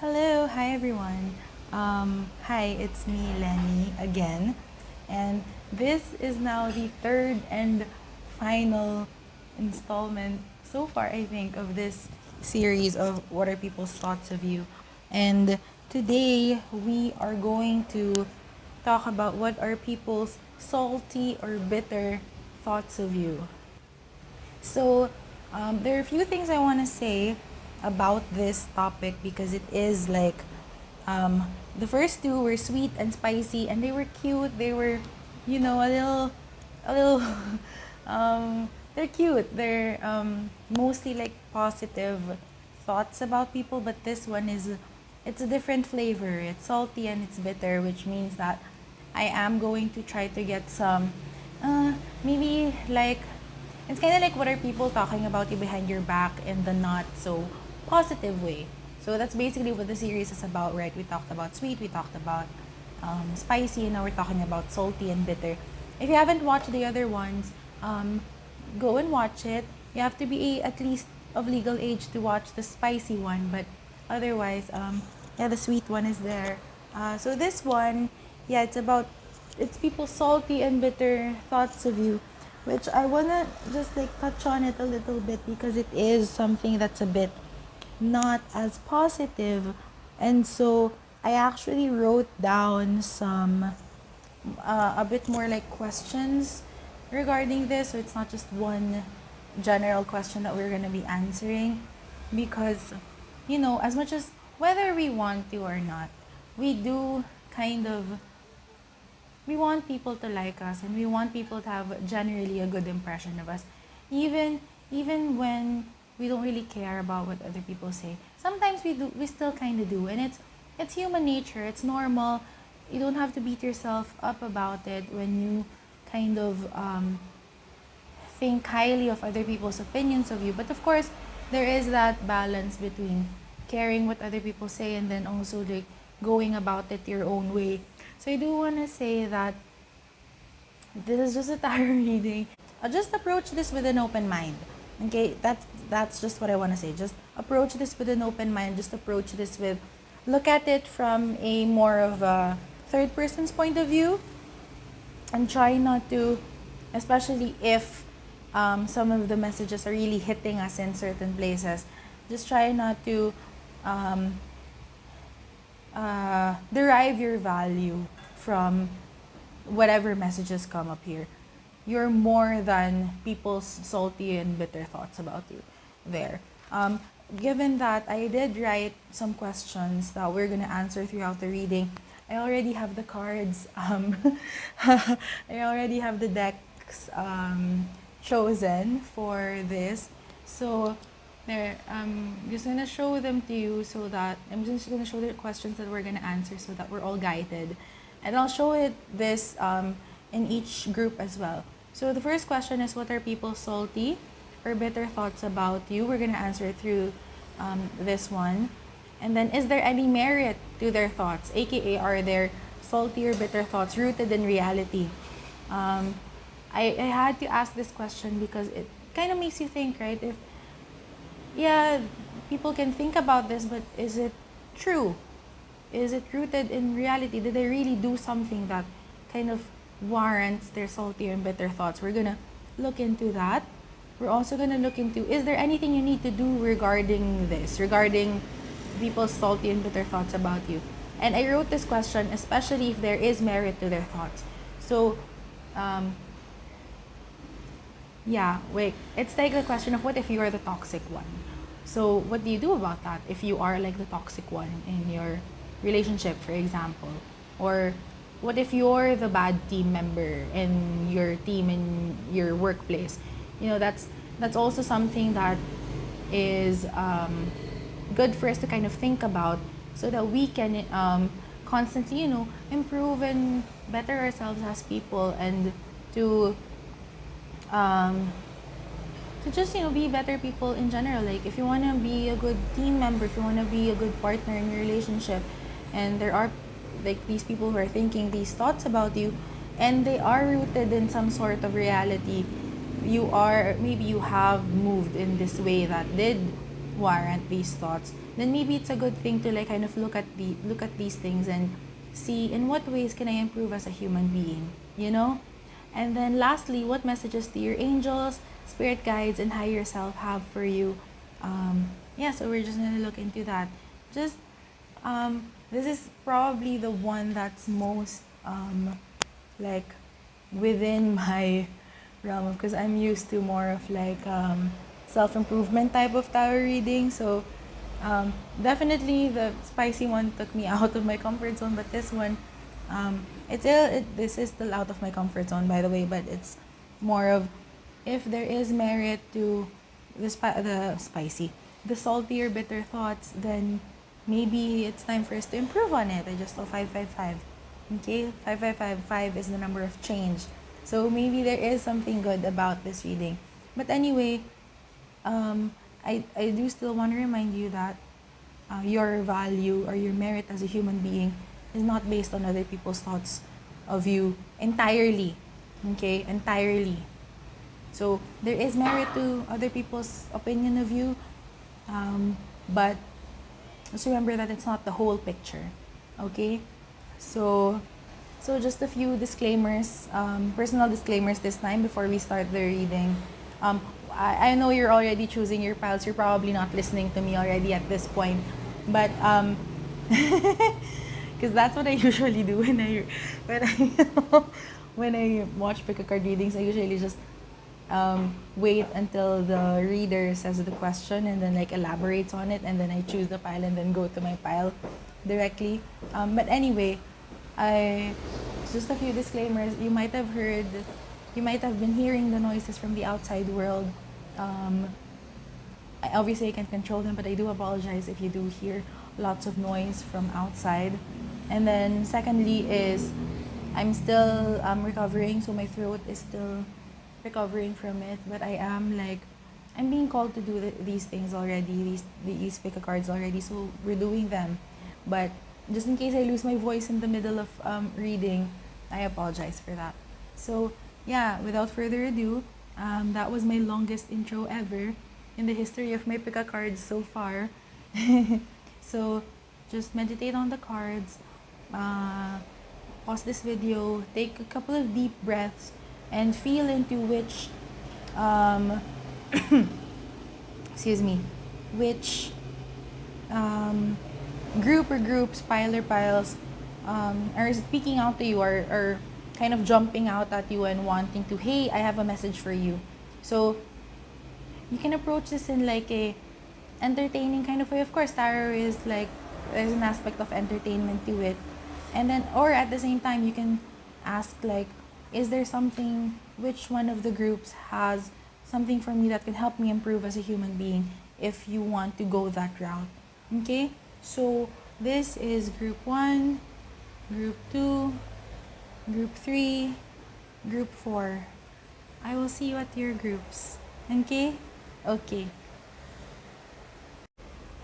Hello, hi everyone. Hi, it's me, Lenny, again. And this is now the third and final installment so far, I think, of this series of What Are People's Thoughts of You. And today we are going to talk about what are people's salty or bitter thoughts of you. So, there are a few things I want to say about this topic because it is like the first two were sweet and spicy, and they were cute. They were, a little. They're cute. They're mostly like positive thoughts about people, but this one it's a different flavor. It's salty and it's bitter, which means that I am going to try to get some, maybe like it's kind of like what are people talking about you behind your back in the not so positive way. So that's basically what the series is about, right? We talked about sweet, we talked about spicy, and now we're talking about salty and bitter. If you haven't watched the other ones, go and watch it. You have to be at least of legal age to watch the spicy one, but otherwise, yeah, the sweet one is there. So this one, yeah, it's people's salty and bitter thoughts of you, which I wanna just like touch on it a little bit because it is something that's a bit not as positive. And so I actually wrote down some a bit more like questions regarding this, so it's not just one general question that we're going to be answering, because as much as whether we want to or not, we do kind of we want people to like us, and we want people to have generally a good impression of us, even when we don't really care about what other people say. Sometimes we still kind of do, and it's human nature. It's normal. You don't have to beat yourself up about it when you kind of think highly of other people's opinions of you. But of course, there is that balance between caring what other people say and then also like going about it your own way. So I do want to say that this is just a tarot reading. I'll just approach this with an open mind. Okay, that's just what I want to say. Just approach this with an open mind. Just approach this with look at it from a more of a third person's point of view, and try not to, especially if some of the messages are really hitting us in certain places, just try not to um, derive your value from whatever messages come up here. You're more than people's salty and bitter thoughts about you there. Given that I did write some questions that we're going to answer throughout the reading, I already have the cards. I already have the decks chosen for this. So there, I'm just gonna show them to you so that I'm just gonna show the questions that we're gonna answer so that we're all guided, and I'll show it this in each group as well. So the first question is, what are people salty or bitter thoughts about you? We're gonna answer it through this one. And then, is there any merit to their thoughts? AKA, are their salty or bitter thoughts rooted in reality? Um, I had to ask this question because it kind of makes you think, right? If, yeah, people can think about this, but is it true? Is it rooted in reality? Did they really do something that kind of warrants their salty and bitter thoughts? We're gonna look into that. We're also gonna look into, is there anything you need to do regarding this, regarding people's salty and bitter thoughts about you? And I wrote this question especially if there is merit to their thoughts. So, um, yeah, wait. It's like the question of, what if you are the toxic one? So, what do you do about that if you are like the toxic one in your relationship, for example? Or what if you're the bad team member in your team, in your workplace? That's also something that is good for us to kind of think about, so that we can constantly, improve and better ourselves as people, and to um, just be better people in general. Like, if you want to be a good team member, if you want to be a good partner in your relationship, and there are like these people who are thinking these thoughts about you, and they are rooted in some sort of reality, maybe you have moved in this way that did warrant these thoughts, then maybe it's a good thing to like kind of look at these things and see in what ways can I improve as a human being, you know? And then lastly, what messages do your angels, spirit guides, and higher self have for you? Yeah, so we're just gonna look into that. Just this is probably the one that's most like within my realm, because I'm used to more of like self-improvement type of tarot reading. So definitely the spicy one took me out of my comfort zone, but this one, this is still out of my comfort zone, by the way, but it's more of if there is merit to the salty or bitter thoughts, then maybe it's time for us to improve on it. I just saw 555. Okay, 555 is the number of change. So maybe there is something good about this reading. But anyway, I do still want to remind you that your value or your merit as a human being is not based on other people's thoughts of you entirely. Okay, entirely. So there is merit to other people's opinion of you, but just remember that it's not the whole picture. Okay, so just a few disclaimers, personal disclaimers this time before we start the reading. I know you're already choosing your piles. You're probably not listening to me already at this point, but because that's what I usually do when I when I watch pick a card readings. I usually just wait until the reader says the question and then like elaborates on it, and then I choose the pile and then go to my pile directly. But anyway, I just a few disclaimers. You might have been hearing the noises from the outside world. Obviously, I can't control them, but I do apologize if you do hear lots of noise from outside. And then secondly is I'm still recovering, so my throat is still recovering from it. But I'm being called to do these these pick a cards already, so we're doing them. But just in case I lose my voice in the middle of reading, I apologize for that. So yeah, without further ado, that was my longest intro ever in the history of my pick a cards so far. So just meditate on the cards, pause this video, take a couple of deep breaths, and feel into which, excuse me, which group or groups, pile or piles, are speaking out to you, or kind of jumping out at you and wanting to, hey, I have a message for you. So you can approach this in like a entertaining kind of way. Of course, tarot is like, there's an aspect of entertainment to it. And then, or at the same time, you can ask like, is there something, which one of the groups has something for me that can help me improve as a human being, if you want to go that route. Okay? So this is group 1, group 2, group 3, group 4. I will see you at your groups. Okay? Okay.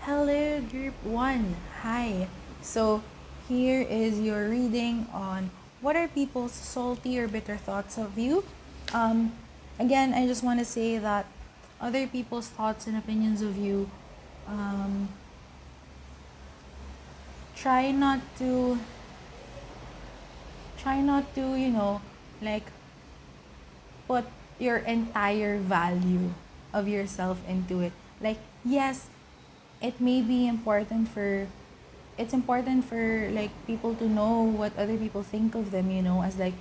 Hello, group 1. Hi. So here is your reading on what are people's salty or bitter thoughts of you. Again, I just want to say that other people's thoughts and opinions of you, try not to, like put your entire value of yourself into it. Like, yes, it may be important for, it's important for like people to know what other people think of them, as like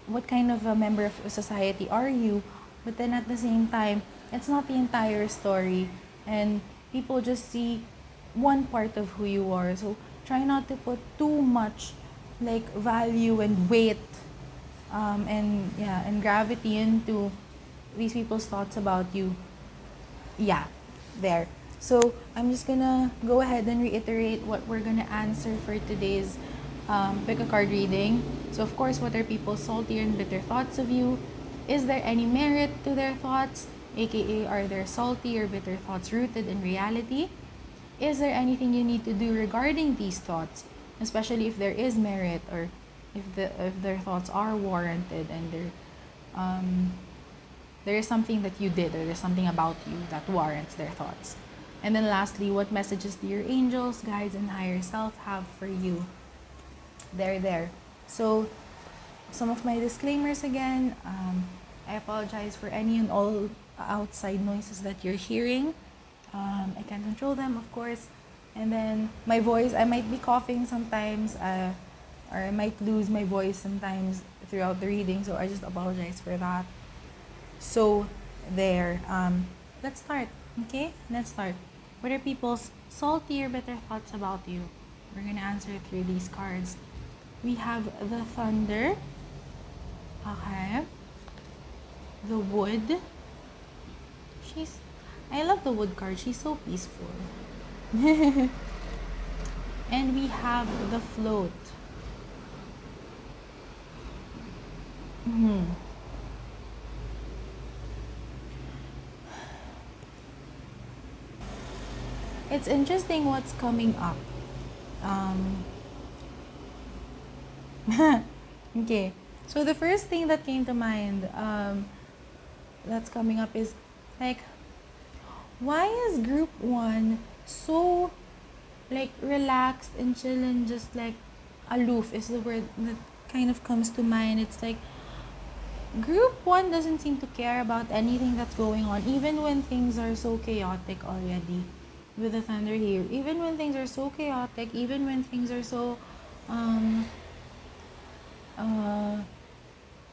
what kind of a member of society are you. But then at the same time, it's not the entire story, and people just see one part of who you are. So try not to put too much like value and weight, and gravity into these people's thoughts about you. Yeah, there. So I'm just gonna go ahead and reiterate what we're gonna answer for today's pick a card reading. So of course, what are people's salty and bitter thoughts of you? Is there any merit to their thoughts? AKA, are their salty or bitter thoughts rooted in reality? Is there anything you need to do regarding these thoughts, especially if there is merit, or if their thoughts are warranted, and there is something that you did, or there's something about you that warrants their thoughts. And then lastly, what messages do your angels, guides, and higher self have for you? There. So some of my disclaimers again. I apologize for any and all outside noises that you're hearing. I can't control them, of course. And then my voice, I might be coughing sometimes, or I might lose my voice sometimes throughout the reading. So I just apologize for that. So there. Let's start. Okay, let's start. What are people's salty or bitter thoughts about you? We're gonna answer through these cards. We have the Thunder. Okay. The Wood. I love the Wood card. She's so peaceful. And we have the Float. It's interesting what's coming up. Okay, so the first thing that came to mind that's coming up is like, why is group 1 so like relaxed and chill and just like aloof is the word that kind of comes to mind. It's like group 1 doesn't seem to care about anything that's going on, even when things are so chaotic already. With the Thunder here, even when things are so chaotic, even when things are so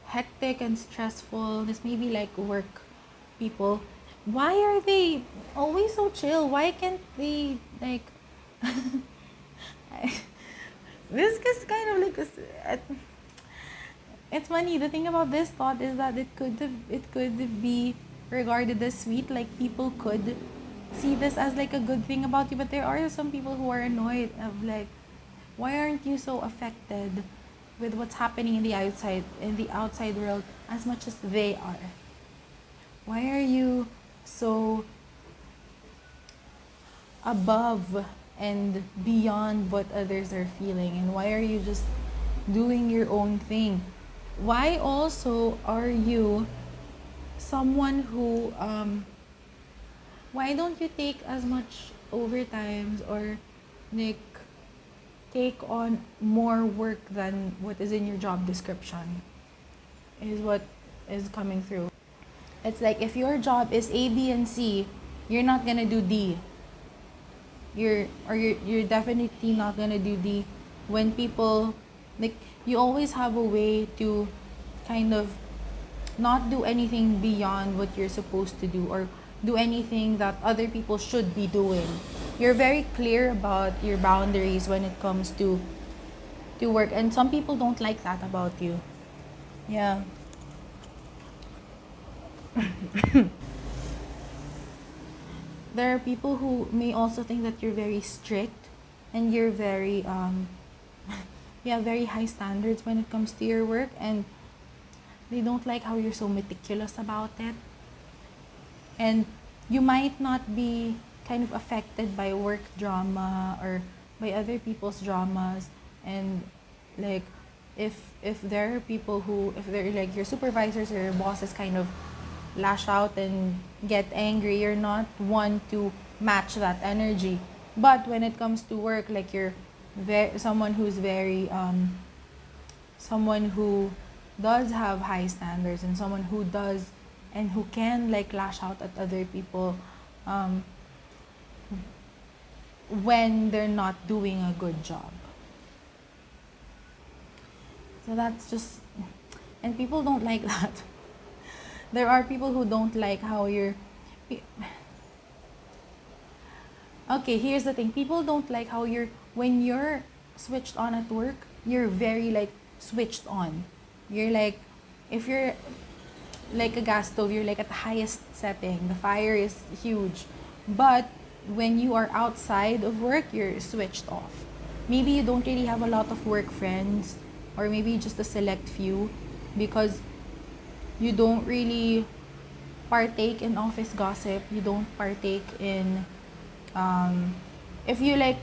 hectic and stressful, this may be like work people, why are they always so chill? Why can't they like this is kind of like it's funny. The thing about this thought is that it could be regarded as sweet, like people could see this as like a good thing about you, but there are some people who are annoyed of like, why aren't you so affected with what's happening in the outside world as much as they are? Why are you so above and beyond what others are feeling, and why are you just doing your own thing? Why also are you someone who why don't you take as much overtimes or like take on more work than what is in your job description? Is what is coming through. It's like if your job is A, B, and C, you're not gonna do D. You're definitely not gonna do D. When people like, you always have a way to kind of not do anything beyond what you're supposed to do, or do anything that other people should be doing. You're very clear about your boundaries when it comes to work, and some people don't like that about you. Yeah. There are people who may also think that you're very strict and you're very very high standards when it comes to your work, and they don't like how you're so meticulous about it. And you might not be kind of affected by work drama or by other people's dramas, and like if there are people who, if they're like your supervisors or your bosses kind of lash out and get angry, you're not one to match that energy. But when it comes to work, like you're someone who's very someone who does have high standards, and someone who does and who can like lash out at other people when they're not doing a good job. So that's just, and people don't like that. There are people who don't like how you're, okay, here's the thing. People don't like how when you're switched on at work, you're very like switched on. You're like, if you're like a gas stove, you're like at the highest setting. The fire is huge. But when you are outside of work, you're switched off. Maybe you don't really have a lot of work friends, or maybe just a select few, because you don't really partake in office gossip. You don't partake in if you like,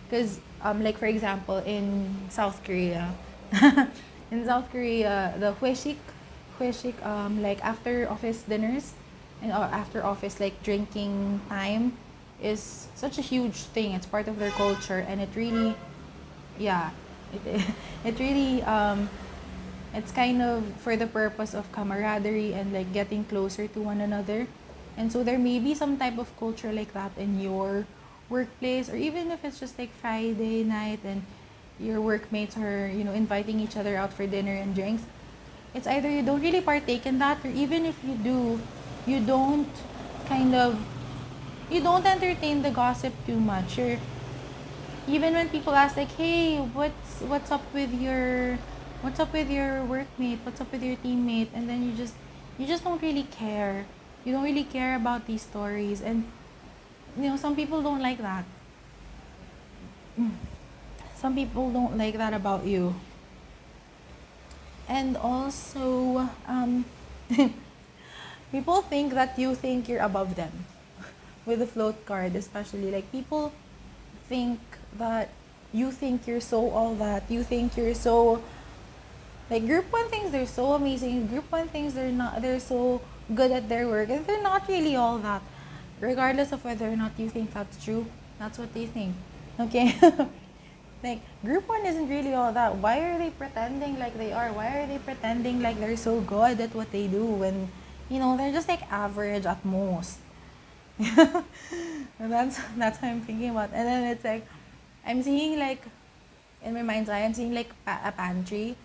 because like for example in South Korea in South Korea, the hueshik like after office dinners and after office like drinking time, is such a huge thing. It's part of their culture, and it really, yeah, it it really it's kind of for the purpose of camaraderie and like getting closer to one another. And so there may be some type of culture like that in your workplace, or even if it's just like Friday night and your workmates are, inviting each other out for dinner and drinks. It's either you don't really partake in that, or even if you do, you don't kind of you don't entertain the gossip too much. Or even when people ask like, hey, what's up with your workmate, what's up with your teammate, and then you just don't really care. You don't really care about these stories. And some people don't like that. Some people don't like that about you. And also, people think that you think you're above them with the float card, especially. Like, people think that you think you're so all that. You think you're so, like, group one thinks they're so amazing. Group one thinks they're so good at their work, and they're not really all that. Regardless of whether or not you think that's true, that's what they think. Okay? Like, group one isn't really all that. Why are they pretending like they are? Why are they pretending like they're so good at what they do when, they're just like average at most? And that's what I'm thinking about. And then it's like, I'm seeing like, in my mind's eye, I'm seeing like a pantry,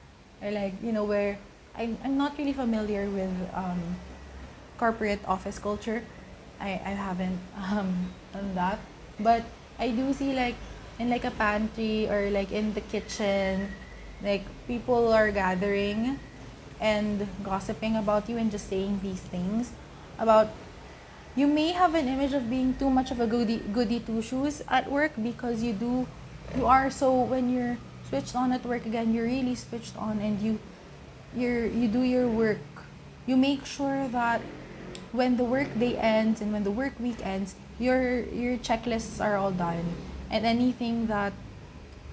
or like, where I'm not really familiar with corporate office culture. I haven't done that, but I do see like in like a pantry or like in the kitchen, like people are gathering and gossiping about you and just saying these things about you. May have an image of being too much of a goody two shoes at work, because you are, so when you're switched on at work again, you're really switched on, and you do your work. You make sure that when the work day ends and when the work week ends, your checklists are all done, and anything that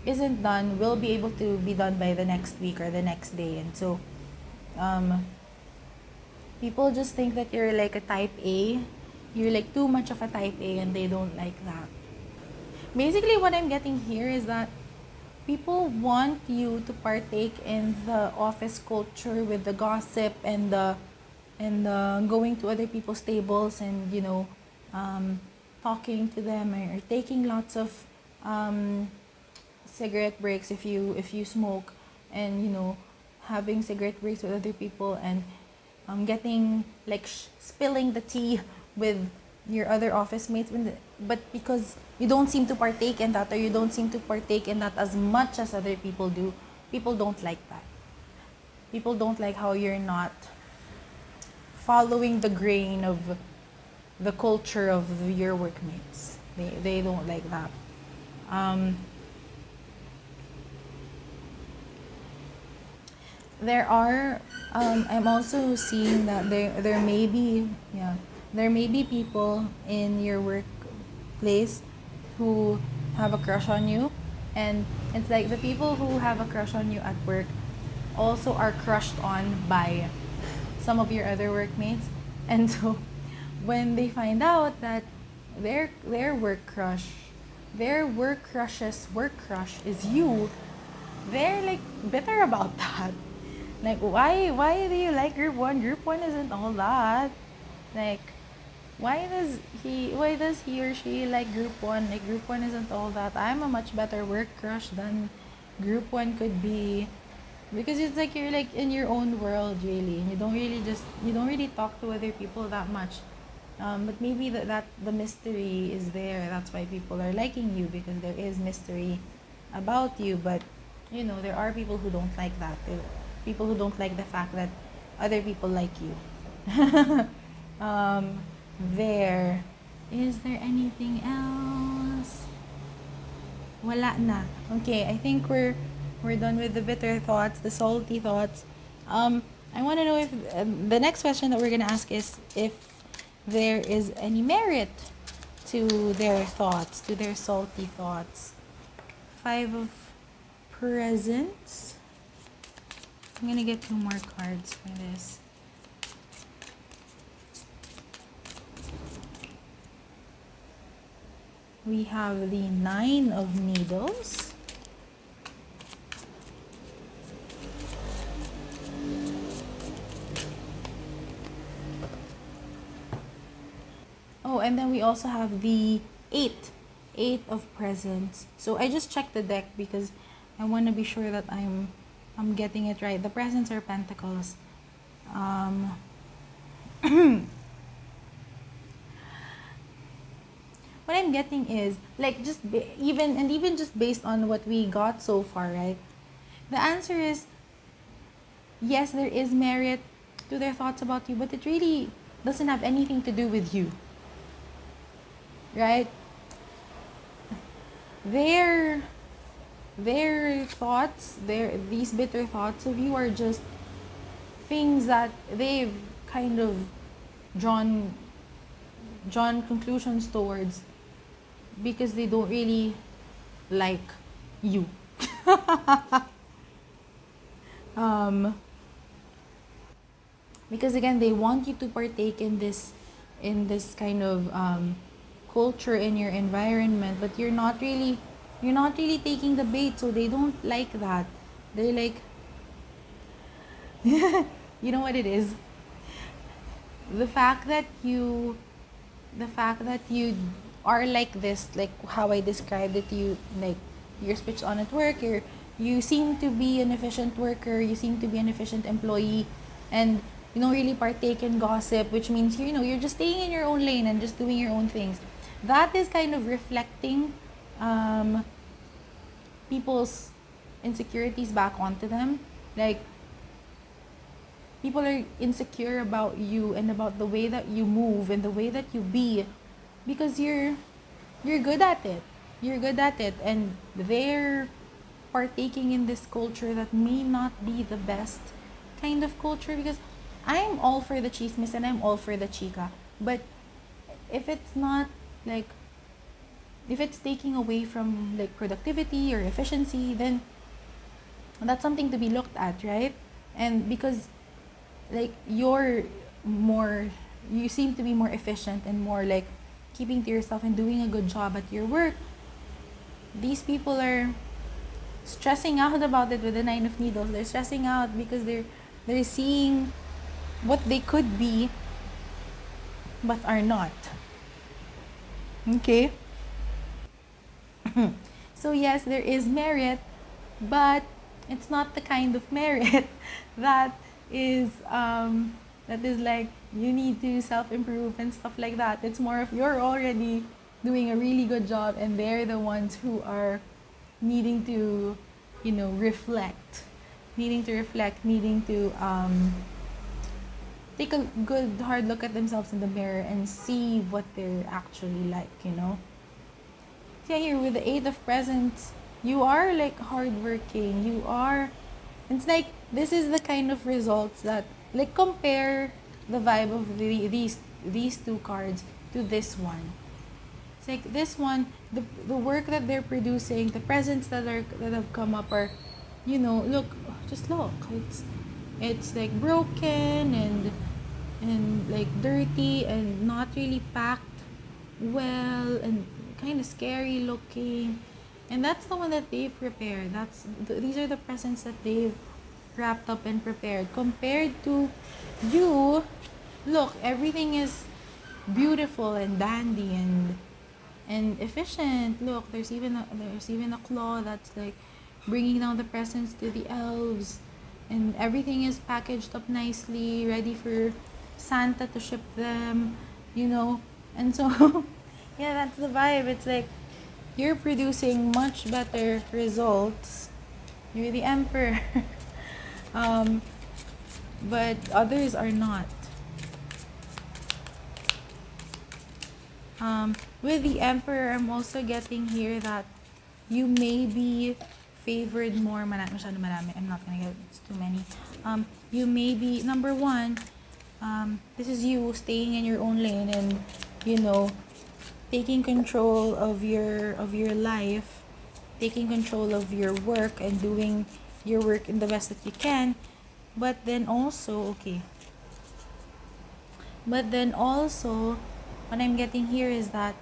isn't done will be able to be done by the next week or the next day. And so um, people just think that you're like a type A. You're like too much of a type A, and they don't like that. Basically, what I'm getting here is that people want you to partake in the office culture with the gossip and the going to other people's tables and talking to them, or taking lots of cigarette breaks if you smoke, and having cigarette breaks with other people, and getting like spilling the tea with your other office mates, but because you don't seem to partake in that, or you don't seem to partake in that as much as other people do, people don't like that. People don't like how you're not following the grain of the culture of your workmates. They don't like that. There are I'm also seeing that there may be, there may be people in your workplace who have a crush on you, and it's like the people who have a crush on you at work also are crushed on by some of your other workmates. And so when they find out that their work crush's work crush is you, they're like bitter about that. Like, why do you like group one? Group one isn't all that. Like, why does he or she like group one? Like, group one isn't all that. I'm a much better work crush than group one could be. Because it's like you're like in your own world, really, and you don't really talk to other people that much. But maybe that the mystery is there. That's why people are liking you, because there is mystery about you. But there are people who don't like that. People who don't like the fact that other people like you. There. Is there anything else? Wala na. Okay, I think we're done with the bitter thoughts, the salty thoughts. I want to know if the next question that we're gonna ask is if there is any merit to their thoughts, to their salty thoughts. 5 of presents. I'm gonna get 2 more cards for this. We have the Nine of Needles. Oh, and then we also have the Eight of Presents. So I just checked the deck because I want to be sure that I'm getting it right. The Presents are Pentacles. What I'm getting is like just even just based on what we got so far, right? The answer is yes, there is merit to their thoughts about you, but it really doesn't have anything to do with you, right? Their thoughts, these bitter thoughts of you are just things that they've kind of drawn conclusions towards because they don't really like you. Because again, they want you to partake in this kind of culture in your environment, but you're not really taking the bait, so they don't like that. They're like, you know what it is? The fact that you are like this, like how I described it to you, like you're switched on at work, you seem to be an efficient worker, you seem to be an efficient employee, and you don't really partake in gossip, which means you're just staying in your own lane and just doing your own things. That is kind of reflecting people's insecurities back onto them. Like, people are insecure about you and about the way that you move and the way that you be because you're good at it. You're good at it, and they're partaking in this culture that may not be the best kind of culture, because I'm all for the chismis and I'm all for the chica. But if it's not like, if it's taking away from like productivity or efficiency, then that's something to be looked at, right? And because like you seem to be more efficient and more like keeping to yourself and doing a good job at your work, these people are stressing out about it with the Nine of Needles. They're stressing out because they're seeing what they could be but are not. Okay? So yes, there is merit, but it's not the kind of merit that is like you need to self-improve and stuff like that. It's more of you're already doing a really good job and they're the ones who are needing to reflect, needing to take a good hard look at themselves in the mirror and see what they're actually like. Yeah, here with the Eight of Presents, you are like hardworking. It's like this is the kind of results that, like, compare the vibe of these two cards to this one. It's like this one, the work that they're producing, the presents that have come up are, look, just look. It's like broken and like dirty and not really packed well and kind of scary looking. And that's the one that they've prepared. These are the presents that they've wrapped up and prepared. Compared to you, look, everything is beautiful and dandy and efficient. Look, there's even a claw that's like bringing down the presents to the elves, and everything is packaged up nicely, ready for Santa to ship them. And so yeah, that's the vibe. It's like you're producing much better results. You're the emperor. But others are not. With the emperor, I'm also getting here that you may be favored more. Masyado marami. I'm not gonna get too many. You may be, number one, this is you staying in your own lane and taking control of your life, taking control of your work and doing your work in the best that you can. But then also, what I'm getting here is that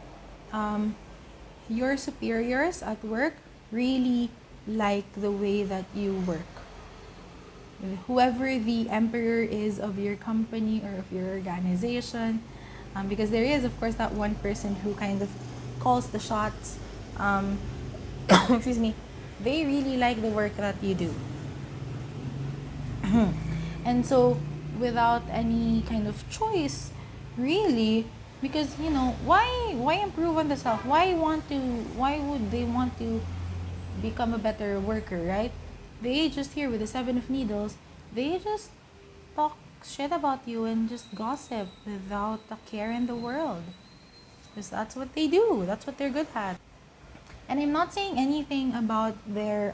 your superiors at work really like the way that you work. Whoever the emperor is of your company or of your organization, because there is, of course, that one person who kind of calls the shots. Um, excuse me. They really like the work that you do. And so, without any kind of choice, really, because why improve on the self? Why would they want to become a better worker, right? They just here with the seven of needles, they just talk shit about you and just gossip without a care in the world. Because that's what they do. That's what they're good at. And I'm not saying anything about their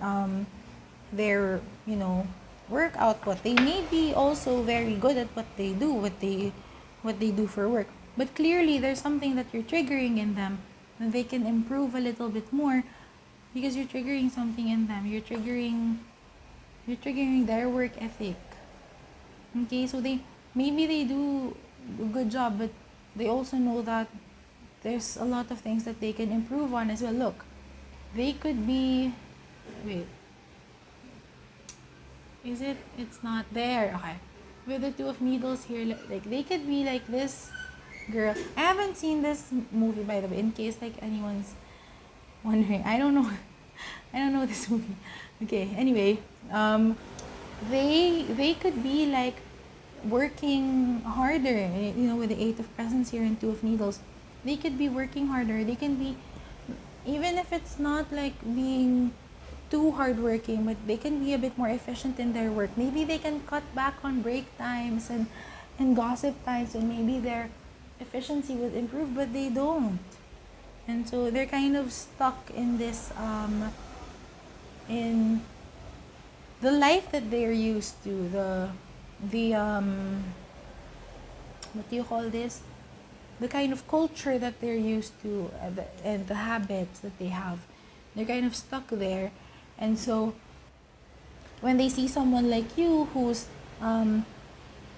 work output. They may be also very good at what they do, what they do for work. But clearly there's something that you're triggering in them and they can improve a little bit more because you're triggering something in them. You're triggering their work ethic. Okay, so they do a good job, but they also know that there's a lot of things that they can improve on as well. Look, they could be wait. Is it? It's not there. Okay. With the two of needles here, like they could be like this girl. I haven't seen this movie, by the way, in case like anyone's wondering. I don't know. I don't know this movie. Okay. Anyway, they could be like working harder. With the Eight of Presents here and Two of Needles, they could be working harder. They can be, even if it's not like being too hardworking, but they can be a bit more efficient in their work. Maybe they can cut back on break times and gossip times, and maybe their efficiency would improve, but they don't. And so they're kind of stuck in this in the life that they're used to, the what do you call this, the kind of culture that they're used to, and the habits that they have. They're kind of stuck there. And so when they see someone like you who's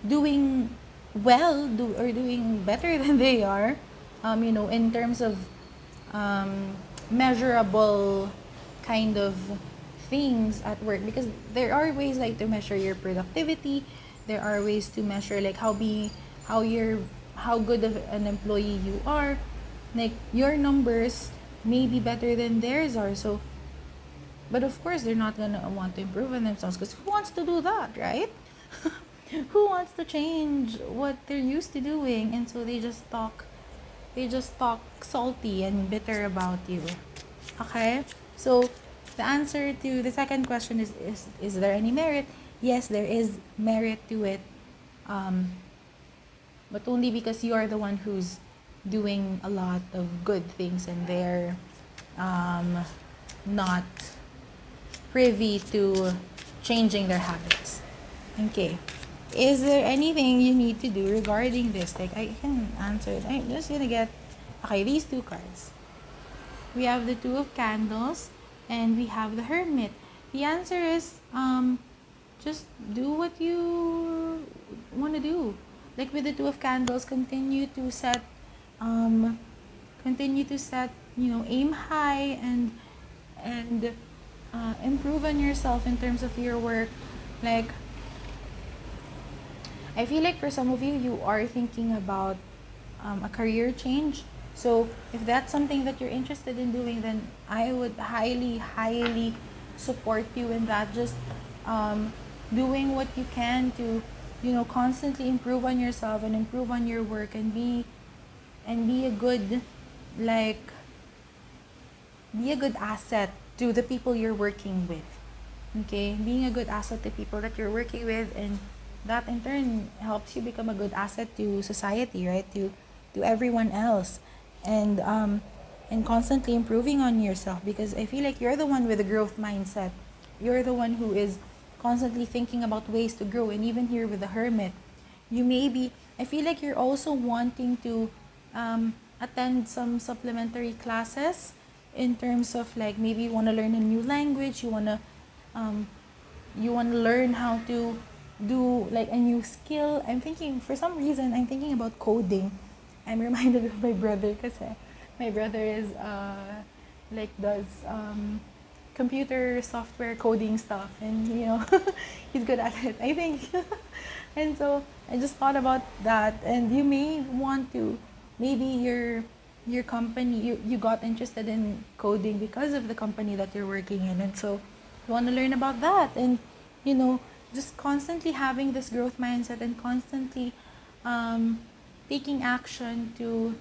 doing or doing better than they are, in terms of measurable kind of things at work, because there are ways like to measure your productivity. There are ways to measure like how good of an employee you are. Like your numbers may be better than theirs are. So, but of course they're not gonna want to improve on themselves, because who wants to do that, right? Who wants to change what they're used to doing? And so they just talk salty and bitter about you. Okay? So the answer to the second question is there any merit? Yes, there is merit to it. But only because you are the one who's doing a lot of good things and they're not privy to changing their habits. Okay. Is there anything you need to do regarding this? Like, I can answer it. I'm just gonna get, okay, these two cards. We have the Two of Candles and we have the Hermit. The answer is, just do what you want to do. Like with the Two of Candles, continue to set, aim high and improve on yourself in terms of your work. Like, I feel like for some of you, you are thinking about a career change. So if that's something that you're interested in doing, then I would highly, highly support you in that. Just doing what you can to, constantly improve on yourself and improve on your work and be a good, be a good asset to the people you're working with. Okay, being a good asset to people that you're working with, and that in turn helps you become a good asset to society, right? To everyone else, and constantly improving on yourself, because I feel like you're the one with a growth mindset. You're the one who is constantly thinking about ways to grow. And even here with the Hermit, I feel like you're also wanting to attend some supplementary classes in terms of like maybe you want to learn a new language, you want to learn how to do like a new skill. For some reason I'm thinking about coding. I'm reminded of my brother, because my brother is does computer software coding stuff, and he's good at it, I think. And so I just thought about that, and you may want to, maybe your company, you got interested in coding because of the company that you're working in, and so you want to learn about that, and you know just constantly having this growth mindset, and constantly taking action to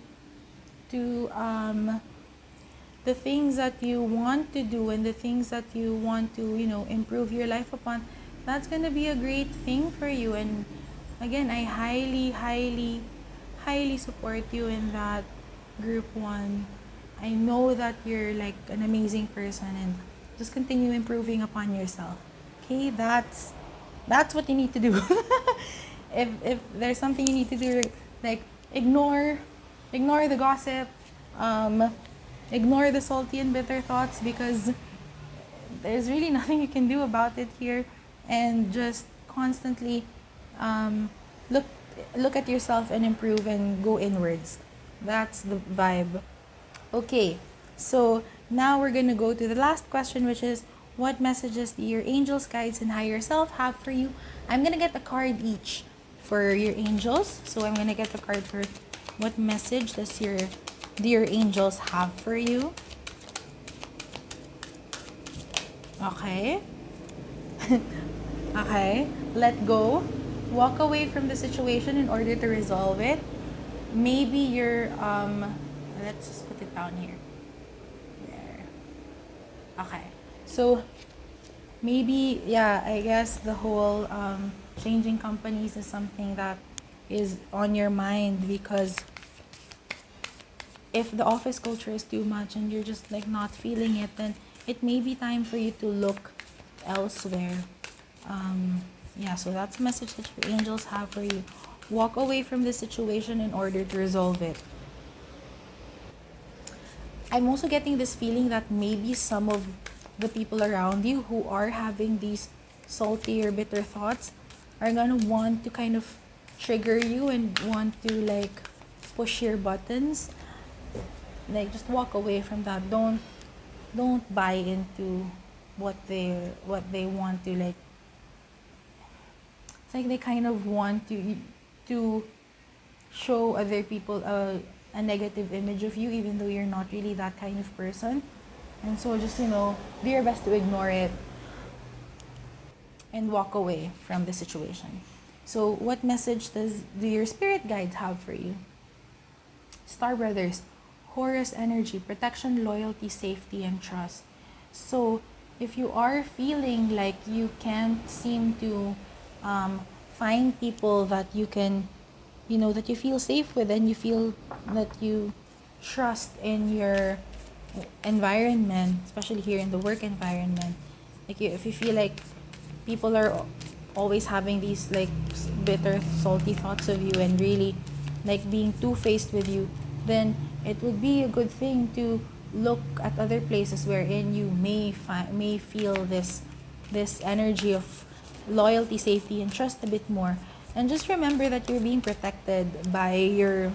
the things that you want to do, and the things that you want to improve your life upon. That's going to be a great thing for you. And again, I highly support you in that group 1. I know that you're like an amazing person, and just continue improving upon yourself. Okay, that's what you need to do. If there's something you need to do, like ignore the gossip, um, ignore the salty and bitter thoughts, because there's really nothing you can do about it here, and just constantly um, look look at yourself and improve and go inwards. That's the vibe. Okay, so now we're gonna go to the last question, which is, what messages do your angels, guides, and higher self have for you? I'm gonna get a card each for your angels. So I'm gonna get the card for what message does your dear angels have for you. Okay. Okay. Let go. Walk away from the situation in order to resolve it. Maybe you're let's just put it down here. There. Okay. So maybe, yeah, I guess the whole changing companies is something that is on your mind, because if the office culture is too much and you're just like not feeling it, then it may be time for you to look elsewhere. Yeah, so that's a message that your angels have for you. Walk away from the situation in order to resolve it. I'm also getting this feeling that maybe some of the people around you who are having these salty or bitter thoughts are gonna want to kind of trigger you and want to like push your buttons. Like, just walk away from that. Don't buy into what they want to, like, it's like they kind of want to show other people a negative image of you, even though you're not really that kind of person. And so just do your best to ignore it and walk away from the situation. So what message do your spirit guides have for you? Star Brothers, Horus energy, protection, loyalty, safety, and trust. So if you are feeling like you can't seem to find people that you can, that you feel safe with, and you feel that you trust in your environment, especially here in the work environment, like if you feel like people are always having these like bitter, salty thoughts of you, and really like being two-faced with you, then it would be a good thing to look at other places wherein you may feel this energy of loyalty, safety, and trust a bit more. And just remember that you're being protected by your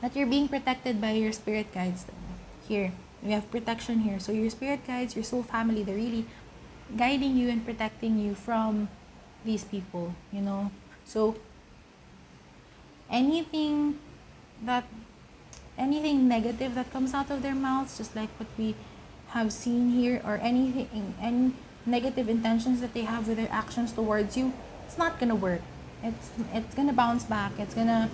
that you're being protected by your spirit guides. Here we have protection here, so your spirit guides, your soul family, they're really guiding you and protecting you from these people. So anything negative that comes out of their mouths, just like what we have seen here, or any negative intentions that they have with their actions towards you, it's not gonna work. It's gonna bounce back. It's gonna,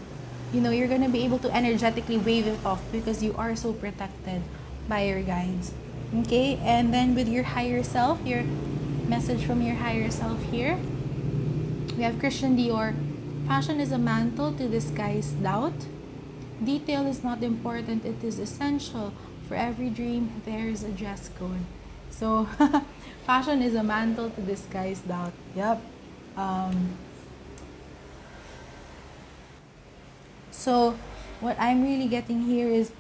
you're gonna be able to energetically wave it off, because you are so protected by your guides. Okay, and then with your higher self, your message from your higher self here, we have Christian Dior. Fashion is a mantle to disguise doubt. Detail is not important, it is essential. For every dream, there is a dress code. So, fashion is a mantle to disguise doubt. Yep. So, what I'm really getting here is,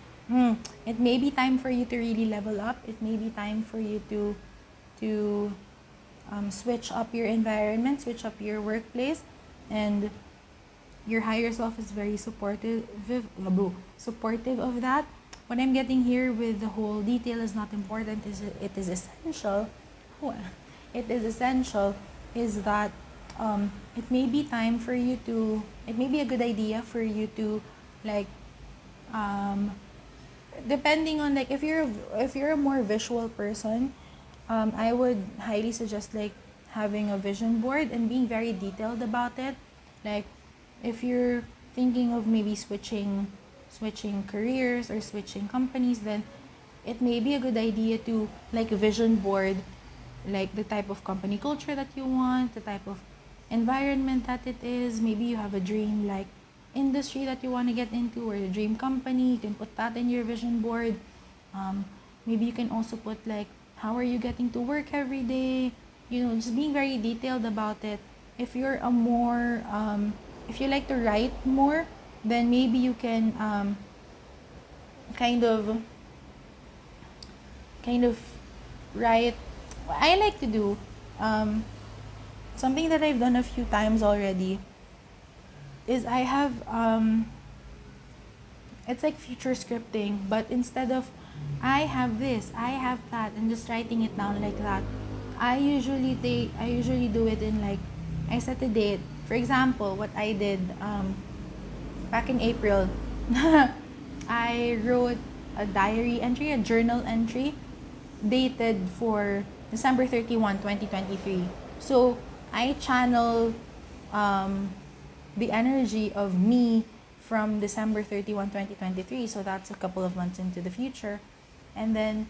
it may be time for you to really level up. It may be time for you to switch up your environment, switch up your workplace, and your higher self is very supportive of that. what I'm getting here with the whole detail is not important, is it is essential. Well, it is essential is that it may be time for you to, it may be a good idea for you to like um, depending on like if you're a more visual person, I would highly suggest like having a vision board and being very detailed about it. Like if you're thinking of maybe switching careers or switching companies, then it may be a good idea to like vision board like the type of company culture that you want, the type of environment that it is. Maybe you have a dream like industry that you want to get into or a dream company. You can put that in your vision board. Um, Maybe you can also put like how are you getting to work every day. You know, just being very detailed about it. If you're a more if you like to write more, then maybe you can kind of kind of write. I like to do um, something that I've done a few times already is I have it's like future scripting, but instead of I have this, I have that, and just writing it down like that, I usually do it in like I set a date. For example, what I did back in April, I wrote a diary entry, a journal entry dated for December 31, 2023. So I channel um, the energy of me from December 31, 2023. So that's a couple of months into the future. And then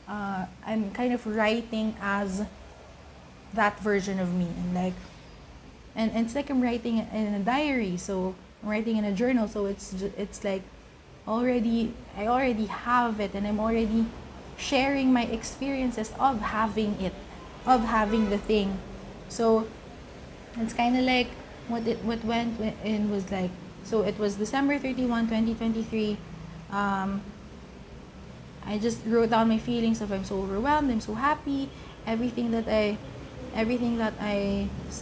I'm kind of writing as that version of me. And like, and it's like I'm writing in a diary. So I'm writing in a journal. So it's like I already have it, and I'm already sharing my experiences of having it, of having the thing. So it's kind of like what went in was like, so it was December 31, 2023. um I just wrote down my feelings of I'm so overwhelmed, I'm so happy, everything that I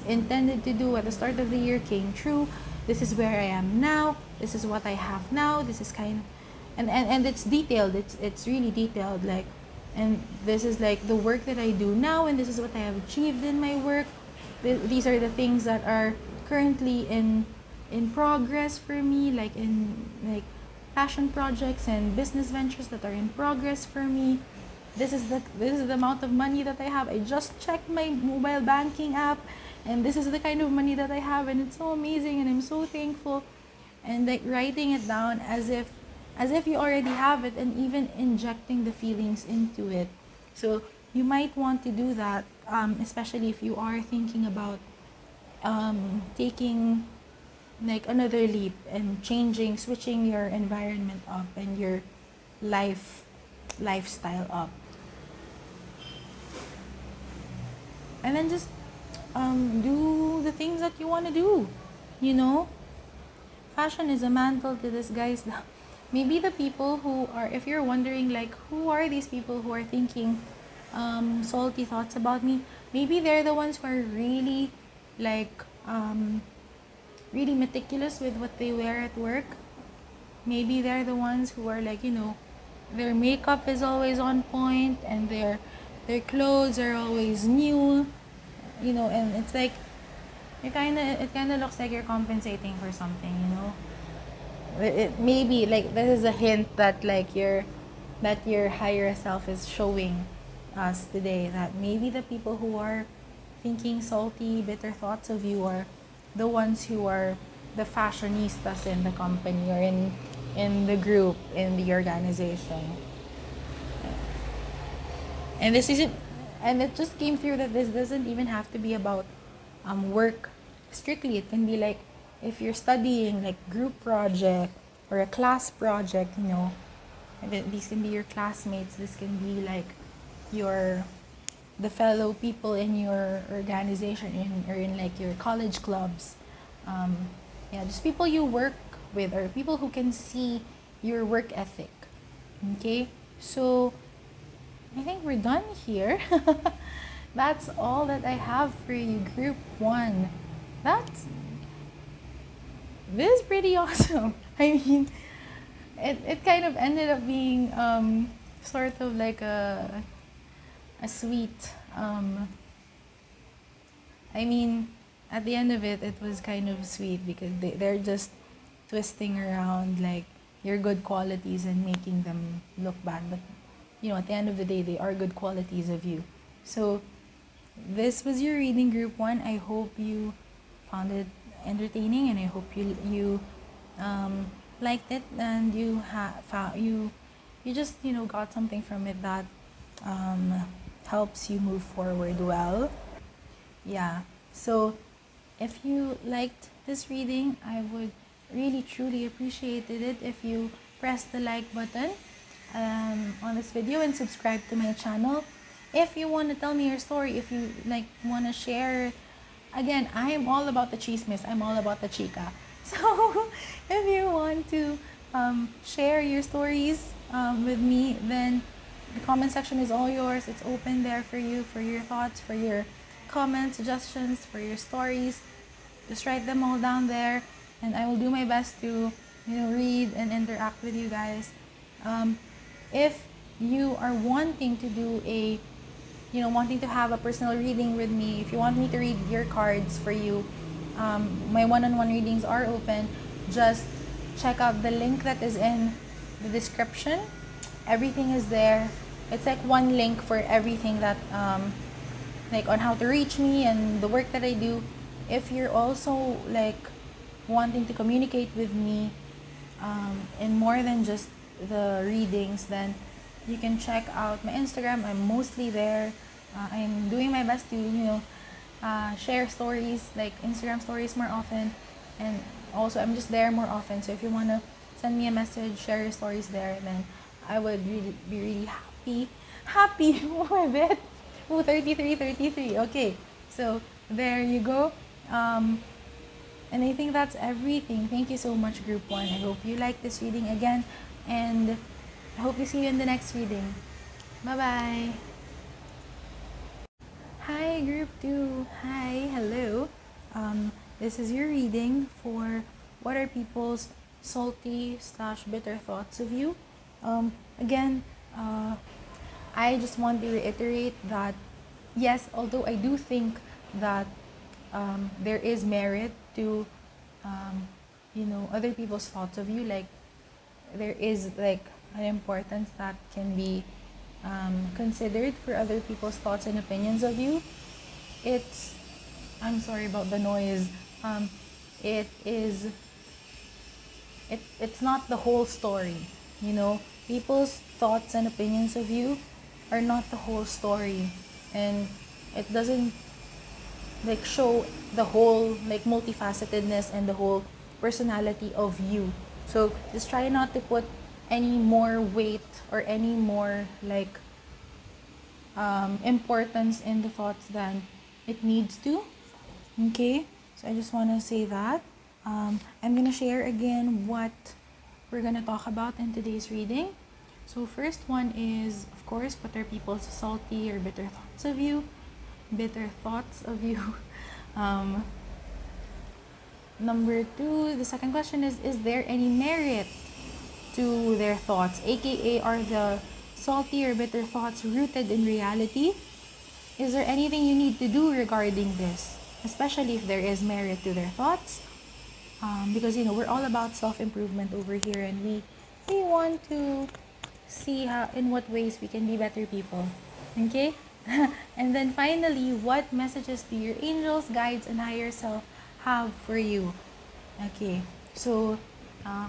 intended to do at the start of the year came true. This is where I am now, this is what I have now, this is kind of, and it's detailed, it's really detailed, like, and this is like the work that I do now, and this is what I have achieved in my work. These are the things that are currently in progress for me, like in like passion projects and business ventures that are in progress for me. This is the amount of money that I have. I just checked my mobile banking app, and this is the kind of money that I have, and it's so amazing, and I'm so thankful. And like writing it down as if you already have it, and even injecting the feelings into it. So you might want to do that, especially if you are thinking about taking like another leap and switching your environment up and your lifestyle up. And then just do the things that you want to do. You know, fashion is a mantle to disguise the maybe the people who are, if you're wondering like who are these people who are thinking salty thoughts about me, maybe they're the ones who are really like really meticulous with what they wear at work. Maybe they're the ones who are like, you know, their makeup is always on point, and their clothes are always new, you know, and it's like it kind of looks like you're compensating for something, you know. It maybe like this is a hint that like your higher self is showing us today that maybe the people who are thinking salty, bitter thoughts of you are the ones who are the fashionistas in the company or in the group, in the organization. And this isn't, and it just came through that this doesn't even have to be about work strictly. It can be like if you're studying like group project or a class project, you know, these can be your classmates, this can be like the fellow people in your organization or in like your college clubs. Yeah, just people you work with or people who can see your work ethic. Okay, so I think we're done here. That's all that I have for you, group 1. This is pretty awesome. I mean, it kind of ended up being sort of like a sweet I mean, at the end of it, it was kind of sweet because they're just twisting around like your good qualities and making them look bad. But, at the end of the day, they are good qualities of you. So, this was your reading group 1. I hope you found it entertaining, and I hope you liked it, and you found you just got something from it that helps you move forward well. Yeah. So if you liked this reading, I would really truly appreciate it if you press the like button on this video and subscribe to my channel. If you want to tell me your story, if you want to share, again, I am all about the chismes. I'm all about the chica. So if you want to share your stories with me, then the comment section is all yours. It's open there for you, for your thoughts, for your comments, suggestions, for your stories. Just write them all down there, and I will do my best to read and interact with you guys. If you are wanting to do wanting to have a personal reading with me, if you want me to read your cards for you, my one-on-one readings are open. Just check out the link that is in the description. Everything is there. It's like one link for everything that on how to reach me and the work that I do. If you're also wanting to communicate with me in more than just the readings, then you can check out my Instagram. I'm mostly there. I'm doing my best to share stories, like Instagram stories, more often, and also I'm just there more often. So if you want to send me a message, share your stories there, then I would really be really happy with it. Oh, 33. Okay, so there you go. And I think that's everything. Thank you so much, Group 1. I hope you like this reading again, and I hope to see you in the next reading. Bye-bye. Hi, Group 2. Hi, hello. This is your reading for what are people's salty/bitter thoughts of you. Again, I just want to reiterate that, yes, although I do think that there is merit to, other people's thoughts of you, like there is an importance that can be considered for other people's thoughts and opinions of you. I'm sorry about the noise. It's not the whole story, people's thoughts and opinions of you are not the whole story, and it doesn't show the whole multifacetedness and the whole personality of you. So just try not to put any more weight or any more importance in the thoughts than it needs to. Okay, so I just want to say that I'm gonna share again what we're gonna talk about in today's reading. So first one is, of course, what are people's salty or bitter thoughts of you? Number 2, the second question is there any merit to their thoughts? AKA, are the salty or bitter thoughts rooted in reality? Is there anything you need to do regarding this? Especially if there is merit to their thoughts. Because, we're all about self-improvement over here, and we want to see in what ways we can be better people. Okay? And then finally, what messages do your angels, guides, and higher self have for you? Okay, so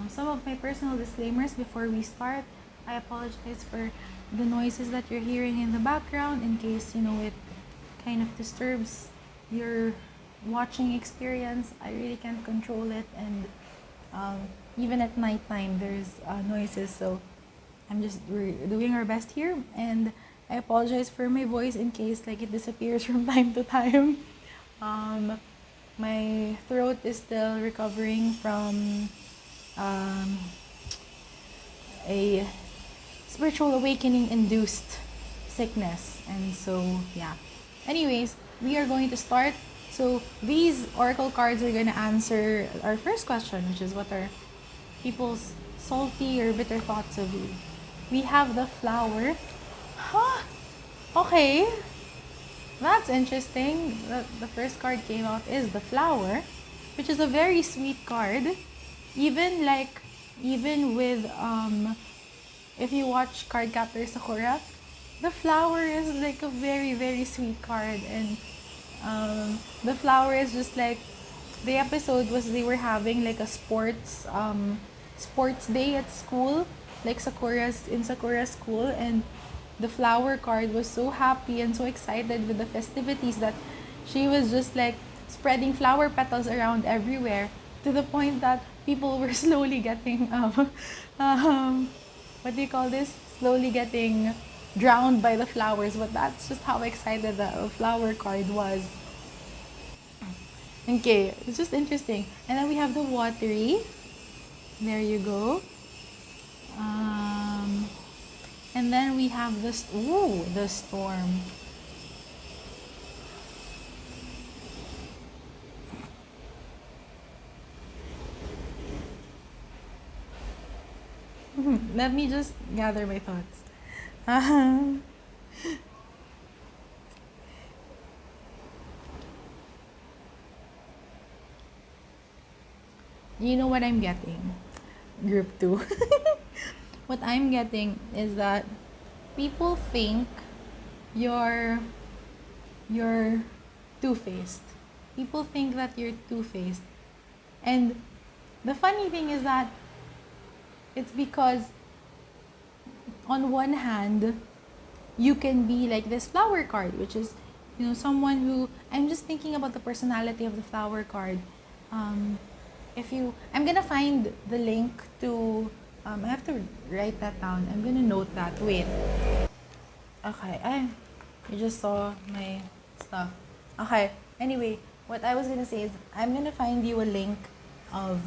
some of my personal disclaimers before we start. I apologize for the noises that you're hearing in the background, in case it kind of disturbs your watching experience. I really can't control it, and even at nighttime there's noises, so we're doing our best here, and I apologize for my voice in case it disappears from time to time. My throat is still recovering from a spiritual awakening induced sickness, and so yeah. Anyways, we are going to start. So these oracle cards are going to answer our first question, which is what are people's salty or bitter thoughts of you. We have the flower. Huh? Okay. That's interesting. The first card came out is the flower, which is a very sweet card. Even like, even with if you watch Card Captor Sakura, the flower is like a very very sweet card, and the flower is just like, the episode was they were having like a sports day at school, like Sakura's school, and the flower card was so happy and so excited with the festivities that she was just like spreading flower petals around everywhere, to the point that people were slowly getting what do you call this? Slowly getting drowned by the flowers. But that's just how excited the flower card was. Okay, it's just interesting. And then we have the watery. There you go. And then we have this. Ooh, the storm. Let me just gather my thoughts. You know what I'm getting? Group 2. What I'm getting is that people think you're two-faced. People think that you're two-faced. And the funny thing is that it's because on one hand, you can be like this flower card, which is, someone who, I'm just thinking about the personality of the flower card. I'm gonna find the link to, I have to write that down. I'm gonna note that. Wait. Okay, you just saw my stuff. Okay, anyway, what I was gonna say is, I'm gonna find you a link of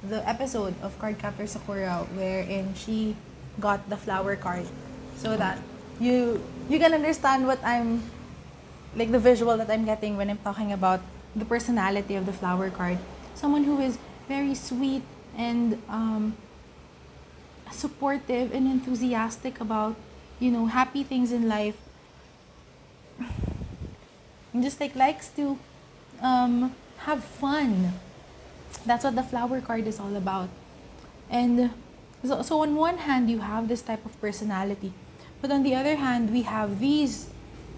the episode of Card Captor Sakura wherein she got the flower card, so that you can understand what I'm, like, the visual that I'm getting when I'm talking about the personality of the flower card. Someone who is very sweet and supportive and enthusiastic about, happy things in life, and just like likes to have fun. That's what the flower card is all about. And so on one hand, you have this type of personality. But on the other hand, we have these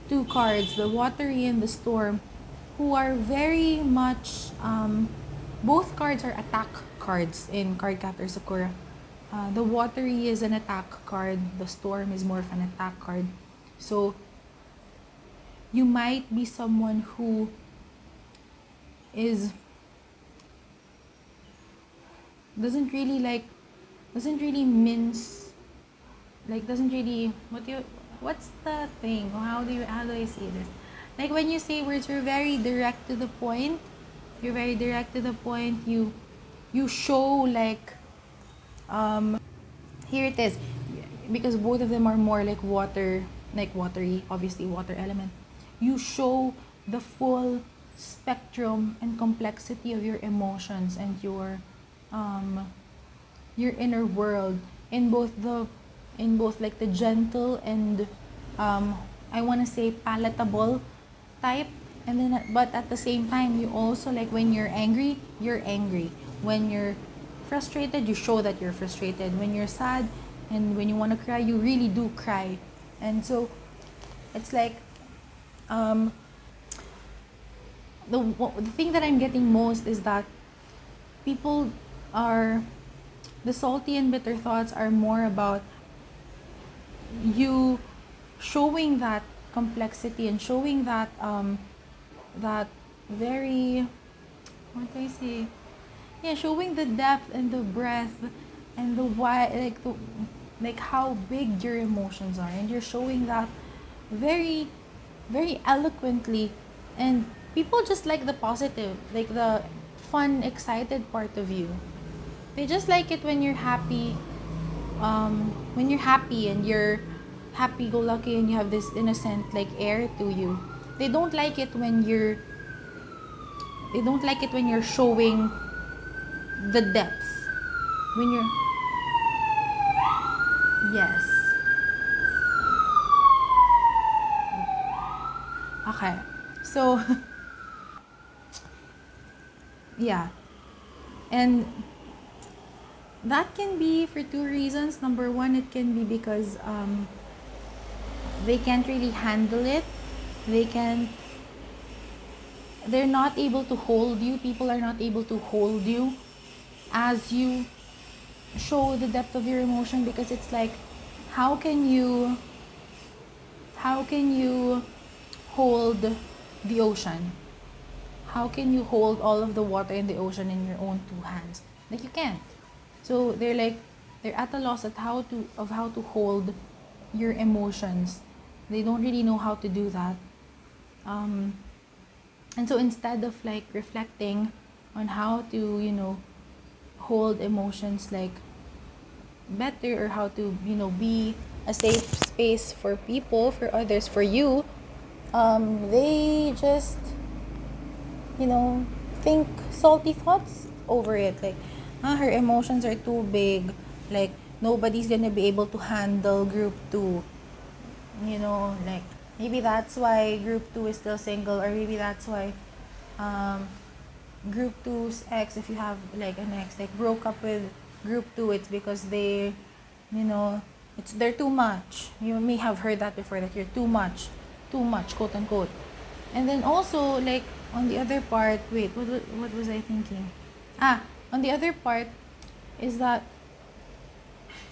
two cards, the watery and the storm, who are very much, both cards are attack cards in Card Captor Sakura. The watery is an attack card, the storm is more of an attack card. So you might be someone who is doesn't really mince, like, doesn't really, what's the thing, how do I say this, like, when you say words, you're very direct to the point. You show, like, here it is, because both of them are more like water, like watery, obviously water element. You show the full spectrum and complexity of your emotions and your inner world, in both like the gentle and I want to say palatable type, and then, but at the same time, you also, like, when you're angry, when you're frustrated, you show that you're frustrated, when you're sad and when you want to cry, you really do cry. And so it's like, the thing that I'm getting most is that people are, the salty and bitter thoughts are more about you showing that complexity and showing that that very, what do I say? Yeah, showing the depth and the breadth and the wide, like how big your emotions are, and you're showing that very, very eloquently. And people just like the positive, like the fun, excited part of you. They just like it when you're happy, and you're happy-go-lucky and you have this innocent, like, air to you. They don't like it when you're showing the depth. When you're Yes. Okay. So, yeah. And that can be for two reasons. Number one, it can be because they can't really handle it. They can they're not able to hold you. People are not able to hold you as you show the depth of your emotion, because it's like, how can you how can you hold the ocean? How can you hold all of the water in the ocean in your own two hands? Like, you can't. So they're at a loss at how to hold your emotions. They don't really know how to do that. And so instead of like reflecting on how to, hold emotions like better, or how to, be a safe space for people, for others, for you, they just, think salty thoughts over it. Like, her emotions are too big. Like, nobody's gonna be able to handle group two. Like, maybe that's why group two is still single, or maybe that's why um, group two's ex, if you have like an ex, like broke up with group two, it's because you know, they're too much. You may have heard that before, that you're too much, quote unquote. And then also, like, on the other part, wait, what was I thinking? On the other part is that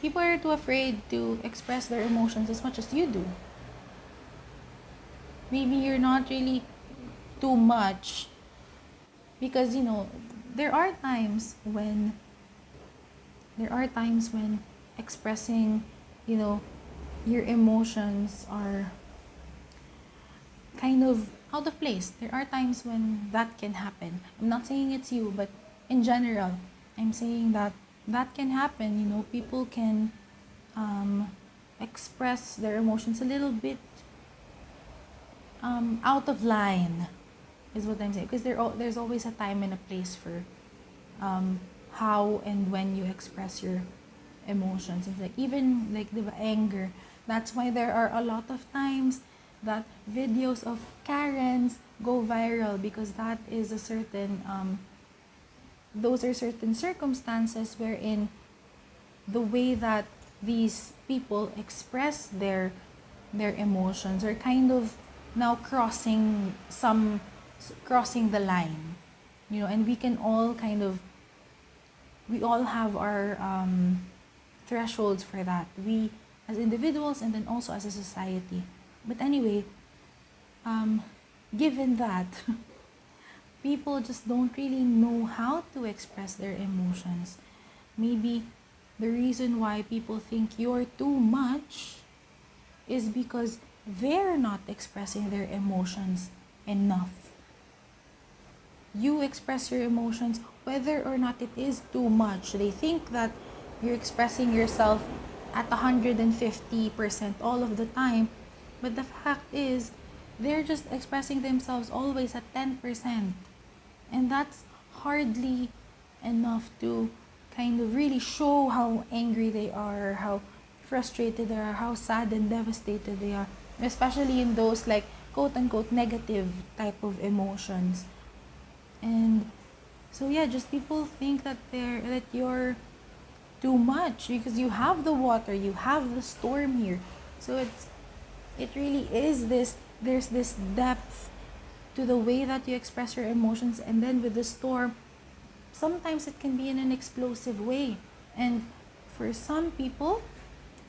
people are too afraid to express their emotions as much as you do. Maybe you're not really too much, because there are times when expressing, you know your emotions are kind of out of place. There are times when that can happen. I'm not saying it's you, but in general, I'm saying that can happen. People can express their emotions a little bit out of line, is what I'm saying. Because there's always a time and a place for how and when you express your emotions. It's like, even like the anger. That's why there are a lot of times that videos of Karens go viral, because that is a certain those are certain circumstances wherein the way that these people express their emotions are kind of now crossing the line. And we all have our thresholds for that, we as individuals, and then also as a society. But anyway, given that people just don't really know how to express their emotions, maybe the reason why people think you're too much is because they're not expressing their emotions enough. You express your emotions whether or not it is too much. They think that you're expressing yourself at 150% all of the time, but the fact is they're just expressing themselves always at 10%. And that's hardly enough to kind of really show how angry they are, how frustrated they are, how sad and devastated they are, especially in those like quote unquote negative type of emotions. And so yeah, just people think that you're too much because you have the water, you have the storm here. So it really is this there's this depth to the way that you express your emotions. And then with the storm, sometimes it can be in an explosive way. And for some people,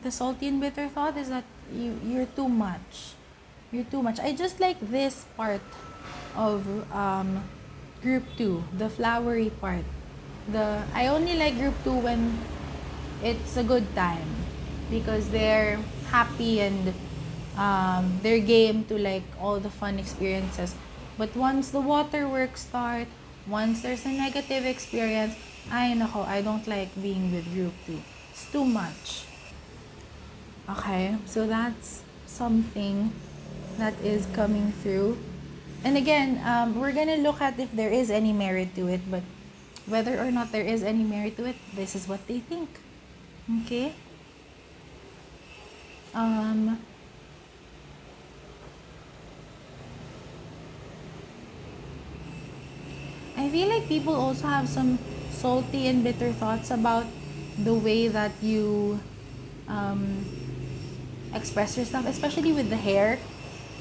the salty and bitter thought is that you're too much. You're too much. I just like this part of group 2, the flowery part. I only like group 2 when it's a good time, because they're happy and they're game to like all the fun experiences. But once the waterworks start, once there's a negative experience, I don't like being with group 2. It's too much. Okay, so that's something that is coming through. And again, we're gonna look at if there is any merit to it, but whether or not there is any merit to it, this is what they think. Okay? Um, I feel like people also have some salty and bitter thoughts about the way that you um, express yourself, especially with the hair.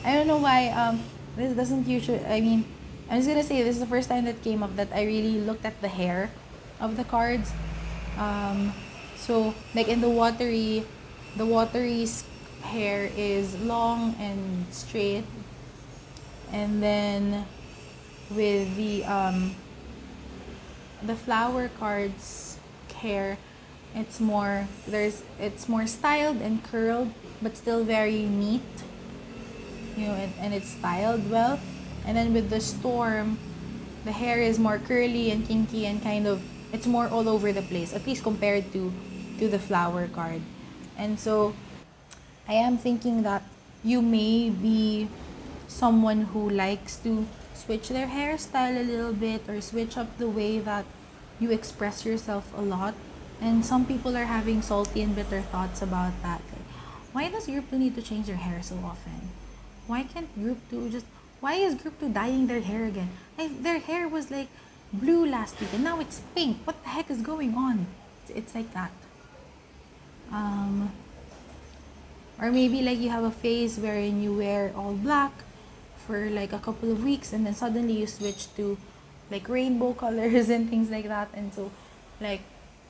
I don't know why this doesn't usually. I mean, I'm just gonna say this is the first time that came up that I really looked at the hair of the cards. Um, so like in the watery hair is long and straight, and then with the flower cards hair, it's more styled and curled, but still very neat, you know, and it's styled well. And then with the storm, the hair is more curly and kinky and kind of, it's more all over the place, at least compared to the flower card. And so I am thinking that you may be someone who likes to switch their hairstyle a little bit or switch up the way that you express yourself a lot. And some people are having salty and bitter thoughts about that. Like, why does group 2 need to change their hair so often? Why can't group 2 just, why is group 2 dyeing their hair again? Like, their hair was like blue last week and now it's pink. What the heck is going on? It's like that. Or maybe like you have a phase wherein you wear all black for like a couple of weeks and then suddenly you switch to like rainbow colors and things like that. And so like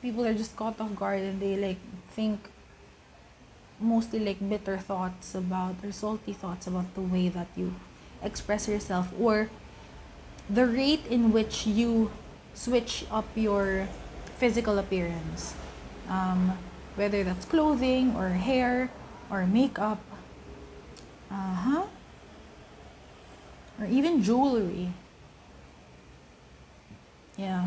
people are just caught off guard and they like think mostly like bitter thoughts about or salty thoughts about the way that you express yourself or the rate in which you switch up your physical appearance, whether that's clothing or hair or makeup, or even jewelry. Yeah,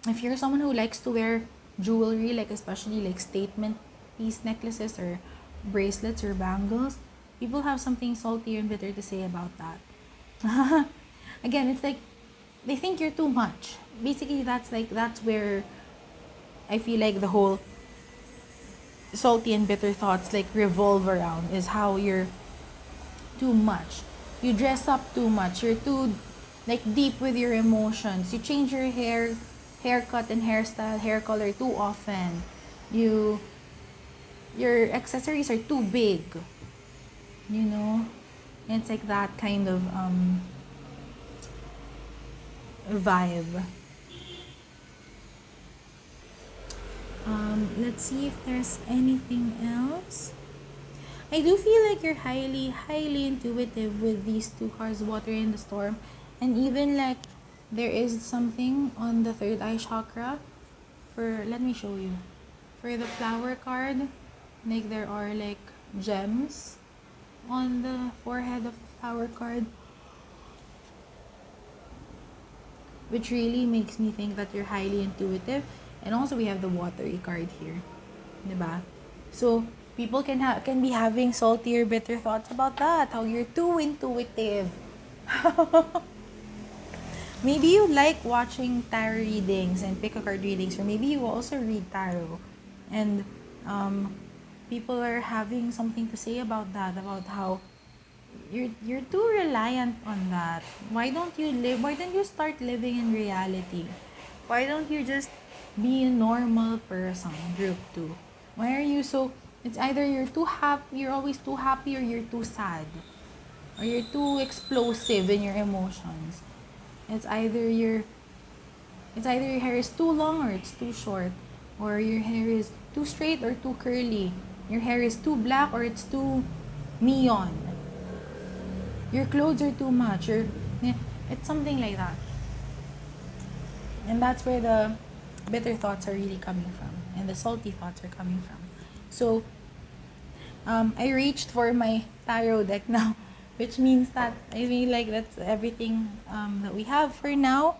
if you're someone who likes to wear jewelry, like especially like statement piece necklaces or bracelets or bangles, people have something salty and bitter to say about that. Again, it's like they think you're too much. Basically, that's where I feel like the whole salty and bitter thoughts like revolve around, is how you're too much. You dress up too much. You're too like deep with your emotions. You change your haircut and hairstyle, hair color too often. Your accessories are too big. You know? And it's like that kind of vibe. Let's see if there's anything else. I do feel like you're highly intuitive with these two cards, Water in the Storm. And even like there is something on the third eye chakra. Let me show you. For the flower card, like there are like gems on the forehead of the flower card, which really makes me think that you're highly intuitive. And also we have the watery card here, diba? So people can be having salty or bitter thoughts about that, how you're too intuitive. Maybe you like watching tarot readings and pick a card readings, or maybe you also read tarot, and people are having something to say about that, about how you're too reliant on that. Why don't you start living in reality? Why don't you just be a normal person, group 2? Why are you so, it's either you're always too happy, or you're too sad, or you're too explosive in your emotions. It's either your hair is too long or it's too short, or your hair is too straight or too curly. Your hair is too black or it's too neon. Your clothes are too much. It's something like that. And that's where the bitter thoughts are really coming from, and the salty thoughts are coming from. So I reached for my tarot deck now, which means that I feel like that's everything that we have for now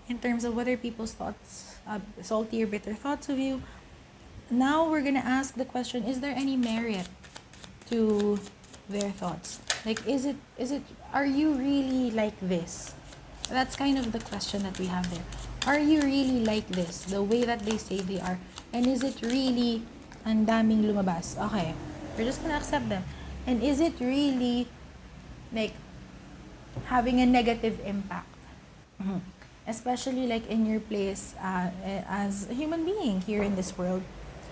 in terms of what are people's thoughts, salty or bitter thoughts of you. Now we're gonna ask the question: is there any merit to their thoughts? Like, are you really like this? That's kind of the question that we have there. Are you really like this, the way that they say they are? And is it really Ang daming lumabas. Okay. We're just gonna accept them. And is it really like having a negative impact? Mhm. Especially like in your place as a human being here in this world.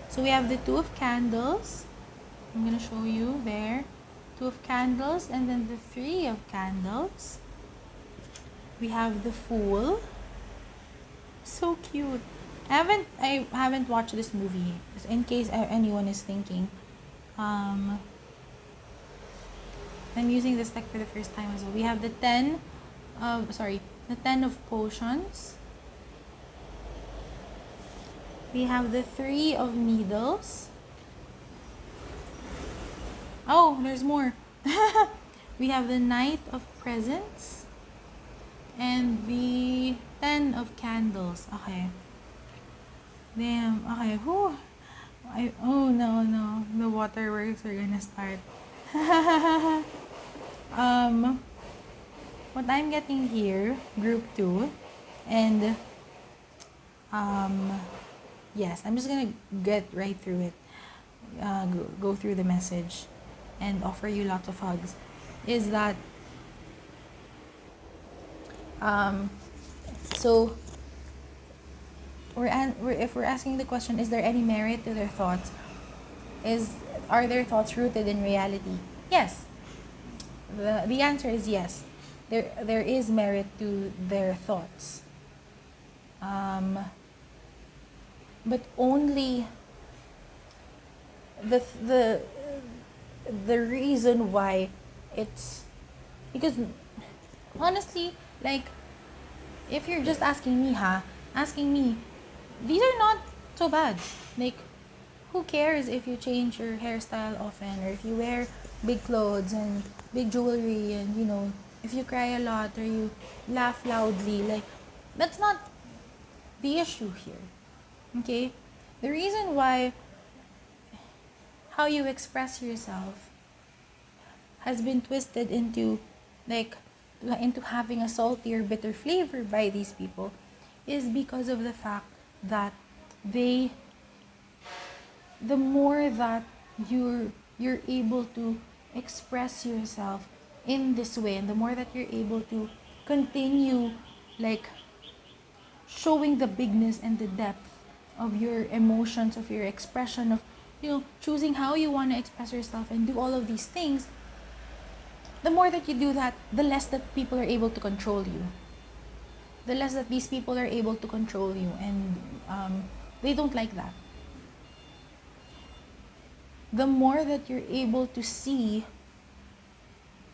So we have the two of candles. I'm gonna show you there. Two of candles and then the three of candles. We have the fool. So cute. I haven't watched this movie. In case anyone is thinking, um, I'm using this deck for the first time as well. We have the the 10 of potions. We have the 3 of needles. Oh, there's more. We have the Knight of presents and the 10 of candles. Okay. Damn. Okay. Whew. Oh no. The waterworks are gonna start. um, what I'm getting here, group 2, and um, yes, I'm just gonna get right through it. Go through the message and offer you lots of hugs. Is that um, so if we're asking the question, is there any merit to their thoughts? Are their thoughts rooted in reality? Yes. The answer is yes. There is merit to their thoughts. But only the the the reason why it's because honestly, like if you're just asking me, these are not so bad. Like, who cares if you change your hairstyle often, or if you wear big clothes and big jewelry, and if you cry a lot or you laugh loudly? Like, that's not the issue here. Okay? The reason why how you express yourself has been twisted into having a salty or bitter flavor by these people is because of the fact that the more that you're able to express yourself in this way, and the more that you're able to continue like showing the bigness and the depth of your emotions, of your expression, of choosing how you want to express yourself and do all of these things, the more that you do that, the less that people are able to control you. The less that these people are able to control you, and they don't like that. The more that you're able to see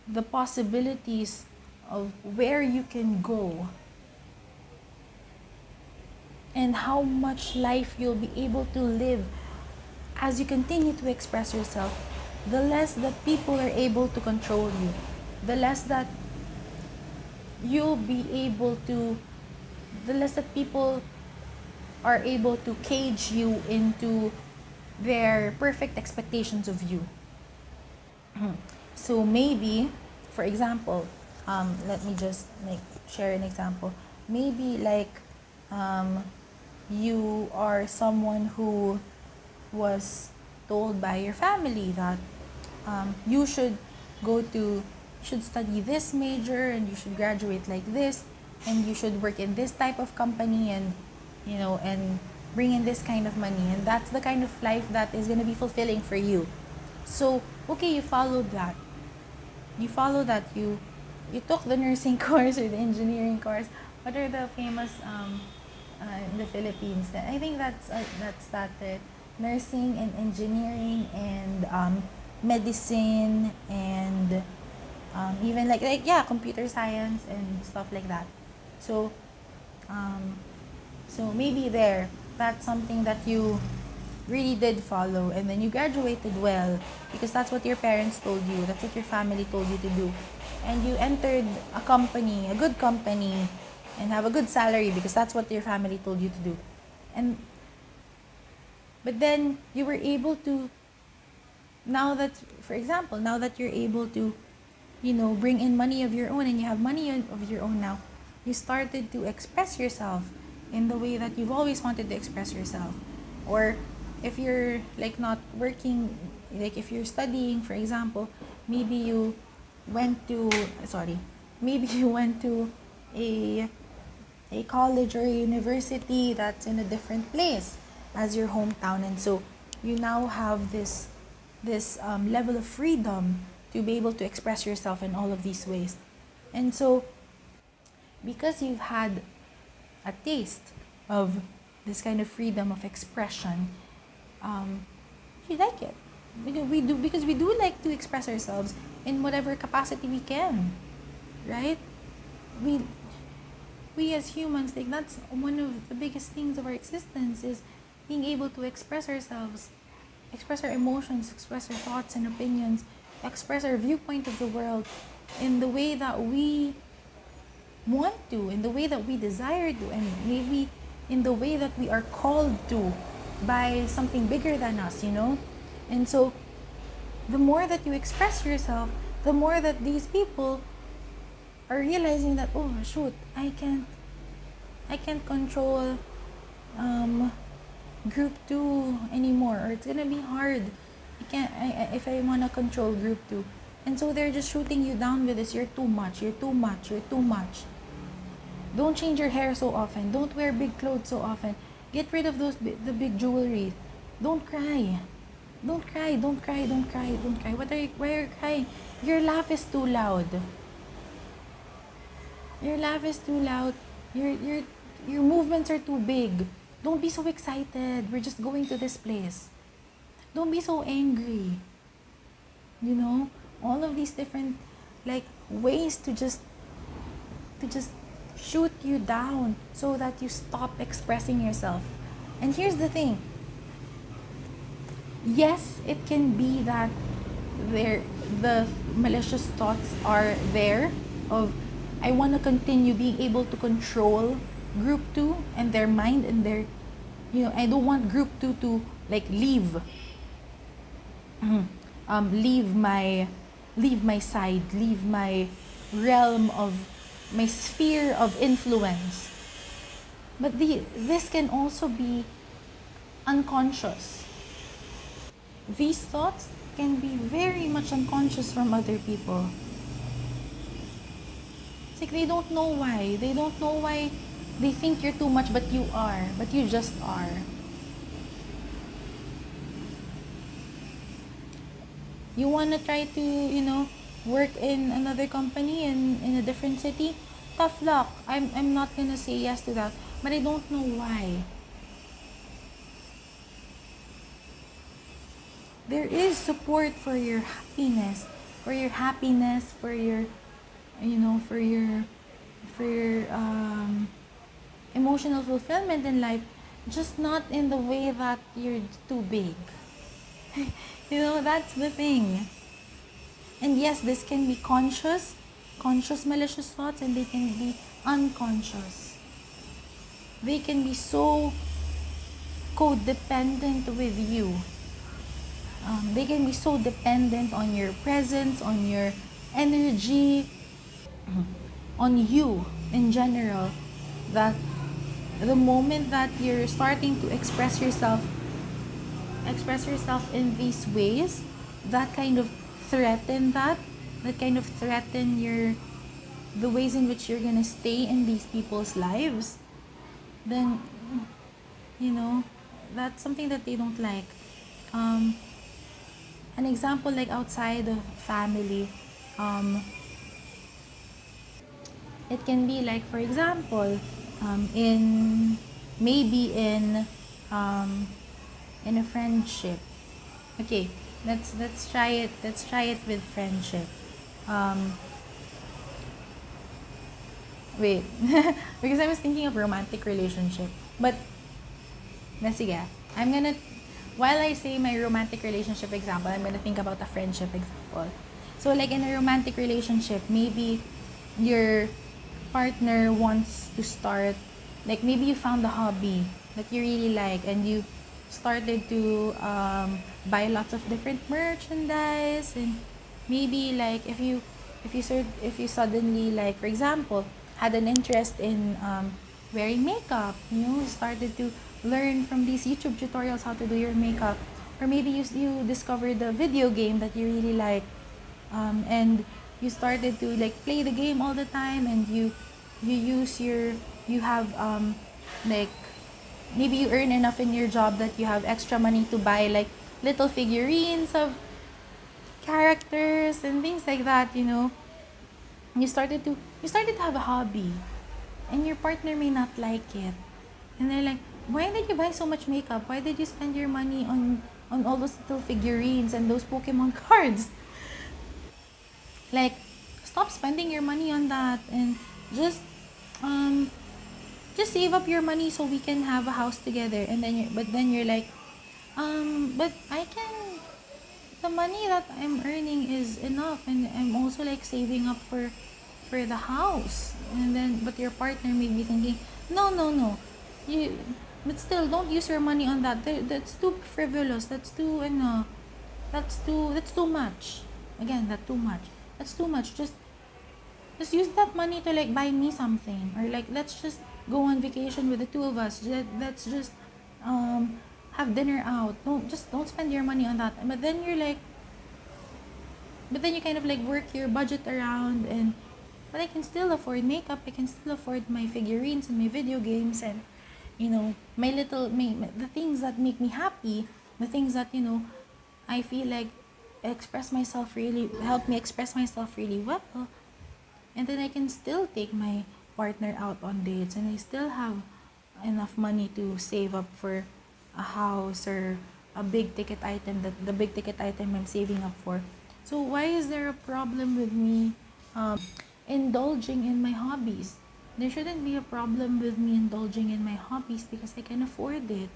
the possibilities of where you can go and how much life you'll be able to live as you continue to express yourself, the less that people are able to control you, the less that you'll be able to, the less that people are able to cage you into their perfect expectations of you. So maybe, for example, let me just share an example. Maybe you are someone who was told by your family that you should study this major, and you should graduate like this, and you should work in this type of company, and and bring in this kind of money, and that's the kind of life that is going to be fulfilling for you. So okay, you followed that. You took the nursing course or the engineering course. What are the famous in the Philippines? I think that's that nursing and engineering and medicine and even computer science and stuff like that. So maybe that's something that you really did follow, and then you graduated well because that's what your parents told you, that's what your family told you to do, and you entered a good company, and have a good salary because that's what your family told you to do. But then you were able to, for example, now that you're able to bring in money of your own, and you have money of your own now, you started to express yourself in the way that you've always wanted to express yourself, or if you're like not working, like if you're studying, for example, maybe you went to sorry maybe you went to a college or a university that's in a different place as your hometown, and so you now have this level of freedom to be able to express yourself in all of these ways. And so because you've had a taste of this kind of freedom of expression, you like it. Because we do like to express ourselves in whatever capacity we can, right? We we as humans, like that's one of the biggest things of our existence, is being able to express ourselves, express our emotions, express our thoughts and opinions, express our viewpoint of the world in the way that we want to, in the way that we desire to, and maybe in the way that we are called to by something bigger than us, you know? And so the more that you express yourself, the more that these people are realizing that, oh shoot, I can't control group 2 anymore, or it's gonna be hard. If I wanna control group 2. And so they're just shooting you down with this, you're too much, you're too much, you're too much. Don't change your hair so often. Don't wear big clothes so often. Get rid of the big jewelry. Don't cry. Don't cry, don't cry, don't cry, don't cry. Why are you crying? Your laugh is too loud. Your laugh is too loud. Your movements are too big. Don't be so excited. We're just going to this place. Don't be so angry. You know, all of these different like ways to just shoot you down so that you stop expressing yourself. And here's the thing. Yes, it can be that the malicious thoughts are there of, I want to continue being able to control group 2 and their mind and their, I don't want group 2 to like leave my side, leave my realm of my sphere of influence. But this can also be unconscious. These thoughts can be very much unconscious from other people. It's like they don't know why. They don't know why they think you're too much, but you are. But you just are. You want to try to, work in another company in a different city? Tough luck. I'm not going to say yes to that. But I don't know why. There is support for your happiness, for your emotional fulfillment in life, just not in the way that you're too big. That's the thing. And yes, this can be conscious malicious thoughts, and they can be unconscious. They can be so codependent with you. They can be so dependent on your presence, on your energy, on you in general, that the moment that you're starting to express yourself in these ways, that kind of threaten the ways in which you're gonna stay in these people's lives, then that's something that they don't like. An example, like outside of family, it can be like, for example, in a friendship. Okay, let's try it with friendship. Wait, because I was thinking of romantic relationship, but sige, while I say my romantic relationship example, I'm gonna think about a friendship example. So like in a romantic relationship, maybe your partner wants to start, like maybe you found a hobby that you really like, and you started to buy lots of different merchandise, and maybe like if you suddenly, like for example, had an interest in wearing makeup, you started to learn from these YouTube tutorials how to do your makeup, or maybe you discovered the video game that you really like, and you started to like play the game all the time, and you use your you have like maybe you earn enough in your job that you have extra money to buy like little figurines of characters and things like that, you know. You started to have a hobby, and your partner may not like it, and they're like, why did you buy so much makeup? Why did you spend your money on all those little figurines and those Pokemon cards? Like, stop spending your money on that, and just um just save up your money so we can have a house together. And then you're like, but I can, the money that I'm earning is enough, and I'm also like saving up for the house. And then but your partner may be thinking, no, no, no, you, but still don't use your money on that. That's too frivolous, that's too that's too much. Again, that's too much. That's too much. Just use that money to like buy me something, or like let's just go on vacation with the two of us. Let's just have dinner out. Don't spend your money on that. But then you kind of like work your budget around, and but I can still afford makeup, I can still afford my figurines and my video games, and you know, the things that make me happy, the things that, you know, I feel like help me express myself really well. And then I can still take my partner out on dates, and I still have enough money to save up for a house or a big ticket item, that the big ticket item I'm saving up for. So why is there a problem with me indulging in my hobbies? There shouldn't be a problem with me indulging in my hobbies because I can afford it.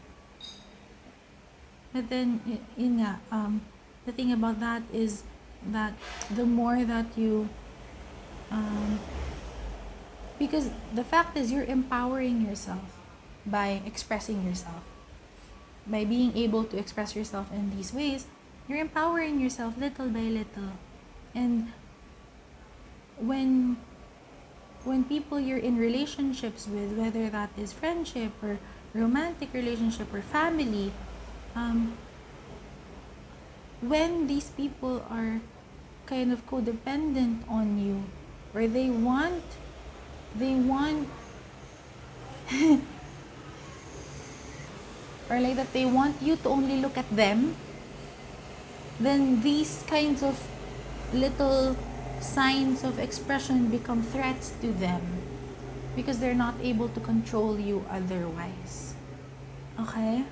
But then, the thing about that is that the more that you, because the fact is you're empowering yourself by expressing yourself. By being able to express yourself in these ways, you're empowering yourself little by little. And when people you're in relationships with, whether that is friendship or romantic relationship or family, when these people are kind of codependent on you, or they want or like that they want you to only look at them, then these kinds of little signs of expression become threats to them because they're not able to control you otherwise. Okay?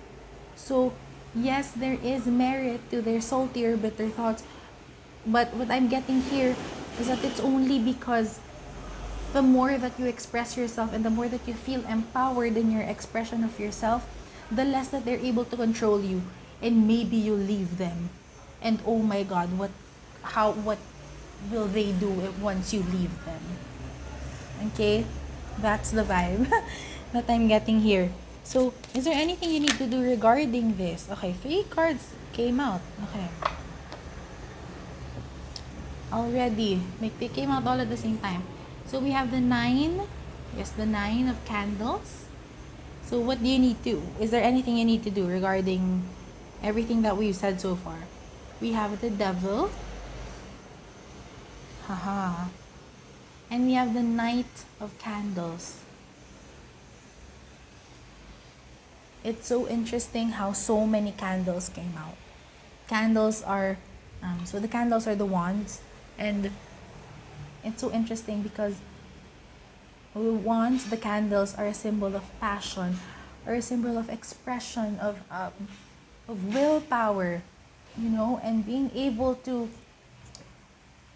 So, yes, there is merit to their salty or bitter thoughts, but what I'm getting here is that it's only because the more that you express yourself and the more that you feel empowered in your expression of yourself, the less that they're able to control you, and maybe you leave them. And oh my God, what will they do once you leave them? Okay, that's the vibe that I'm getting here. So, is there anything you need to do regarding this? Okay, 3 cards came out. Okay. Already, they came out all at the same time. So we have the 9. Yes, the 9 of candles. So what do you need to? Is there anything you need to do regarding everything that we've said so far? We have the devil. Haha. And we have the Knight of Candles. It's so interesting how so many candles came out. Candles are, so the candles are the wands, and it's so interesting because the wands, the candles, are a symbol of passion, or a symbol of expression of willpower, you know, and being able to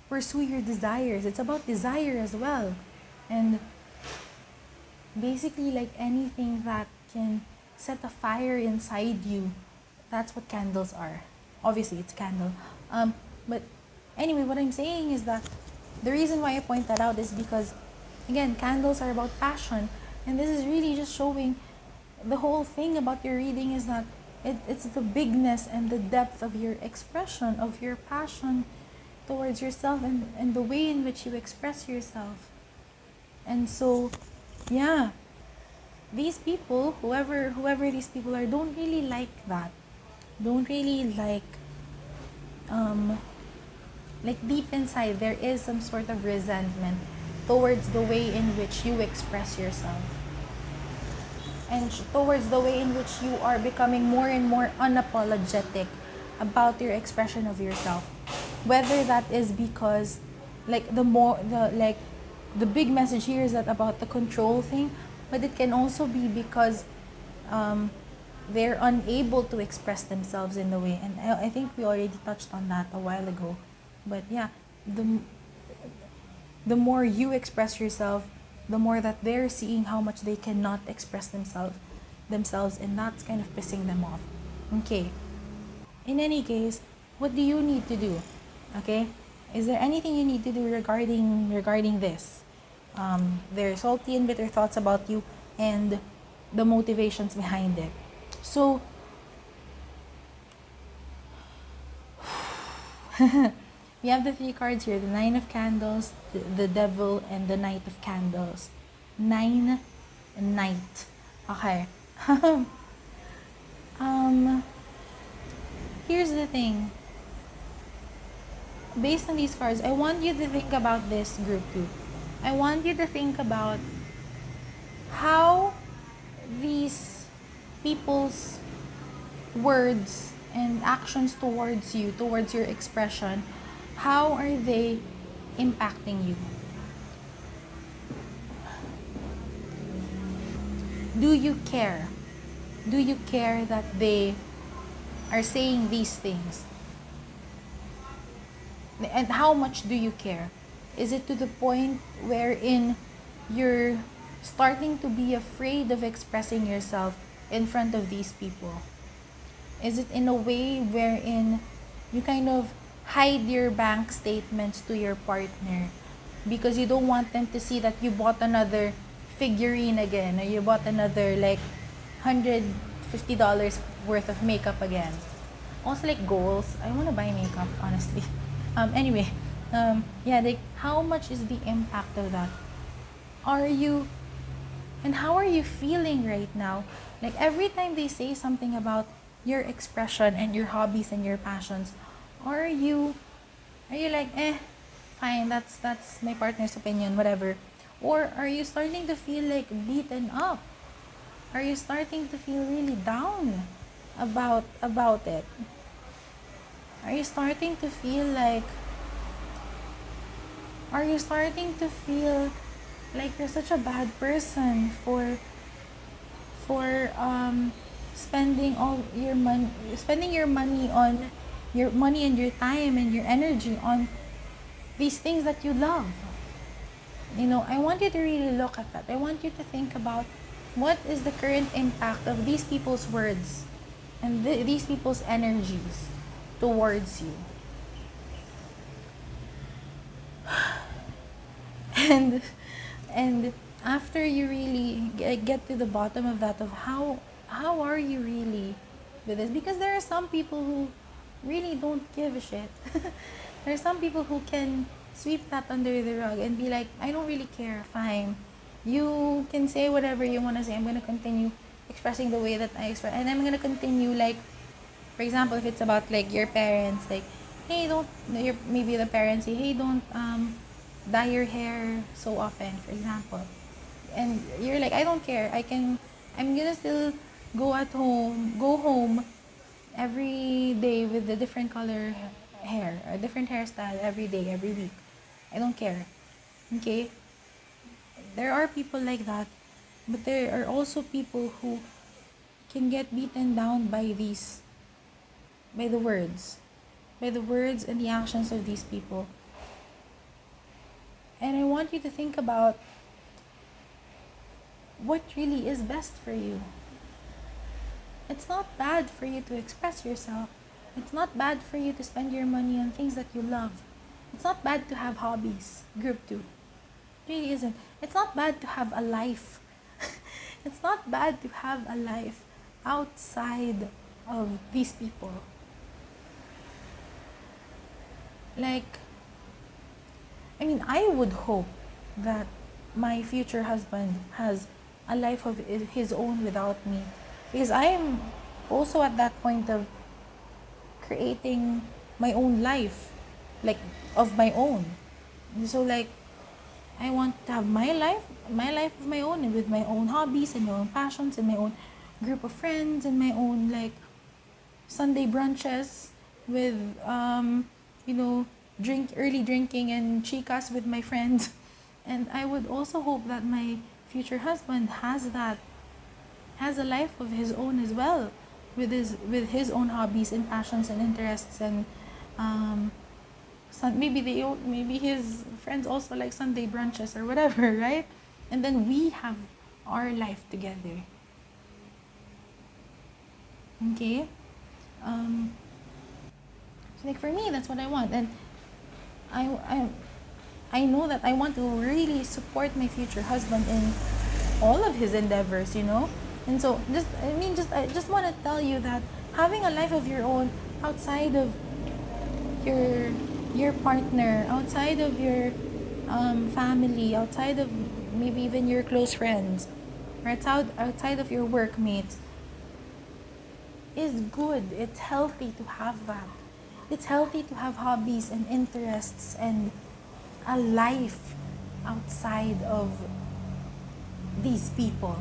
pursue your desires. It's about desire as well, and basically like anything that can set a fire inside you. That's what candles are. Obviously, it's candle. But anyway, what I'm saying is that the reason why I point that out is because, again, candles are about passion. And this is really just showing the whole thing about your reading is that it's the bigness and the depth of your expression, of your passion towards yourself, and the way in which you express yourself. And so, yeah. these people, whoever these people are, don't really like that. Don't really um, like deep inside, there is some sort of resentment towards the way in which you express yourself, and towards the way in which you are becoming more and more unapologetic about your expression of yourself. Whether that is because, like, the big message here is that about the control thing, but it can also be because um, they're unable to express themselves in the way. And I think we already touched on that a while ago. But yeah, the more you express yourself, the more that they're seeing how much they cannot express themselves, and that's kind of pissing them off. Okay. In any case, what do you need to do? Okay? Is there anything you need to do regarding this? Their salty and bitter thoughts about you and the motivations behind it. So we have the three cards here: the Nine of Candles, the Devil, and the Knight of Candles. Nine and Knight. Okay. um, Here's the thing. Based on these cards, I want you to think about this, group 2. I want you to think about how these people's words and actions towards you, towards your expression, how are they impacting you? Do you care? Do you care that they are saying these things? And how much do you care? Is it to the point wherein you're starting to be afraid of expressing yourself in front of these people? Is it in a way wherein you kind of hide your bank statements to your partner because you don't want them to see that you bought another figurine again, or you bought another like $150 worth of makeup again? Also, like, goals. I want to buy makeup, honestly. Anyway, yeah, like, how much is the impact of that? Are you, and how are you feeling right now? Like, every time they say something about your expression and your hobbies and your passions, are you like, fine, that's my partner's opinion, whatever? Or are you starting to feel like beaten up? Are you starting to feel really down about it? Are you starting to feel like you're such a bad person for spending your money on your money and your time and your energy on these things that you love? I want you to really look at that. I want you to think about what is the current impact of these people's words and these people's energies towards you. And after you really get to the bottom of that, of how are you really with this, because there are some people who really don't give a shit. There are some people who can sweep that under the rug and be like, I don't really care, fine, you can say whatever you want to say, I'm going to continue expressing the way that I express, and I'm going to continue, like, for example, if it's about like your parents, like, hey, don't, maybe the parents say, hey, don't dye your hair so often, for example, and you're like, I don't care, I'm gonna still go home every day with a different color hair, a different hairstyle every day, every week. I don't care. Okay? There are people like that, but there are also people who can get beaten down by by the words and the actions of these people. And I want you to think about what really is best for you. It's not bad for you to express yourself. It's not bad for you to spend your money on things that you love. It's not bad to have hobbies, group 2. It really isn't. It's not bad to have a life. It's not bad to have a life outside of these people. Like, I mean, I would hope that my future husband has a life of his own without me, because I am also at that point of creating my own life, like of my own. So like I want to have my life of my own, and with my own hobbies and my own passions and my own group of friends and my own like Sunday brunches with you know, early drinking and chicas with my friends. And I would also hope that my future husband has a life of his own as well, with his own hobbies and passions and interests, and um, maybe his friends also like Sunday brunches or whatever, right? And then we have our life together. Okay. Um, so like for me, that's what I want, and I I I know that I want to really support my future husband in all of his endeavors, you know. And so I just want to tell you that having a life of your own outside of your your partner, outside of your family, outside of maybe even your close friends, or outside of your workmates, is good. It's healthy to have that. It's healthy to have hobbies and interests and a life outside of these people.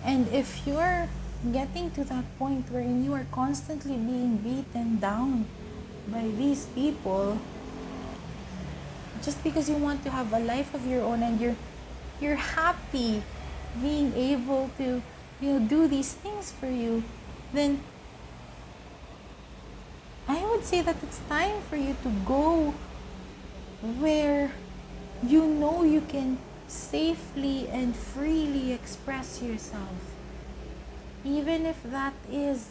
And if you're getting to that point where you are constantly being beaten down by these people just because you want to have a life of your own, and you're happy being able to, you know, do these things for you, then I would say that it's time for you to go where you know you can safely and freely express yourself, even if that is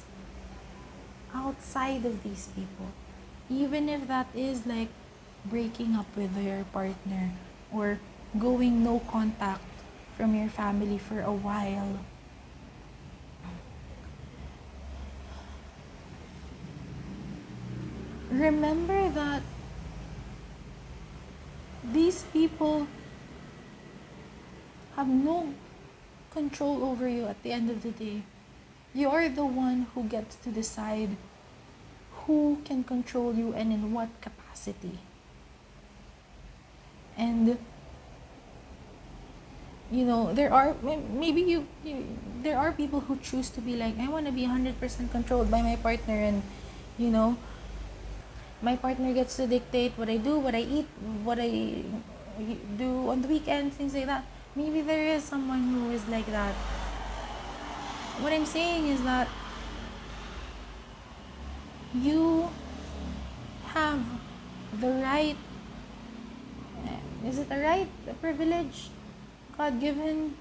outside of these people, even if that is like breaking up with your partner or going no contact from your family for a while. Remember that these people have no control over you at the end of the day. You're the one who gets to decide who can control you and in what capacity. And you know, there are maybe there are people who choose to be like, I want to be 100% controlled by my partner, and you know, my partner gets to dictate what I do, what I eat, what I do on the weekends, things like that. Maybe there is someone who is like that. What I'm saying is that you have the right, is it a right, a privilege, God given,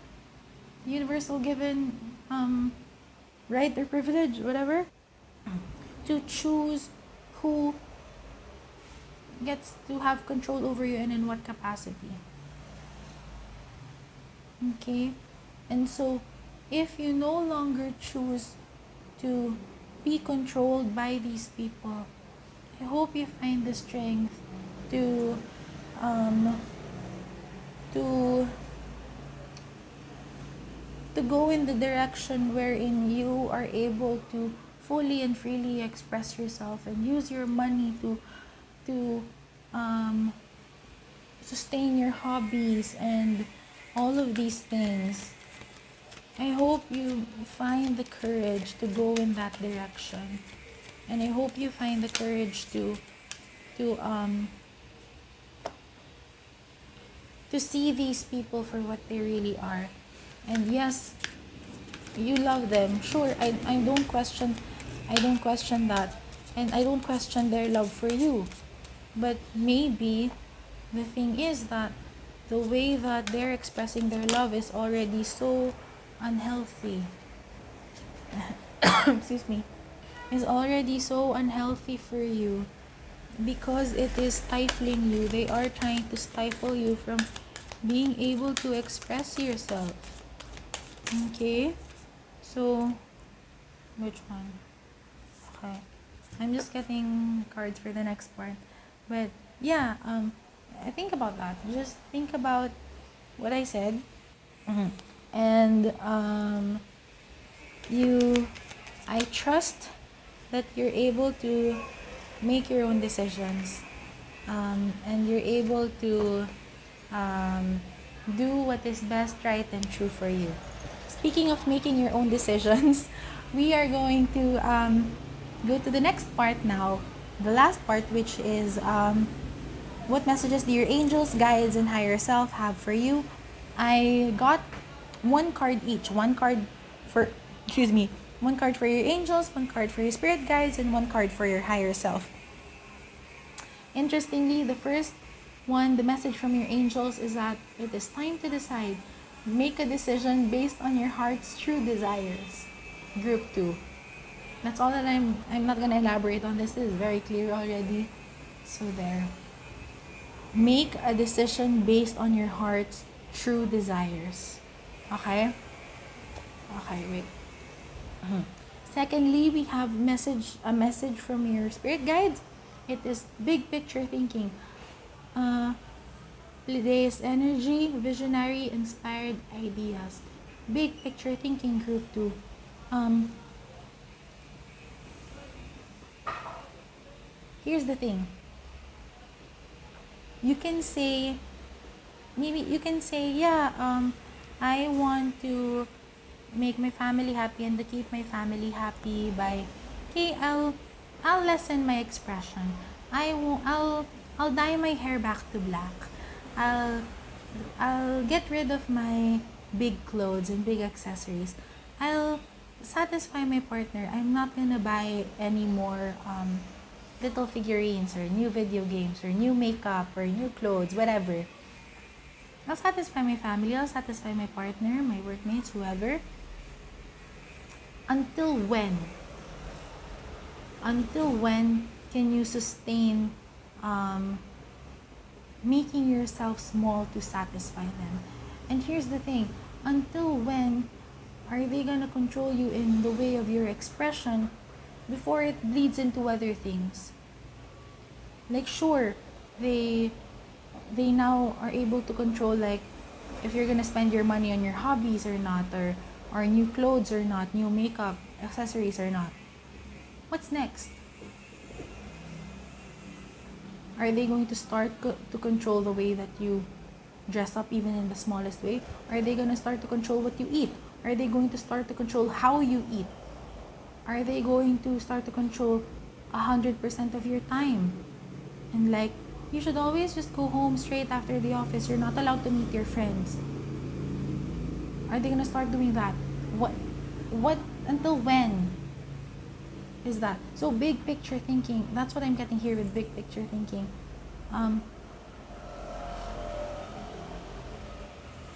universal given, right or privilege, whatever, to choose who gets to have control over you and in what capacity. Okay? And so, if you no longer choose to be controlled by these people, I hope you find the strength to um, to to go in the direction wherein you are able to fully and freely express yourself and use your money to um, sustain your hobbies and all of these things. I hope you find the courage to go in that direction, and I hope you find the courage to um to see these people for what they really are. And yes, you love them. Sure, I don't question that. And I don't question their love for you. But maybe the thing is that the way that they're expressing their love is already so unhealthy. Excuse me. Is already so unhealthy for you because it is stifling you. They are trying to stifle you from being able to express yourself. Okay? So, which one? Okay. I'm just getting cards for the next part. But yeah, I think about that. Just think about what I said. And you I trust that you're able to make your own decisions, and you're able to um, do what is best, right, and true for you. Speaking of making your own decisions, we are going to go to the next part now, the last part, which is what messages do your angels, guides, and higher self have for you? I got one card each. For, excuse me, one card for your angels, one card for your spirit guides, and one card for your higher self. Interestingly, the first one, the message from your angels is that it is time to decide. Make a decision based on your heart's true desires. Group 2. That's all that I'm not gonna elaborate on this. This is very clear already. So there. Make a decision based on your heart's true desires. Okay? Okay, wait. Secondly, we have a message from your spirit guides. It is big picture thinking. Today's energy, visionary, inspired ideas. Big picture thinking, group 2. Here's the thing. You can say, yeah, I want to make my family happy and to keep my family happy by, okay, I'll lessen my expression. I'll dye my hair back to black. I'll I'll get rid of my big clothes and big accessories. I'll satisfy my partner. I'm not gonna buy any more little figurines or new video games or new makeup or new clothes, whatever. I'll satisfy my family. I'll satisfy my partner, my workmates, whoever. Until when? Until when can you sustain making yourself small to satisfy them? And here's the thing, until when are they gonna control you in the way of your expression before it bleeds into other things? Like, sure, they now are able to control, like, if you're gonna spend your money on your hobbies or not, or new clothes or not, new makeup, accessories or not. What's next? Are they going to start to control the way that you dress up, even in the smallest way? Are they going to start to control what you eat? Are they going to start to control how you eat? Are they going to start to control 100% of your time? And like, you should always just go home straight after the office. You're not allowed to meet your friends. Are they going to start doing that? What, until when is that? So big picture thinking, that's what I'm getting here with big picture thinking.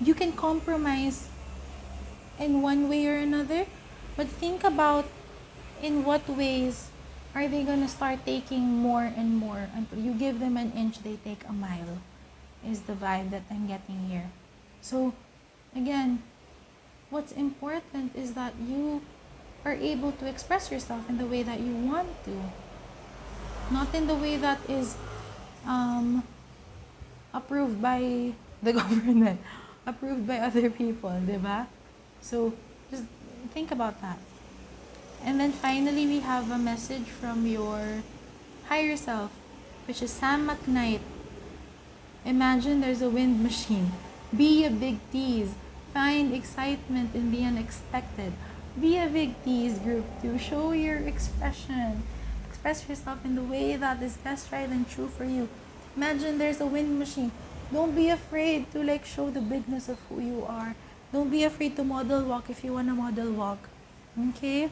You can compromise in one way or another, but think about in what ways are they gonna start taking more and more until you give them an inch, they take a mile, is the vibe that I'm getting here. So again, what's important is that you are able to express yourself in the way that you want to, not in the way that is approved by the government, approved by other people, diba? So just think about that. And then finally, we have a message from your higher self, which is Sam McKnight. Imagine there's a wind machine. Be a big tease. Find excitement in the unexpected. Be a big tease, group 2. Show your expression. Express yourself in the way that is best, right, and true for you. Imagine there's a wind machine. Don't be afraid to like show the bigness of who you are. Don't be afraid to model walk if you want to model walk. Okay?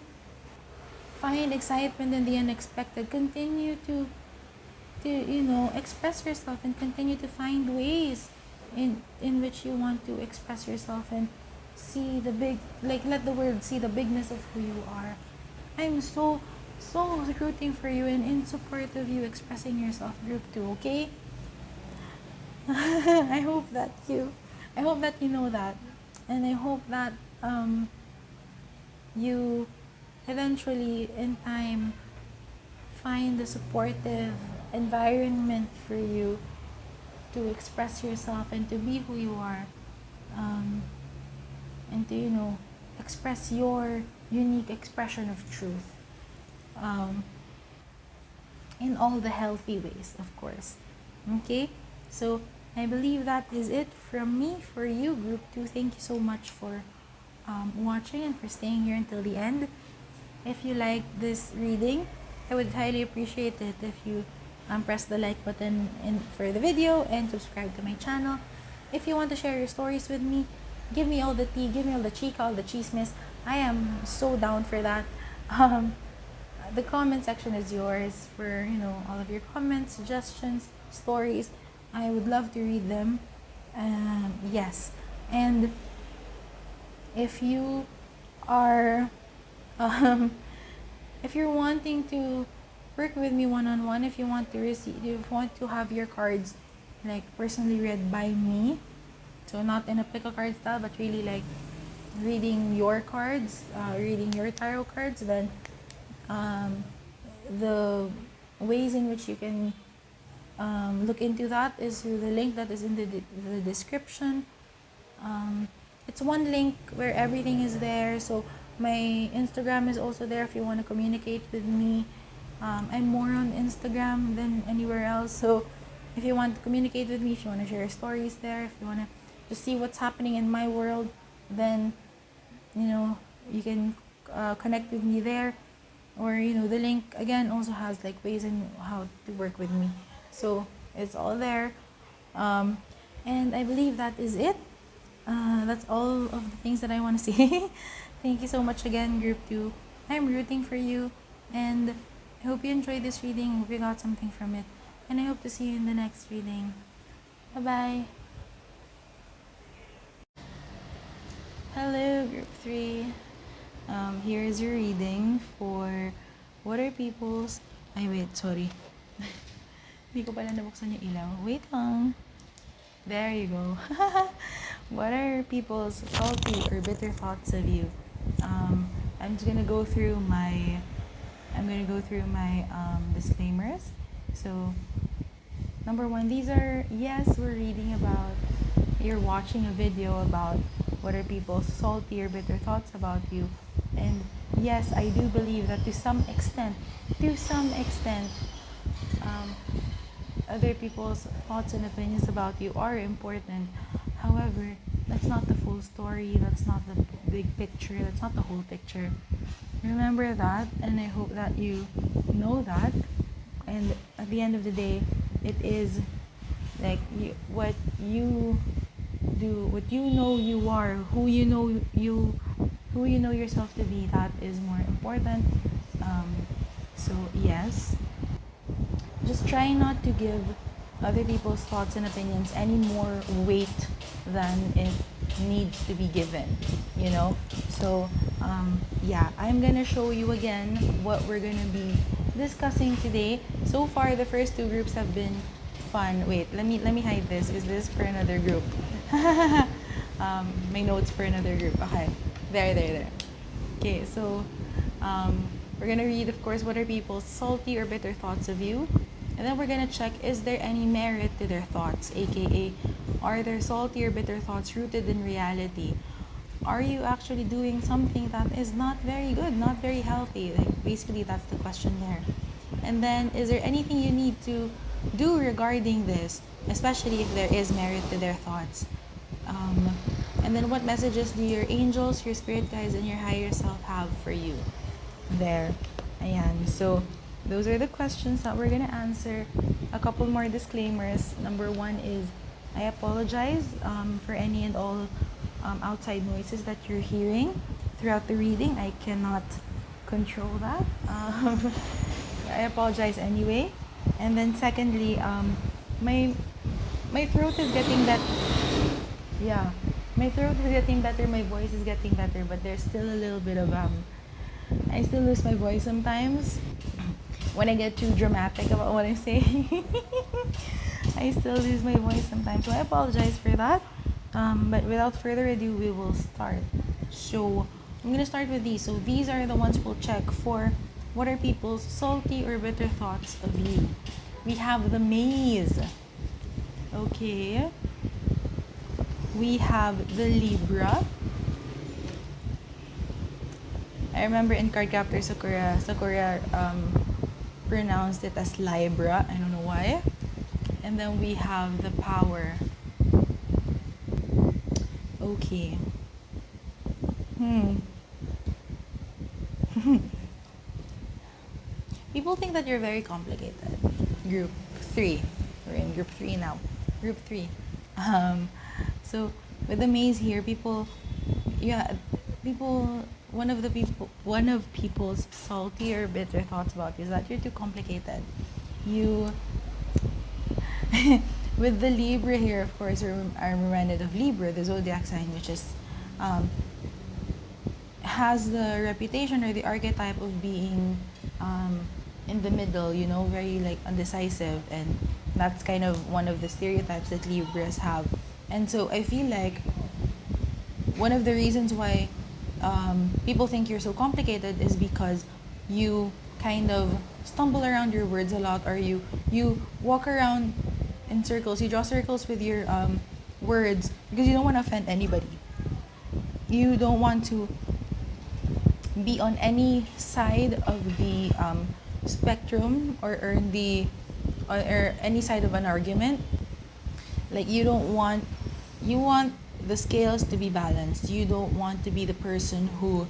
Find excitement in the unexpected. Continue to express yourself and continue to find ways in which you want to express yourself and see the big, like, let the world see the bigness of who you are. I'm so rooting for you and in support of you expressing yourself, group 2, okay? I hope that you know that, and I hope that you eventually in time find a supportive environment for you to express yourself and to be who you are. and to, express your unique expression of truth, um, in all the healthy ways, of course. Okay, so I believe that is it from me for you, Group 2. Thank you so much for watching and for staying here until the end. If you like this reading, I would highly appreciate it if you press the like button for the video and subscribe to my channel. If you want to share your stories with me, give me all the tea, give me all the chica, all the chismes. I am so down for that. Um, the comment section is yours for, all of your comments, suggestions, stories. I would love to read them. Yes. And if you are if you're wanting to work with me one-on-one, if you want to have your cards like personally read by me, so not in a pick a card style, but really like reading your cards, reading your tarot cards, then the ways in which you can look into that is through the link that is in the description. It's one link where everything is there. So my Instagram is also there if you want to communicate with me. I'm more on Instagram than anywhere else. So if you want to communicate with me, if you want to share stories there, if you want to just see what's happening in my world, then you can connect with me there. Or the link again also has like ways in how to work with me. So it's all there. And I believe that is it. That's all of the things that I want to say. Thank you so much again, Group 2. I'm rooting for you, and I hope you enjoyed this reading. I hope you got something from it, and I hope to see you in the next reading. Bye-bye. Hello, Group 3. Here is your reading for what are people's... Ay, wait, sorry. Hindi ko pala nabuksan yung ilaw. Wait lang. There you go. What are people's salty or bitter thoughts of you? I'm just gonna go through my disclaimers. So, number 1, these are, yes, you're watching a video about what are people's salty or bitter thoughts about you. And yes, I do believe that to some extent, other people's thoughts and opinions about you are important. However, that's not the full story, that's not the big picture, that's not the whole picture. Remember that, and I hope that you know that. And at the end of the day, it is like what you do, what you know you are, who you know yourself to be. That is more important. So yes, just try not to give other people's thoughts and opinions any more weight than it needs to be given, So yeah, I'm gonna show you again what we're gonna be discussing today. So far, the first 2 groups have been fun. Wait, let me hide this. Is this for another group? My notes for another group. Okay, there. Okay, so we're gonna read, of course, what are people's salty or bitter thoughts of you. And then we're gonna check, is there any merit to their thoughts? AKA, are their salty or bitter thoughts rooted in reality? Are you actually doing something that is not very good, not very healthy? Like, basically, that's the question there. And then, is there anything you need to do regarding this, especially if there is merit to their thoughts? And then, what messages do your angels, your spirit guides, and your higher self have for you? There. Ayan. So, those are the questions that we're gonna answer. A couple more disclaimers. Number 1 is, I apologize for any and all outside noises that you're hearing throughout the reading. I cannot control that. I apologize anyway. And then secondly, my throat is getting better. Yeah, my throat is getting better. My voice is getting better, but there's still a little bit of I still lose my voice sometimes when I get too dramatic about what I'm saying. I still lose my voice sometimes, so I apologize for that. But without further ado, we will start. So I'm gonna start with these. So these are the ones we'll check for what are people's salty or bitter thoughts of you. We have the maze. Okay. We have the Libra. I remember in card captor Sakura pronounced it as Libra. I don't know why. And then we have the power. Okay. Hmm. People think that you're very complicated. Group 3. We're in group 3 now. Group 3. Um, so with the maze here, yeah, people, one of people's salty or bitter thoughts about you is that you're too complicated. You, with the Libra here, of course, I'm reminded of Libra, the zodiac sign, which is um, has the reputation or the archetype of being um, in the middle, very like undecisive, and that's kind of one of the stereotypes that Libras have. And so I feel like one of the reasons why people think you're so complicated is because you kind of stumble around your words a lot, or you walk around in circles. You draw circles with your words because you don't want to offend anybody. You don't want to be on any side of the spectrum, or in the or any side of an argument. Like you want the scales to be balanced. You don't want to be the person who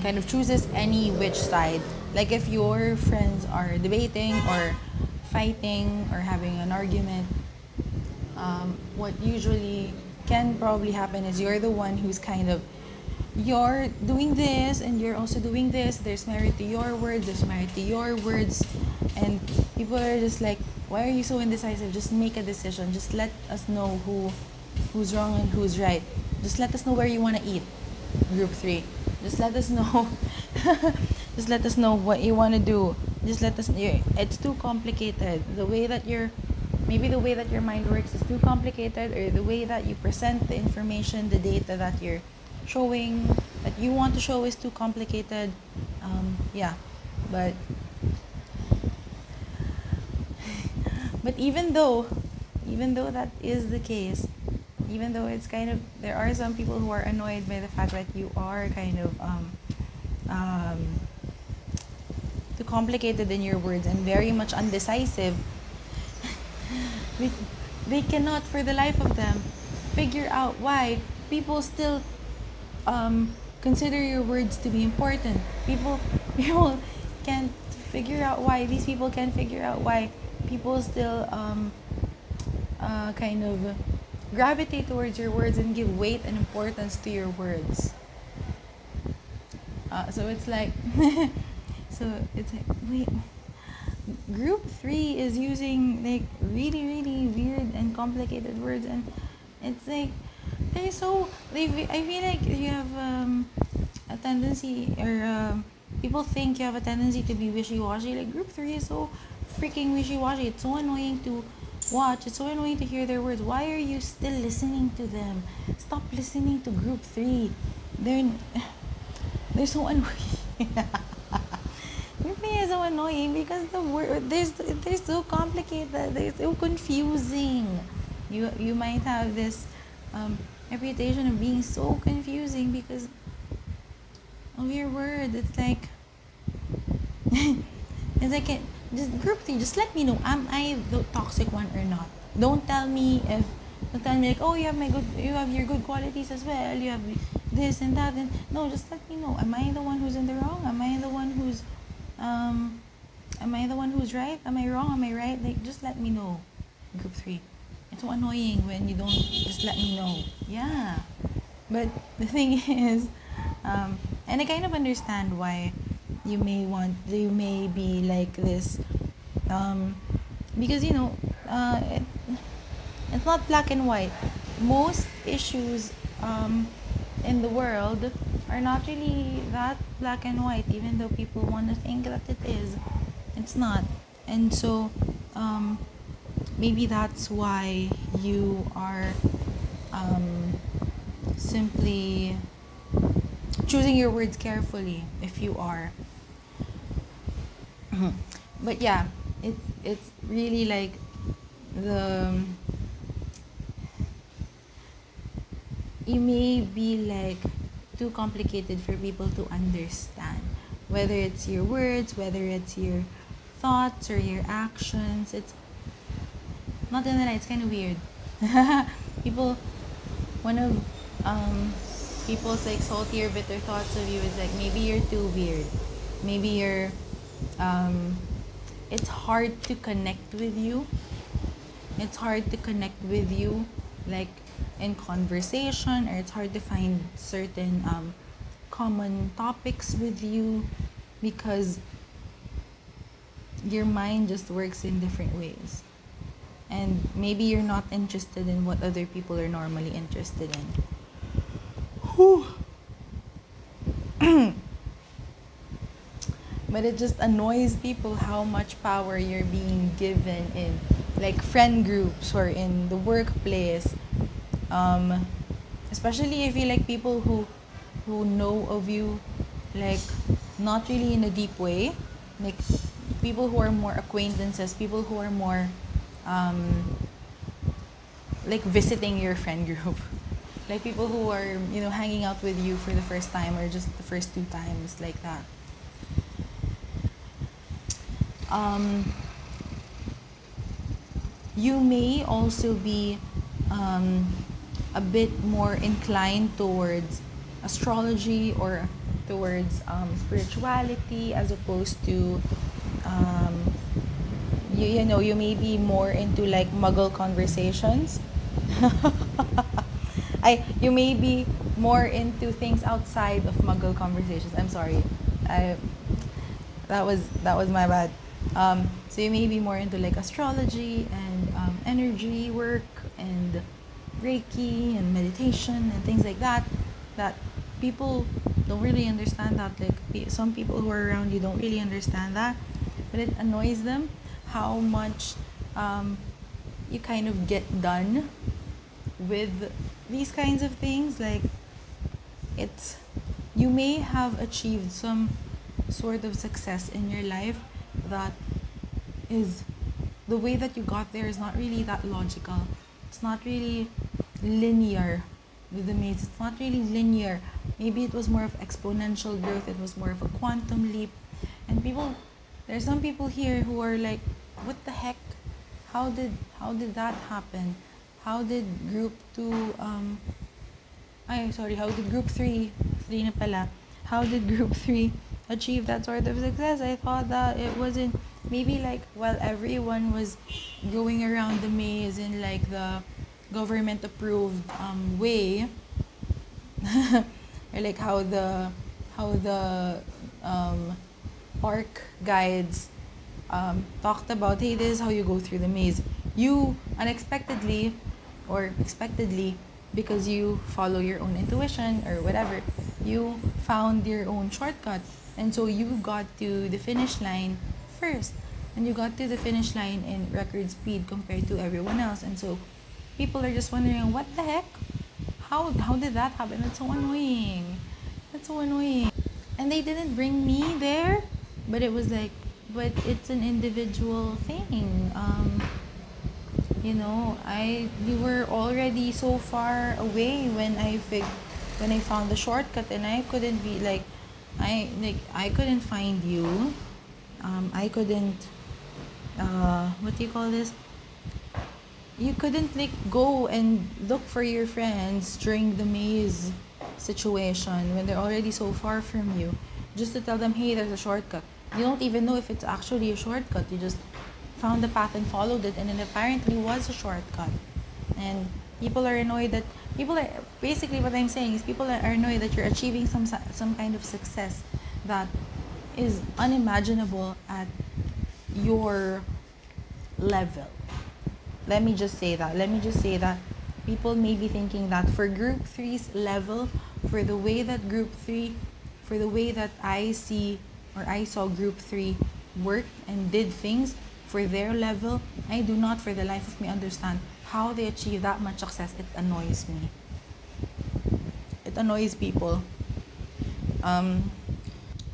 kind of chooses any which side. Like if your friends are debating or fighting or having an argument, what usually can probably happen is you're the one who's kind of, you're doing this and you're also doing this. There's merit to your words, there's merit to your words, and people are just like, why are you so indecisive? Just make a decision. Just let us know who's wrong and who's right. Just let us know where you want to eat. Group 3. Just let us know. Just let us know what you want to do. Just let us. It's too complicated. Maybe the way that your mind works is too complicated, or the way that you present the information, the data that you're showing, that you want to show is too complicated. Yeah, but even though that is the case, even though it's kind of, there are some people who are annoyed by the fact that you are kind of too complicated in your words and very much undecisive. they cannot for the life of them figure out why people still consider your words to be important. People can't figure out why these people can't figure out why people still kind of gravitate towards your words and give weight and importance to your words. So it's like wait, group 3 is using like really really weird and complicated words, and it's like I feel like you have a tendency, or people think you have a tendency to be wishy-washy. Like group 3 is so freaking wishy-washy. It's so annoying to watch. It's so annoying to hear their words. Why are you still listening to them? Stop listening to group 3. They're so annoying. Group 3 is so annoying because the word they're so complicated. They're so confusing. You might have this reputation of being so confusing because of your word. It's like it's like just group 3. Just let me know. Am I the toxic one or not? Don't tell me like, oh, you have your good qualities as well. You have this and that, and no, just let me know. Am I the one who's in the wrong? Am I the one who's right? Am I wrong? Am I right? Like, just let me know. Group 3. It's so annoying when you don't just let me know. Yeah. But the thing is, and I kind of understand why you may be like this, because it's not black and white. Most issues in the world are not really that black and white, even though people want to think that it is. It's not. And so maybe that's why you are simply choosing your words carefully, if you are. But yeah, it's really like the you may be like too complicated for people to understand. Whether it's your words, whether it's your thoughts or your actions, it's not gonna lie, it's kind of weird. People, one of people's like salty or bitter thoughts of you is like maybe you're too weird, maybe you're um, it's hard to connect with you. It's hard to connect with you, like in conversation, or it's hard to find certain common topics with you because your mind just works in different ways. And maybe you're not interested in what other people are normally interested in. Whew. But it just annoys people how much power you're being given in like friend groups or in the workplace. Especially if you like people who know of you like not really in a deep way, like people who are more acquaintances, people who are more like visiting your friend group, like people who are hanging out with you for the first time or just the first two times, like that. You may also be a bit more inclined towards astrology or towards spirituality as opposed to you may be more into like muggle conversations. You may be more into things outside of muggle conversations. I'm sorry. I that was my bad. So you may be more into like astrology and energy work and Reiki and meditation and things like that. That people don't really understand that. Like some people who are around you don't really understand that, but it annoys them how much you kind of get done with these kinds of things. Like it's you may have achieved some sort of success in your life that is the way that you got there is not really that logical. It's not really linear with the maze. It's not really linear. Maybe it was more of exponential growth. It was more of a quantum leap. And there's some people here who are like, what the heck? How did that happen? How did group 2 how did group 3 na pala, how did group 3 achieve that sort of success? I thought that it wasn't maybe like while everyone was going around the maze in like the government approved way or like how the park guides talked about, hey, this is how you go through the maze. You unexpectedly or expectedly, because you follow your own intuition or whatever, you found your own shortcut. And so you got to the finish line first. And you got to the finish line in record speed compared to everyone else. And so people are just wondering, what the heck? How did that happen? That's so annoying. That's so annoying. And they didn't bring me there, but it was like, but it's an individual thing. You were already so far away when I found the shortcut, and I couldn't be like, I couldn't find you. I couldn't. What do you call this? You couldn't like go and look for your friends during the maze situation when they're already so far from you, just to tell them, hey, there's a shortcut. You don't even know if it's actually a shortcut. You just found the path and followed it, and it apparently was a shortcut. And people are annoyed that basically what I'm saying is people are annoyed that you're achieving some kind of success that is unimaginable at your level. Let me just say that people may be thinking that for group 3's level, for the way that I see or I saw group 3 work and did things for their level, I do not for the life of me understand how they achieve that much success. It annoys me. It annoys people.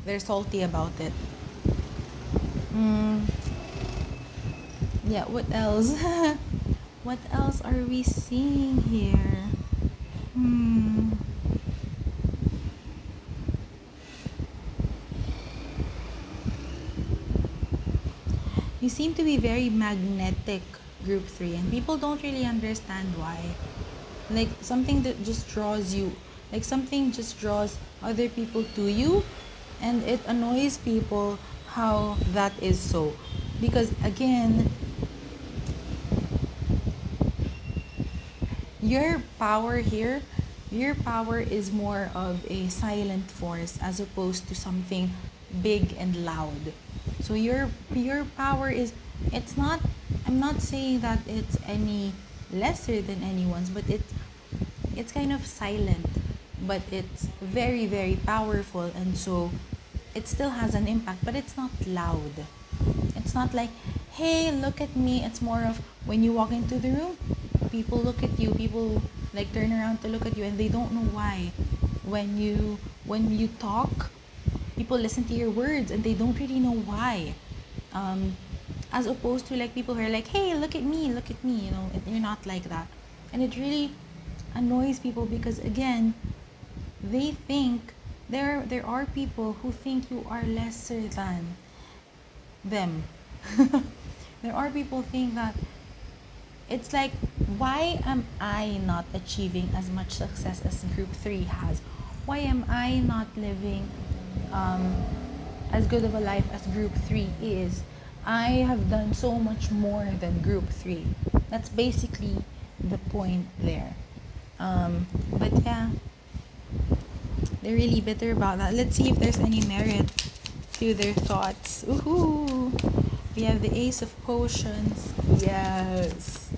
They're salty about it. Yeah, what else? What else are we seeing here? Hmm. You seem to be very magnetic, group 3, and people don't really understand why. Like something that just draws you, like something just draws other people to you, and it annoys people how that is so. Because again, your power here, your power is more of a silent force as opposed to something big and loud. So your power is, it's not, I'm not saying that it's any lesser than anyone's, but it's kind of silent, but it's very very powerful, and so it still has an impact, but it's not loud. It's not like, hey, look at me. It's more of when you walk into the room, people look at you, people like turn around to look at you, and they don't know why. When you talk, people listen to your words and they don't really know why. Um, as opposed to like people who are like, hey, look at me, you're not like that. And it really annoys people because again, they think there are people who think you are lesser than them. There are people think that it's like, why am I not achieving as much success as group 3 has? Why am I not living um, as good of a life as group 3 is? I have done so much more than group 3. That's basically the point there. But yeah, they're really bitter about that. Let's see if there's any merit to their thoughts. Ooh, we have the Ace of Potions. Yes.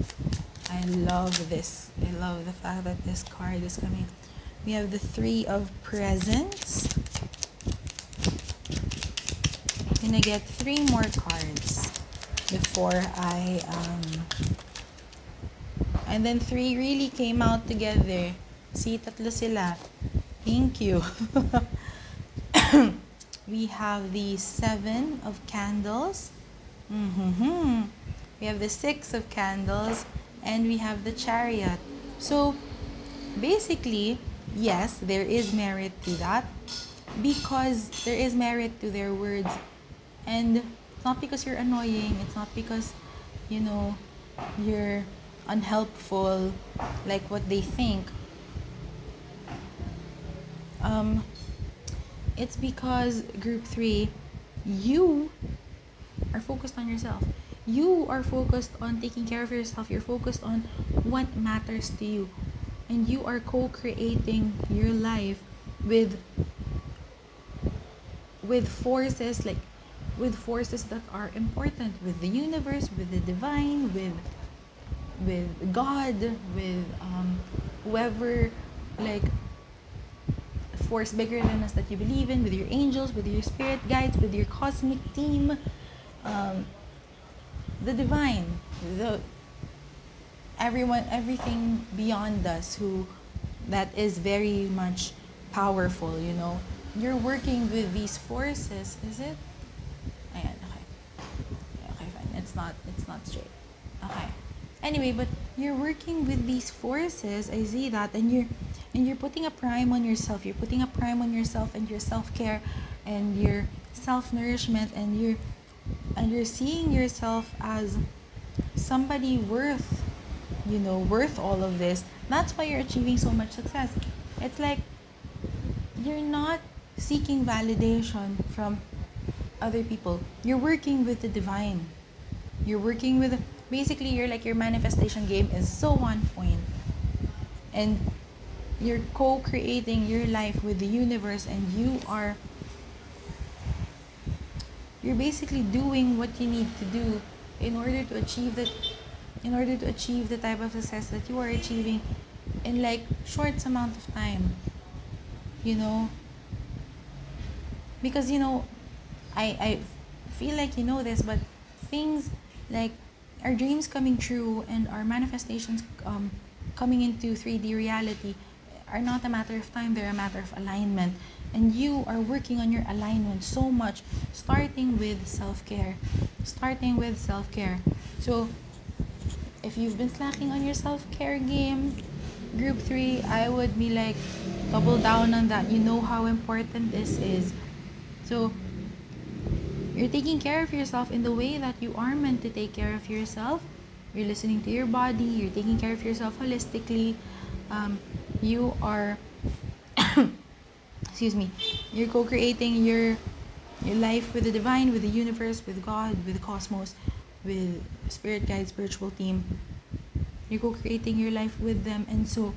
I love this. I love the fact that this card is coming. We have the Three of Presents. I'm gonna get 3 more cards before I and then 3 really came out together. See, tatlo sila. Thank you. We have the 7 of Candles. We have the 6 of Candles, and we have the Chariot. So basically, yes, there is merit to that because there is merit to their words, and it's not because you're annoying, it's not because you know you're unhelpful like what they think. um it's because group 3, you are focused on yourself. You are focused on taking care of yourself. You're focused on what matters to you, and you are co-creating your life with forces, like with forces that are important, with the universe, with the divine, with God, with whoever, like force bigger than us that you believe in, with your angels, with your spirit guides, with your cosmic team, um, the divine, the everyone, everything beyond us who that is very much powerful. You're working with these forces. Is it? Ayan, okay. Okay, fine. It's not straight. Okay. Anyway, but you're working with these forces. I see that, and you're putting a prime on yourself. You're putting a prime on yourself and your self-care and your self-nourishment, and you're seeing yourself as somebody worth all of this. That's why you're achieving so much success. It's like you're not seeking validation from other people. You're working with the divine. You're working with, basically, you're like, your manifestation game is so on point, and you're co-creating your life with the universe, and you're basically doing what you need to do in order to achieve that, in order to achieve the type of success that you are achieving in like short amount of time. you know because I feel like this, but things like our dreams coming true and our manifestations coming into 3D reality are not a matter of time, they're a matter of alignment. And you are working on your alignment so much, starting with self-care. So if you've been slacking on your self-care game, group 3, I would be like, double down on that. You know how important this is. So you're taking care of yourself in the way that you are meant to take care of yourself. You're listening to your body. You're taking care of yourself holistically. You are, excuse me, you're co-creating your life with the divine, with the universe, with God, with the cosmos, with spirit guide, spiritual team. You're co-creating your life with them, and so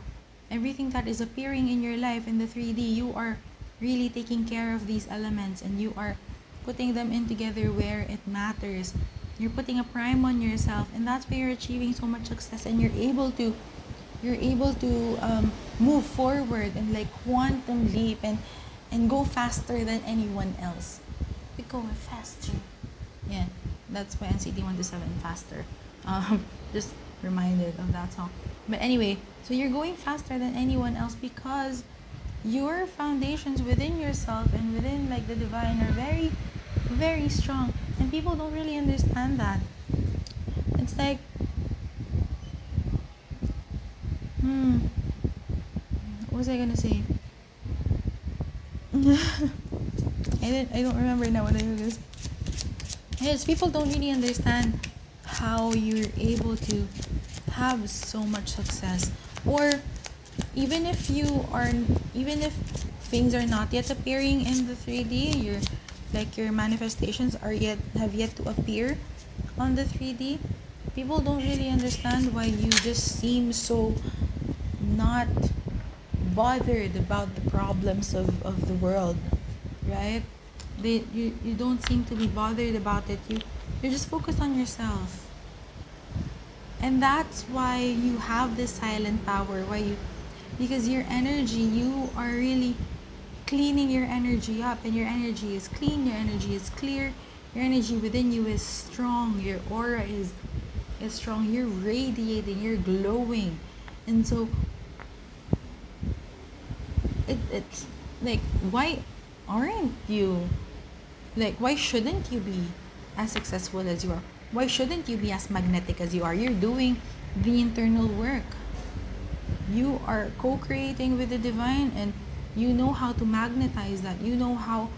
everything that is appearing in your life in the 3D, you are really taking care of these elements, and you are putting them in together where it matters. You're putting a prime on yourself, and that's why you're achieving so much success, and you're able to move forward and like quantum leap and go faster than anyone else. We go faster. Yeah, that's why NCT 127 faster. Just reminded of that song. But anyway, so you're going faster than anyone else because your foundations within yourself and within like the divine are very, very strong, and people don't really understand that. It's like, what was I gonna say? I don't remember now what I was gonna say. Yes, people don't really understand how you're able to have so much success, or even if things are not yet appearing in the 3D, your manifestations have yet to appear on the 3D. People don't really understand why you just seem so not bothered about the problems of the world, right? You don't seem to be bothered about it. You're just focused on yourself. And that's why you have this silent power, because your energy, you are really cleaning your energy up, and your energy is clean, your energy is clear, your energy within you is strong, your aura is strong, you're radiating, you're glowing. And so it's like, why aren't you, like, why shouldn't you be as successful as you are? Why shouldn't you be as magnetic as you are? You're doing the internal work. You are co-creating with the divine, and you know how to magnetize that. You know how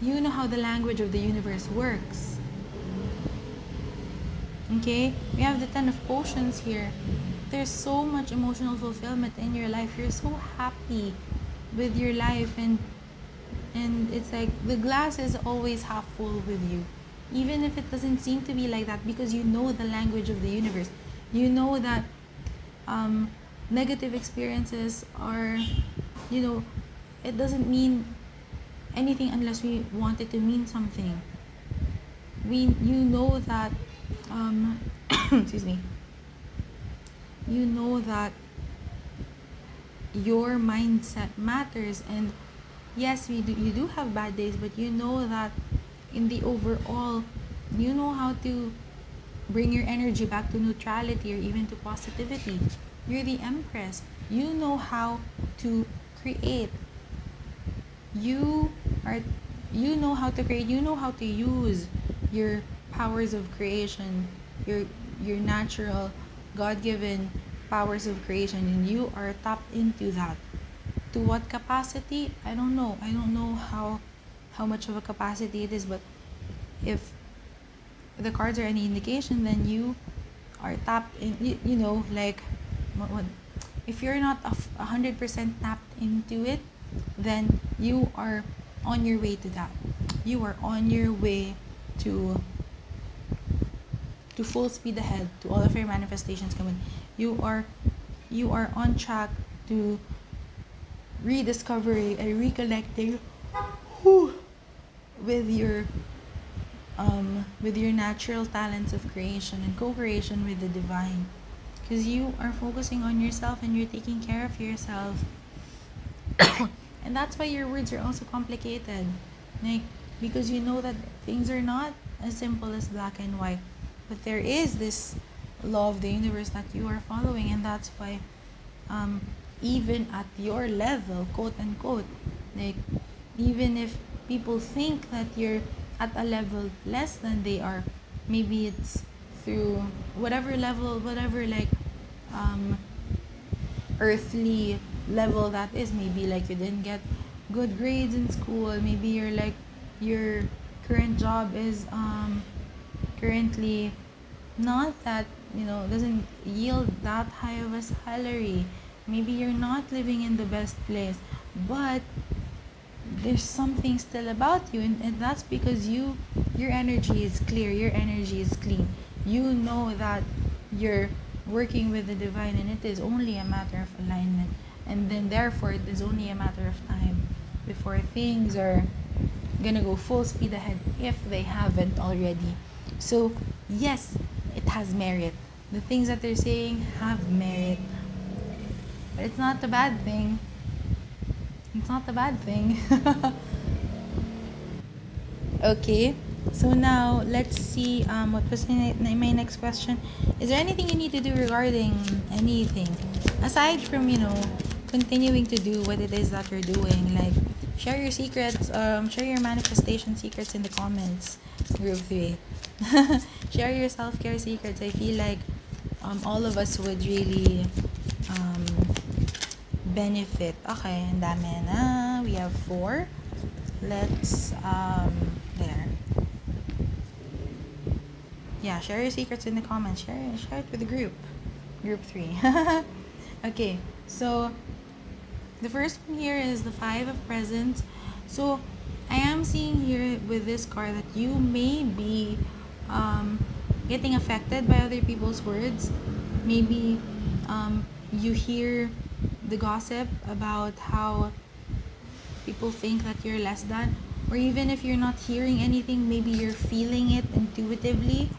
the language of the universe works. Okay? We have the 10 of potions here. There's so much emotional fulfillment in your life. You're so happy with your life, and it's like the glass is always half full with you, even if it doesn't seem to be like that, because you know the language of the universe. You know that negative experiences are, it doesn't mean anything unless we want it to mean something. You know that excuse me, you know that your mindset matters, and yes, you do have bad days, but you know that in the overall, you know how to bring your energy back to neutrality or even to positivity. You're the Empress. You know how to create. You know how to create. You know how to use your powers of creation, your natural, God-given powers of creation, and you are tapped into that. To what capacity? I don't know. I don't know how much of a capacity it is, but if the cards are any indication, then you are tapped in. Like, what, if you're not 100% tapped into it, then you are on your way to that. You are on your way to full speed ahead, to all of your manifestations coming. You are on track to rediscovering and reconnecting with your natural talents of creation and co-creation with the divine, because you are focusing on yourself and you're taking care of yourself. And that's why your words are also complicated, like, because you know that things are not as simple as black and white, but there is this law of the universe that you are following. And that's why even at your level, quote unquote, like, even if people think that you're at a level less than they are, maybe it's through whatever level, whatever, like, earthly level that is. Maybe like you didn't get good grades in school. Maybe you're like your current job is currently not that, doesn't yield that high of a salary. Maybe you're not living in the best place, but there's something still about you, and that's because your energy is clear, your energy is clean. You know that you're working with the divine, and it is only a matter of alignment, and then therefore it is only a matter of time before things are gonna go full speed ahead if they haven't already. So yes, it has merit. The things that they're saying have merit, but it's not a bad thing. It's not a bad thing. Okay, so now let's see, what was my next question. Is there anything you need to do regarding anything? Aside from, continuing to do what it is that you're doing, like share your secrets, share your manifestation secrets in the comments, group 3. Share your self-care secrets. I feel like all of us would really um, benefit. Okay, and dami na. We have 4. Let's there. Yeah, share your secrets in the comments. Share it with the group 3. Okay, so the first one here is the 5 of presents. So I am seeing here with this card that you may be getting affected by other people's words. Maybe you hear the gossip about how people think that you're less than, or even if you're not hearing anything, maybe you're feeling it intuitively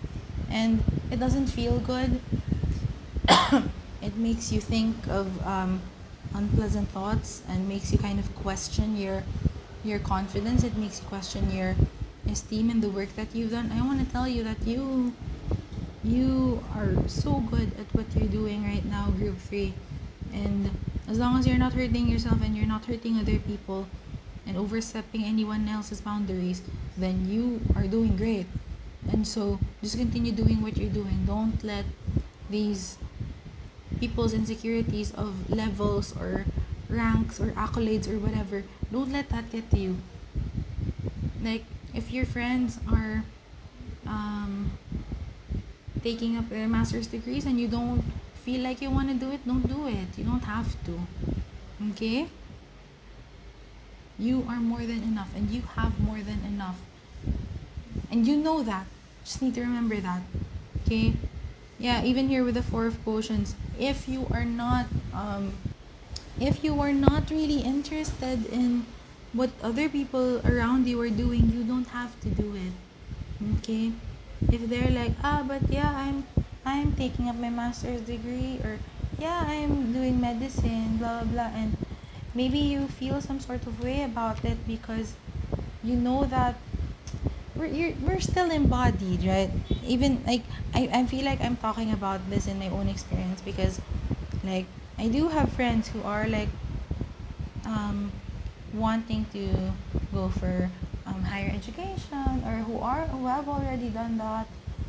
and it doesn't feel good. It makes you think of unpleasant thoughts and makes you kind of question your confidence. It makes you question your esteem in the work that you've done. I want to tell you that you are so good at what you're doing right now, group 3. And as long as you're not hurting yourself and you're not hurting other people and overstepping anyone else's boundaries, then you are doing great. And so just continue doing what you're doing. Don't let these people's insecurities of levels or ranks or accolades or whatever, don't let that get to you. Like, if your friends are taking up their master's degrees and you don't feel like you want to do it, don't do it. You don't have to. Okay? You are more than enough and you have more than enough. And you know that. Just need to remember that. Okay? Yeah, even here with the 4 of potions, if you are not really interested in what other people around you are doing, you don't have to do it. Okay? If they're like, but yeah, I'm taking up my master's degree, or yeah, I'm doing medicine, blah blah blah, and maybe you feel some sort of way about it because you know that we're still embodied, right? Even like I feel like I'm talking about this in my own experience because like I do have friends who are like wanting to go for higher education, or who have already done that,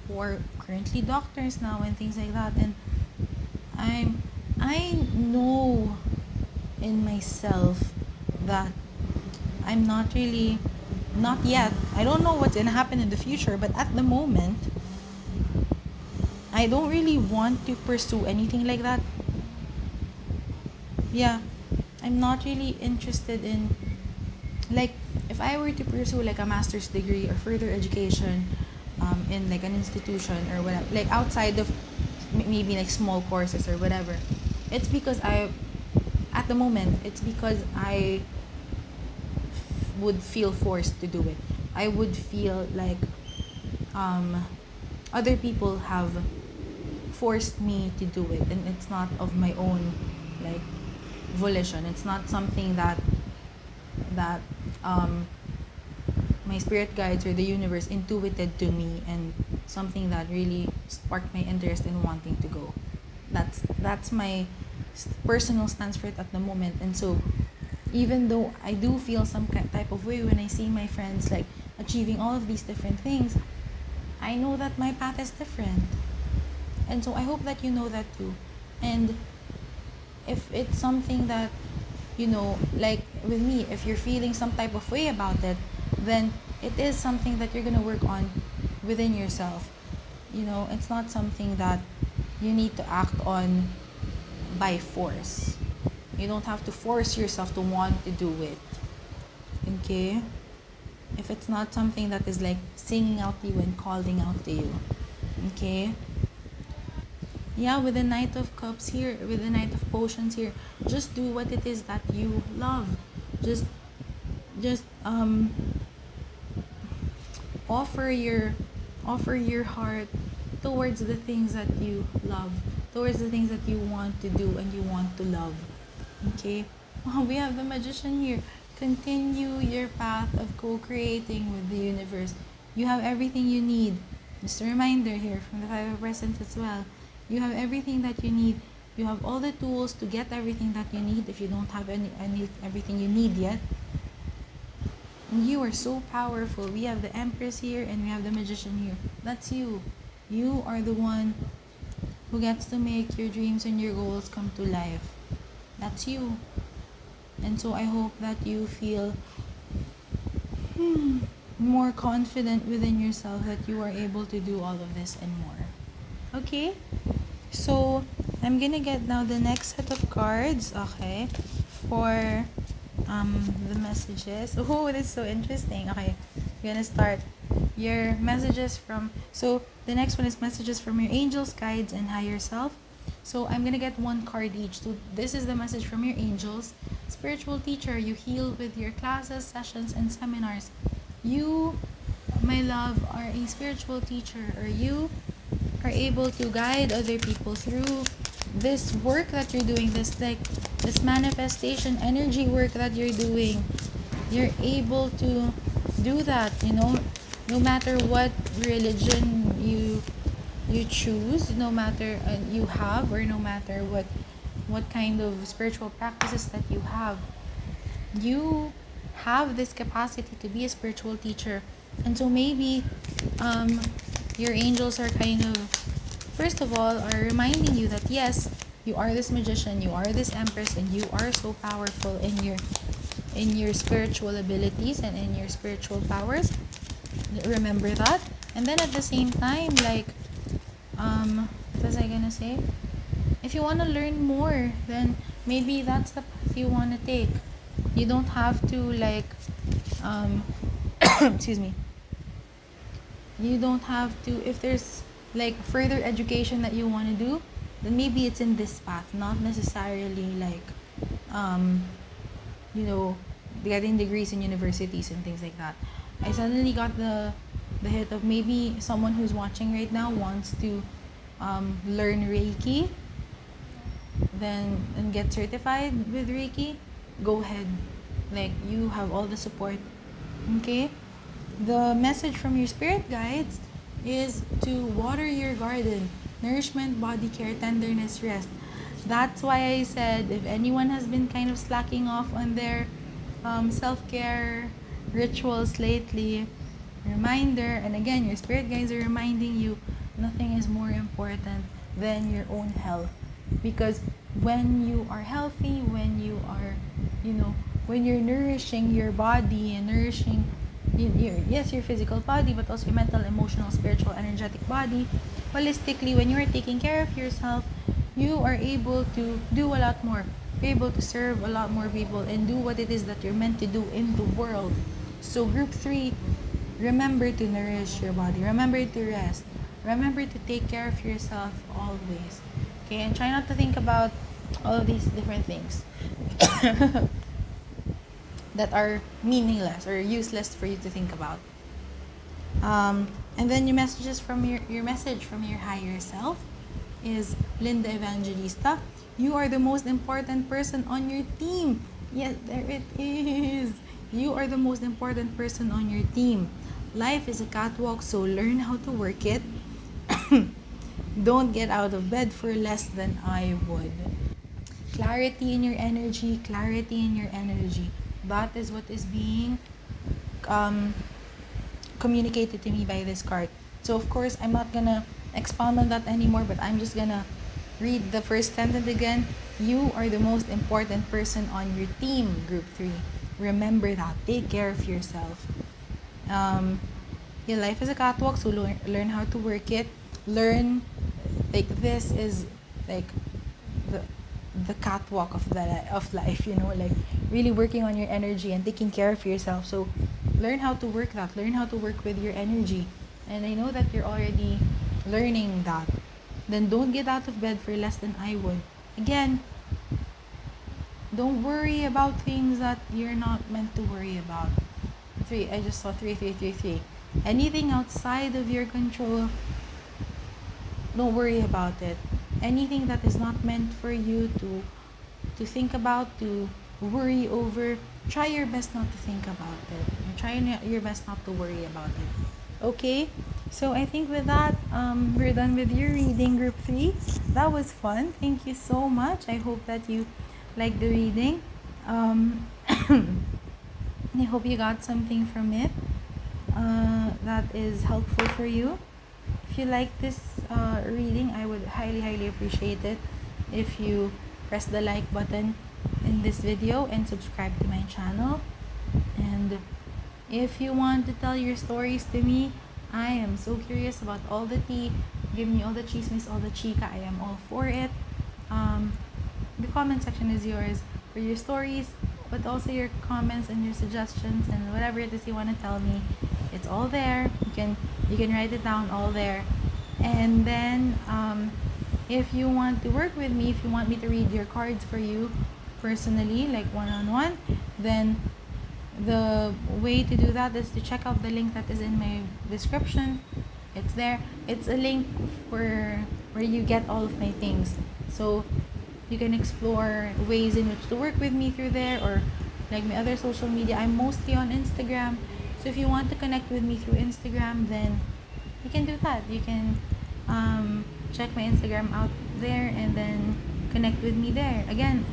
who are currently doctors now and things like that. And I know in myself that I'm not yet. I don't know what's gonna happen in the future, but at the moment, I don't really want to pursue anything like that. Yeah, I'm not really interested in, like, if I were to pursue like a master's degree or further education in like an institution or whatever, like outside of maybe like small courses or whatever, it's because at the moment, it's because I would feel forced to do it. I would feel like other people have forced me to do it, and it's not of my own like volition. It's not something that my spirit guides or the universe intuited to me, and something that really sparked my interest in wanting to go. That's my personal stance for it at the moment. And so even though I do feel some type of way when I see my friends like achieving all of these different things, I know that my path is different. And so I hope that you know that too. And if it's something that, like with me, if you're feeling some type of way about it, then it is something that you're going to work on within yourself. It's not something that you need to act on by force. You don't have to force yourself to want to do it. Okay? If it's not something that is like singing out to you and calling out to you. Okay? Yeah, with the Knight of Cups here, with the Knight of Potions here, just do what it is that you love. Just offer your heart towards the things that you love, towards the things that you want to do and you want to love. Okay? Oh, we have the Magician here. Continue your path of co-creating with the universe. You have everything you need. Just a reminder here from the Five of Presents as well. You have everything that you need. You have all the tools to get everything that you need if you don't have everything you need yet. And you are so powerful. We have the Empress here and we have the Magician here. That's you. You are the one who gets to make your dreams and your goals come to life. That's you. And so I hope that you feel more confident within yourself that you are able to do all of this and more. Okay? So, I'm gonna get now the next set of cards, okay, for the messages. Oh, that's so interesting. Okay, we're gonna start your messages from, so the next one is messages from your angels, guides, and higher self. So I'm gonna get one card each. So this is the message from your angels. Spiritual teacher, you heal with your classes, sessions, and seminars. You, my love, are a spiritual teacher, or you are able to guide other people through this work that you're doing, this manifestation energy work that you're doing. You're able to do that, no matter what religion you choose, no matter you have, or no matter what kind of spiritual practices that you have this capacity to be a spiritual teacher. And so maybe your angels are kind of, first of all, are reminding you that yes, you are this magician, you are this empress, and you are so powerful in your spiritual abilities and in your spiritual powers. Remember that. And then at the same time, like, what was I gonna say? If you want to learn more, then maybe that's the path you want to take. You don't have to, like, excuse me. You don't have to, if there's like further education that you want to do, then maybe it's in this path, not necessarily like, getting degrees in universities and things like that. I suddenly got the hit of maybe someone who's watching right now wants to learn Reiki, then and get certified with Reiki. Go ahead, like, you have all the support. Okay, the message from your spirit guides is to water your garden. Nourishment, body care, tenderness, rest. That's why I said if anyone has been kind of slacking off on their self-care rituals lately, reminder, and again, your spirit guides are reminding you, nothing is more important than your own health. Because when you are healthy, when you are, when you're nourishing your body and nourishing your physical body, but also your mental, emotional, spiritual, energetic body, holistically, when you are taking care of yourself, you are able to do a lot more. You're able to serve a lot more people and do what it is that you're meant to do in the world. So group 3, remember to nourish your body. Remember to rest. Remember to take care of yourself always. Okay, and try not to think about all of these different things that are meaningless or useless for you to think about. And then your messages from your message from your higher self is Linda Evangelista. You are the most important person on your team. Yes, there it is. You are the most important person on your team. Life is a catwalk, so learn how to work it. Don't get out of bed for less than I would. Clarity in your energy, clarity in your energy. That is what is being communicated to me by this card. So of course, I'm not gonna expound on that anymore, but I'm just gonna read the first sentence again. You are the most important person on your team, group 3. Remember that. Take care of yourself. Um, your life is a catwalk, so learn how to work it. Learn, like, this is like the the catwalk of of life, like really working on your energy and taking care of yourself. So learn how to work that. Learn how to work with your energy. And I know that you're already learning that. Then don't get out of bed for less than I would. Again, don't worry about things that you're not meant to worry about. Three, I just saw 3333. Anything outside of your control, don't worry about it. Anything that is not meant for you to think about, to worry over, try your best not to think about it. Try your best not to worry about it. Okay? So I think with that, we're done with your reading, group 3. That was fun. Thank you so much. I hope that you liked the reading. I hope you got something from it that is helpful for you. If you like this reading, I would highly, highly appreciate it if you press the like button in this video and subscribe to my channel. And if you want to tell your stories to me, I am so curious about all the tea. Give me all the chismes, all the chica. I am all for it. The comment section is yours for your stories, but also your comments and your suggestions and whatever it is you want to tell me. It's all there. You can write it down all there. And then if you want to work with me, if you want me to read your cards for you personally, like one-on-one, then the way to do that is to check out the link that is in my description. It's there. It's a link for where you get all of my things. So you can explore ways in which to work with me through there, or like my other social media. I'm mostly on Instagram. So if you want to connect with me through Instagram, then you can do that. You can check my Instagram out there and then connect with me there. Again,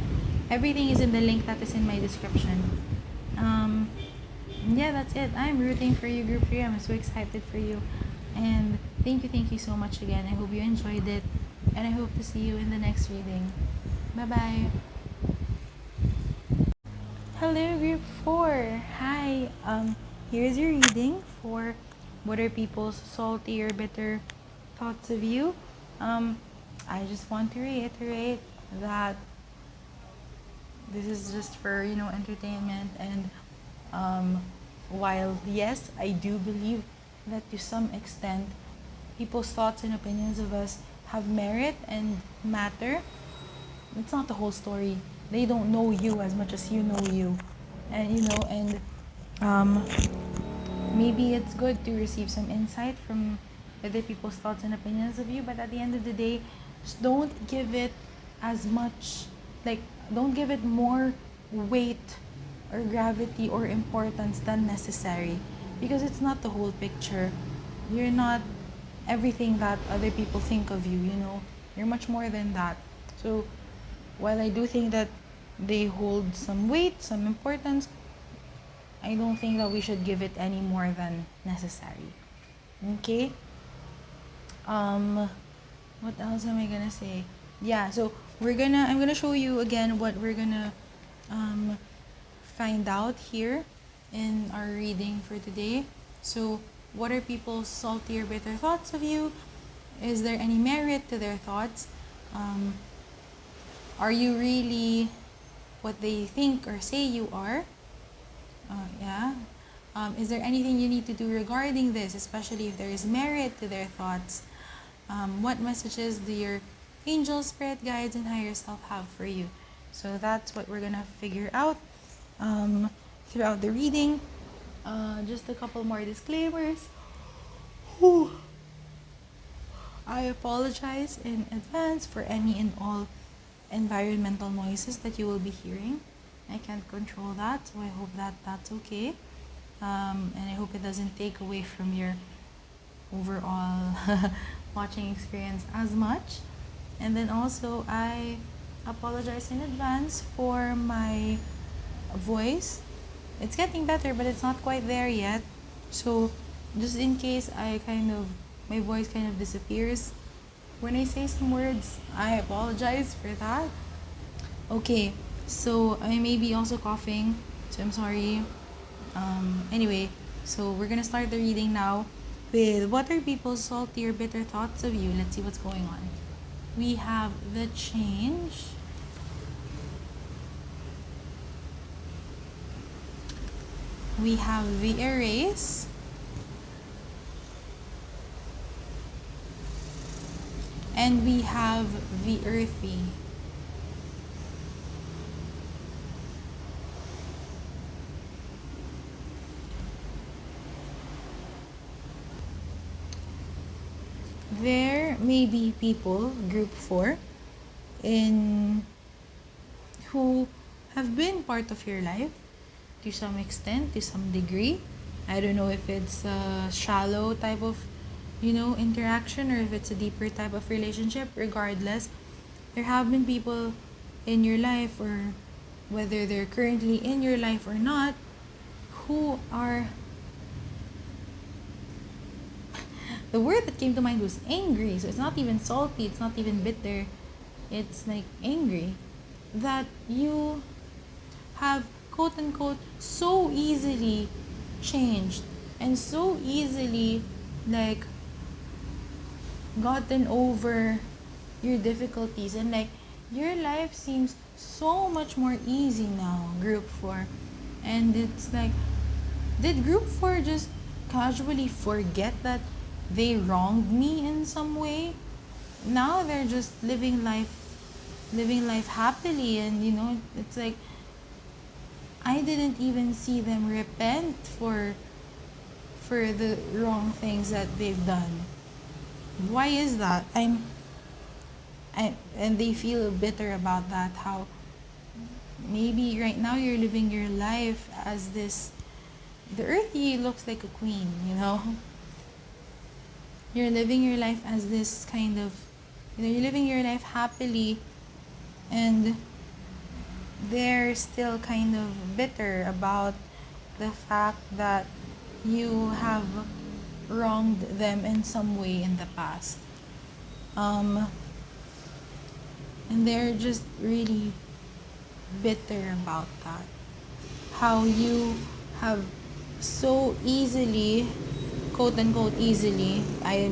everything is in the link that is in my description. Yeah, that's it. I'm rooting for you, group 3. I'm so excited for you. And thank you so much again. I hope you enjoyed it. And I hope to see you in the next reading. Bye-bye. Hello, group 4. Hi. Here's your reading for what are people's salty or bitter thoughts of you. I just want to reiterate that this is just for, entertainment. And while, yes, I do believe that to some extent people's thoughts and opinions of us have merit and matter, it's not the whole story. They don't know you as much as you know you. And maybe it's good to receive some insight from other people's thoughts and opinions of you, but at the end of the day, just don't give it as much, don't give it more weight or gravity or importance than necessary, because it's not the whole picture. You're not everything that other people think of you, You're much more than that. So while I do think that they hold some weight, some importance, I don't think that we should give it any more than necessary. Okay? What else am I gonna say? Yeah, so I'm gonna show you again what we're gonna find out here in our reading for today. So what are people's salty or bitter thoughts of you? Is there any merit to their thoughts? Are you really what they think or say you are? Yeah. Is there anything you need to do regarding this, especially if there is merit to their thoughts? What messages do your angels, spirit guides, and higher self have for you? So that's what we're gonna figure out throughout the reading. Just a couple more disclaimers. Whew. I apologize in advance for any and all environmental noises that you will be hearing. I can't control that, so I hope that that's okay. And I hope it doesn't take away from your overall watching experience as much. And then also, I apologize in advance for my voice. It's getting better, but it's not quite there yet. So just in case my voice kind of disappears, when I say some words, I apologize for that. Okay, so I may be also coughing, so I'm sorry. Anyway, so we're gonna start the reading now with what are people's salty or bitter thoughts of you? Let's see what's going on. We have the change. We have the erase. And we have the earthy. There may be people, group 4, in who have been part of your life to some extent, to some degree. I don't know if it's a shallow type of, interaction, or if it's a deeper type of relationship. Regardless, there have been people in your life, or whether they're currently in your life or not, who are, the word that came to mind was angry. So it's not even salty, it's not even bitter, it's like angry that you have, quote unquote, so easily changed and so easily like gotten over your difficulties, and like your life seems so much more easy now, group 4. And it's like, did group 4 just casually forget that they wronged me in some way? Now they're just living life happily, and it's like I didn't even see them repent for the wrong things that they've done. Why is that? And they feel bitter about that, how maybe right now you're living your life as this, the earthy looks like a queen, you're living your life as this kind of, you're living your life happily, and they're still kind of bitter about the fact that you have wronged them in some way in the past. And they're just really bitter about that. How you have so easily, quote unquote easily, I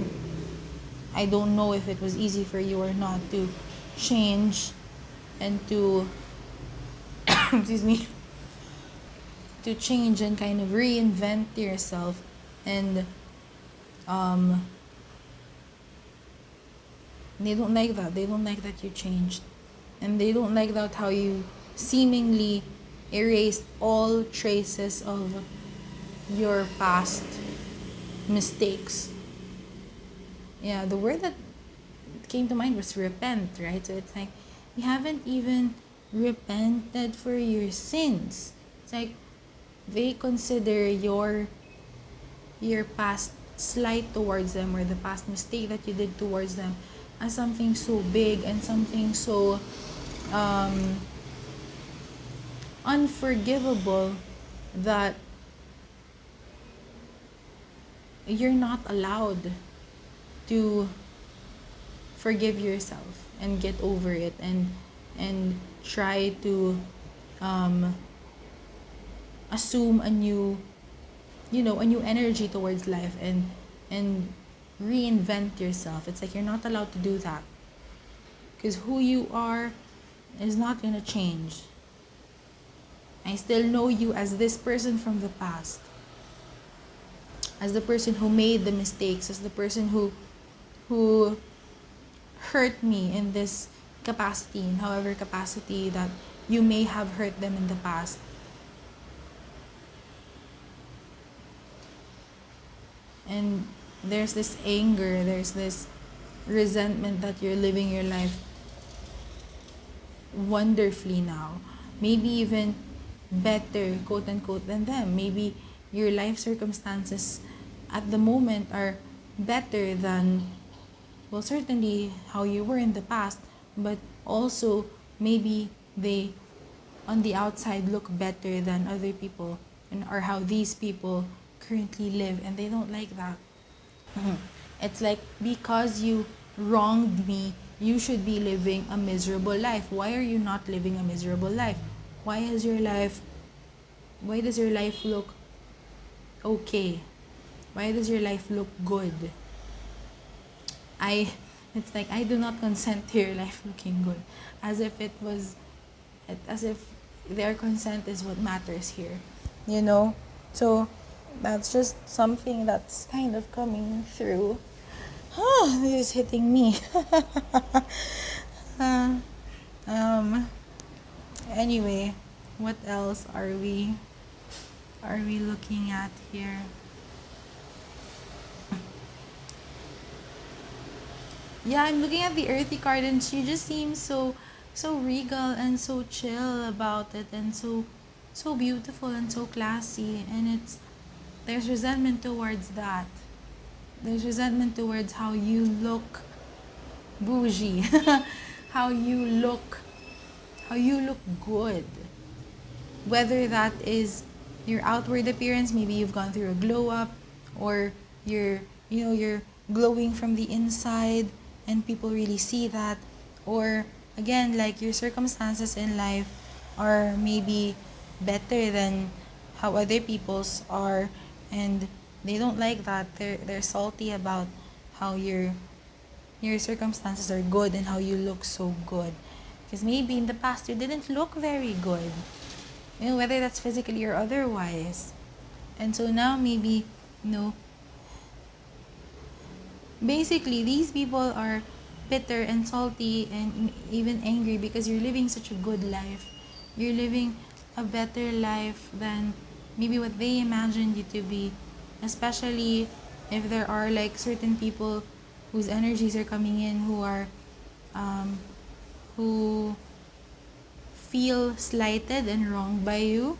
don't know if it was easy for you or not, to change and to excuse me, to change and kind of reinvent yourself. And they don't like that. They don't like that you changed. And they don't like that how you seemingly erased all traces of your past mistakes. Yeah, the word that came to mind was repent, right? So it's like you haven't even repented for your sins. It's like they consider your past slight towards them, or the past mistake that you did towards them, as something so big and something so unforgivable that you're not allowed to forgive yourself and get over it, and try to assume a new energy towards life, and reinvent yourself. It's like you're not allowed to do that, because who you are is not going to change. I still know you as this person from the past, as the person who made the mistakes, as the person who hurt me in this capacity, in however capacity that you may have hurt them in the past. And there's this anger, there's this resentment that you're living your life wonderfully now. Maybe even better, quote unquote, than them. Maybe your life circumstances at the moment are better than, well, certainly how you were in the past, but also maybe they on the outside look better than other people, or how these people currently live, and they don't like that. It's like because you wronged me, you should be living a miserable life. Why are you not living a miserable life? Why does your life look okay? Why does your life look good? It's like I do not consent to your life looking good. As if as if their consent is what matters here. You know? So that's just something that's kind of coming through. This is hitting me. uh, um anyway, what else are we looking at here? Yeah, I'm looking at the earthy card and she just seems so regal and so chill about it and so beautiful and so classy, and there's resentment towards that. There's resentment towards how you look bougie. how you look how you look good. Whether that is your outward appearance, maybe you've gone through a glow up, or you're glowing from the inside and people really see that, or again, like your circumstances in life are maybe better than how other people's are, and they don't like that. They're salty about how your circumstances are good and how you look so good, because maybe in the past you didn't look very good, whether that's physically or otherwise. And so now maybe, you know, basically these people are bitter and salty and even angry because you're living such a good life. You're living a better life than maybe what they imagined you to be, especially if there are like certain people whose energies are coming in who feel slighted and wronged by you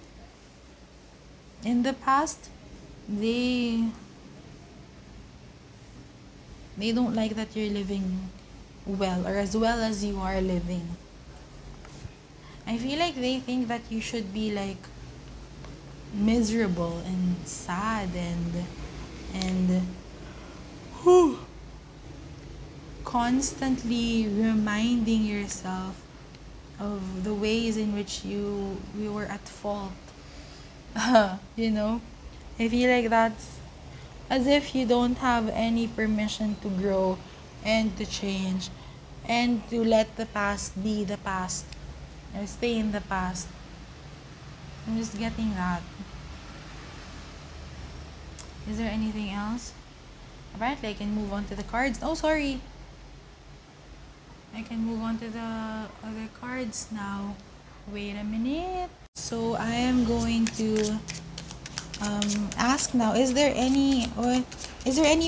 in the past. They don't like that you're living well, or as well as you are living. I feel like they think that you should be like miserable and sad and whew, constantly reminding yourself of the ways in which you were at fault. you know I feel like that's as if you don't have any permission to grow and to change and to let the past be the past or stay in the past. I'm just getting that. Is there anything else? Apparently I can move on to the cards. Oh, sorry. I can move on to the other cards now. Wait a minute. So I am going to ask now, is there any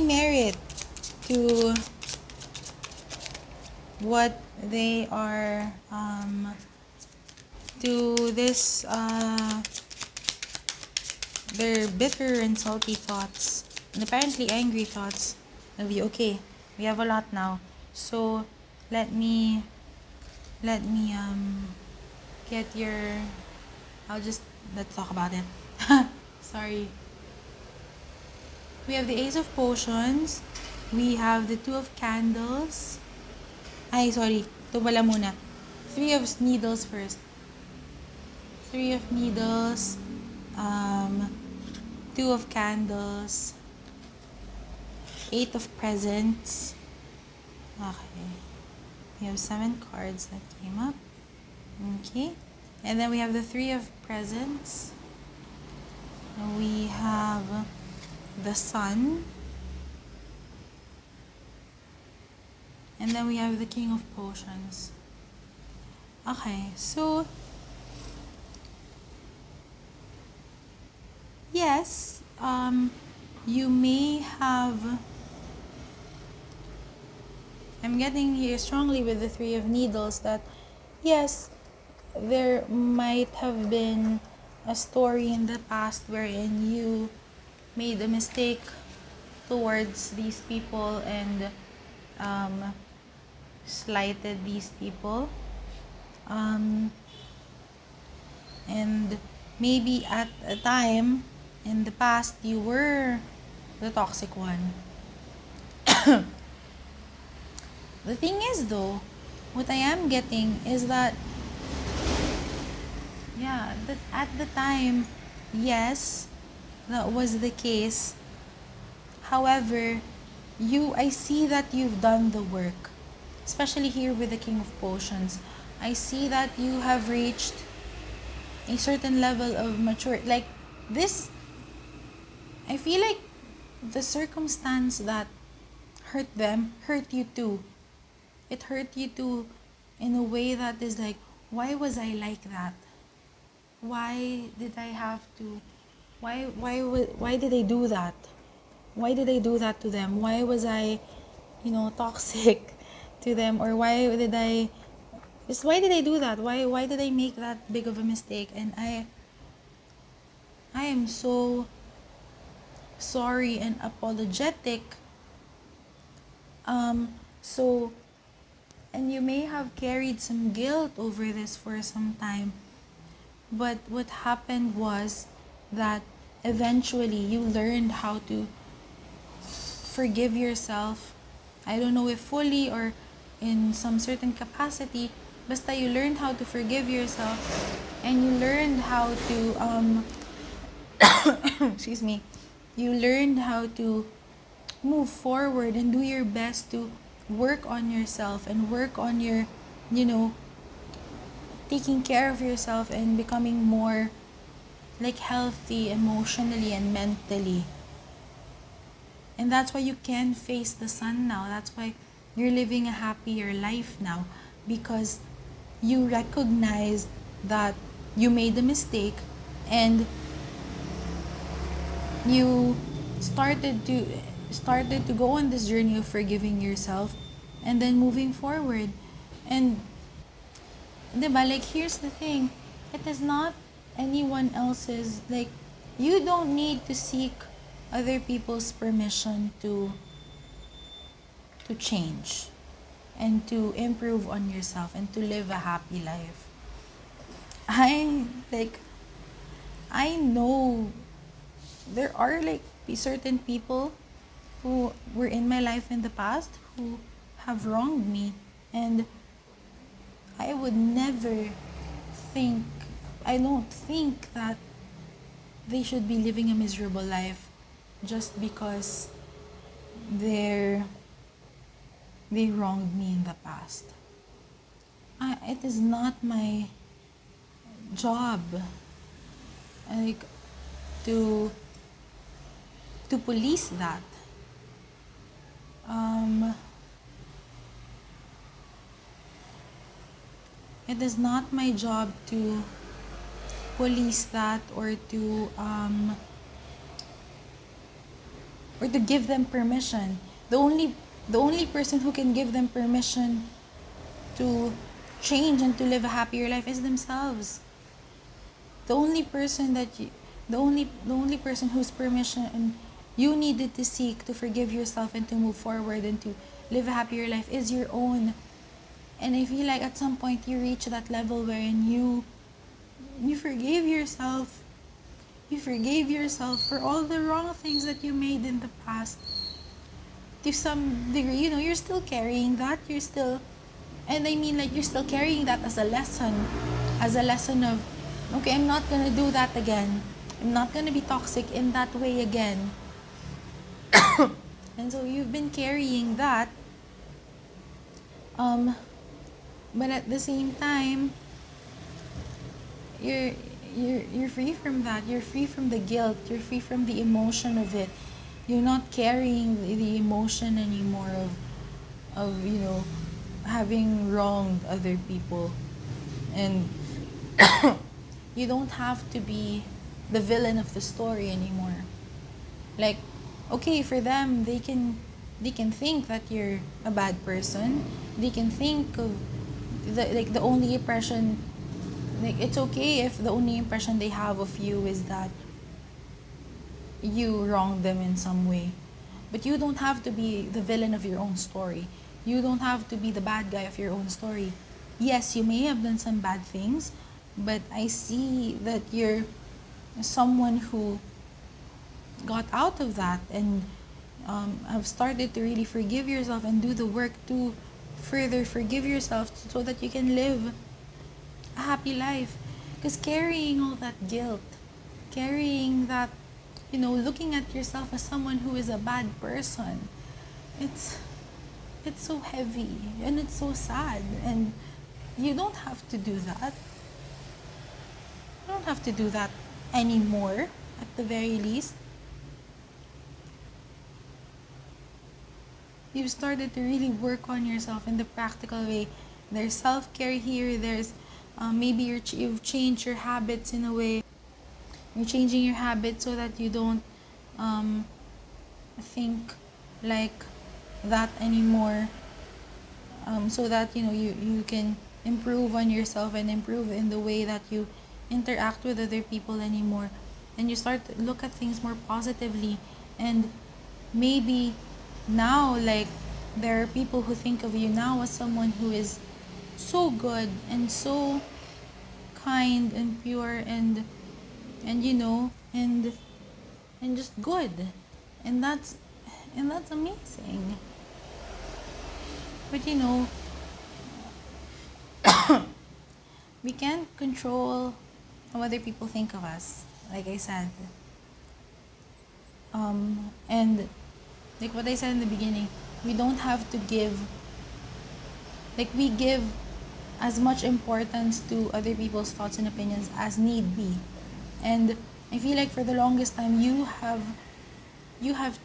merit to what they are to this their bitter and salty thoughts and apparently angry thoughts of you? Okay, we have a lot now, so let me get your let's talk about it. Sorry. We have the Ace of Potions. We have the Two of Candles. Ay, sorry. Ito pala muna. Three of Needles first. Three of Needles. Two of Candles. Eight of Presents. Okay. We have 7 cards that came up. Okay. And then we have the Three of Presents. We have the Sun. And then we have the King of Potions. Okay, so yes, you may have, I'm getting here strongly with the Three of Needles that yes, there might have been a story in the past wherein you made a mistake towards these people and slighted these people, and maybe at a time in the past you were the toxic one. The thing is, though, what I am getting is that, yeah, that at the time, yes, that was the case. However, I see that you've done the work, especially here with the King of Potions. I see that you have reached a certain level of mature. Like this, I feel like the circumstance that hurt them hurt you too. It hurt you too in a way that is like, why was I like that? Why did I have to? Why did I do that? Why did I do that to them? Why was I, toxic to them? Or why did I do that? Why did I make that big of a mistake? And I am so sorry and apologetic. So, and you may have carried some guilt over this for some time, but what happened was that eventually you learned how to forgive yourself. I don't know if fully or in some certain capacity, basta you learned how to forgive yourself, and you learned how to excuse me, you learned how to move forward and do your best to work on yourself and work on your, you know, taking care of yourself and becoming more like healthy emotionally and mentally. And that's why you can face the sun now. That's why you're living a happier life now, because you recognize that you made a mistake and you started to go on this journey of forgiving yourself and then moving forward. And diba, like here's the thing, it is not anyone else's, like you don't need to seek other people's permission to change and to improve on yourself and to live a happy life. I like I know there are like certain people who were in my life in the past who have wronged me, and I would never think I don't think that they should be living a miserable life just because they're they wronged me in the past. It is not my job like to police that. Um, it is not my job to police that or to give them permission. The only person who can give them permission to change and to live a happier life is themselves. The only person that you, the only person whose permission you needed to seek to forgive yourself and to move forward and to live a happier life is your own. And I feel like at some point you reach that level wherein you forgave yourself. You forgave yourself for all the wrong things that you made in the past. To some degree, you're still carrying that. You're still, and I mean, like, you're still carrying that as a lesson. As a lesson of, okay, I'm not gonna do that again. I'm not gonna be toxic in that way again. And so you've been carrying that. But at the same time, you're free from that. You're free from the guilt. You're free from the emotion of it. You're not carrying the emotion anymore of having wronged other people. And you don't have to be the villain of the story anymore. Like, okay, for them, they can think that you're a bad person. They can think of the only impression, like, it's okay if the only impression they have of you is that you wronged them in some way. But you don't have to be the villain of your own story. You don't have to be the bad guy of your own story. Yes, you may have done some bad things, but I see that you're someone who got out of that and have started to really forgive yourself and do the work to further forgive yourself so that you can live a happy life. Because carrying all that guilt, carrying that, looking at yourself as someone who is a bad person, it's so heavy and it's so sad, and you don't have to do that. You don't have to do that anymore, at the very least. You've started to really work on yourself in the practical way. There's self-care here. There's maybe you've changed your habits in a way. You're changing your habits so that you don't think like that anymore. So that you can improve on yourself and improve in the way that you interact with other people anymore. And you start to look at things more positively, and maybe now, like, there are people who think of you now as someone who is so good and so kind and pure and and just good, and that's amazing. But we can't control how other people think of us, like I said. And like what I said in the beginning, we don't have to give, like, we give as much importance to other people's thoughts and opinions as need be. And I feel like for the longest time you have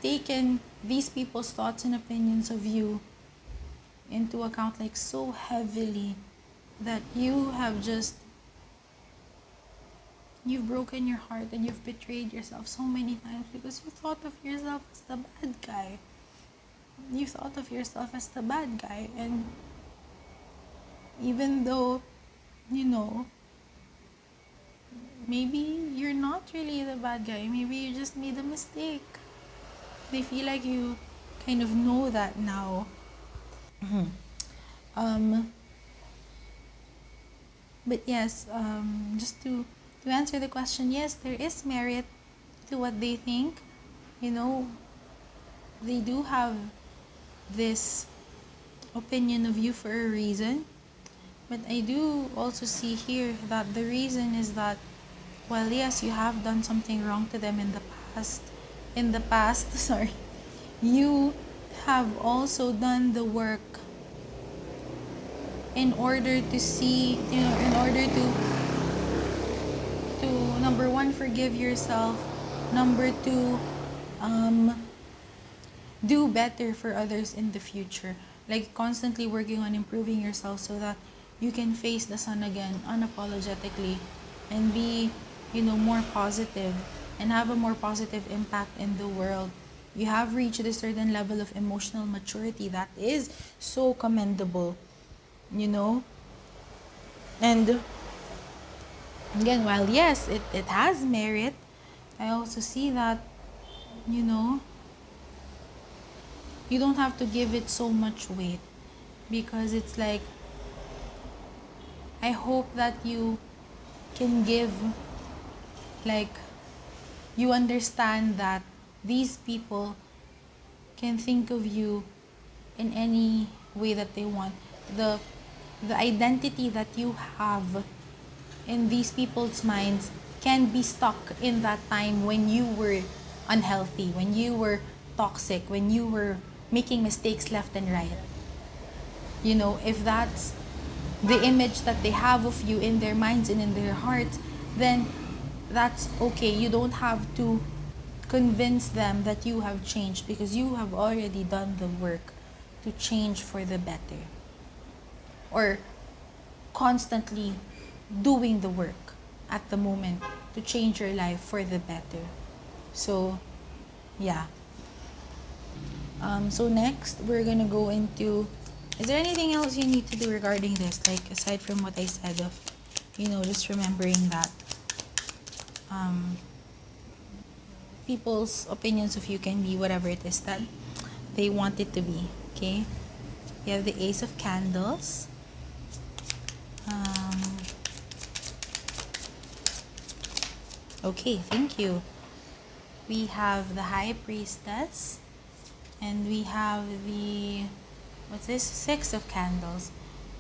taken these people's thoughts and opinions of you into account, like, so heavily, that you've broken your heart and you've betrayed yourself so many times because you thought of yourself as the bad guy. You thought of yourself as the bad guy, and even though, maybe you're not really the bad guy, maybe you just made a mistake. They feel like you kind of know that now. But yes, just to answer the question, yes, there is merit to what they think. They do have this opinion of you for a reason. But I do also see here that the reason is that, well, yes, you have done something wrong to them in the past. In the past, sorry. You have also done the work in order to see, in order to number one, forgive yourself. Number two, do better for others in the future. Like, constantly working on improving yourself so that you can face the sun again unapologetically and be, more positive and have a more positive impact in the world. You have reached a certain level of emotional maturity that is so commendable, And again, while yes, it has merit, I also see that, you don't have to give it so much weight, because it's like, I hope that you can give, like, you understand that these people can think of you in any way that they want. The identity that you have in these people's minds can be stuck in that time when you were unhealthy, when you were toxic, when you were making mistakes left and right. If that's the image that they have of you in their minds and in their hearts, then that's okay. You don't have to convince them that you have changed, because you have already done the work to change for the better, or constantly doing the work at the moment to change your life for the better. So yeah. So next we're gonna go into, is there anything else you need to do regarding this, like, aside from what I said of just remembering that people's opinions of you can be whatever it is that they want it to be. Okay, we have the Ace of Candles. Okay, thank you. We have the High Priestess, and we have the what's this? Six of Candles.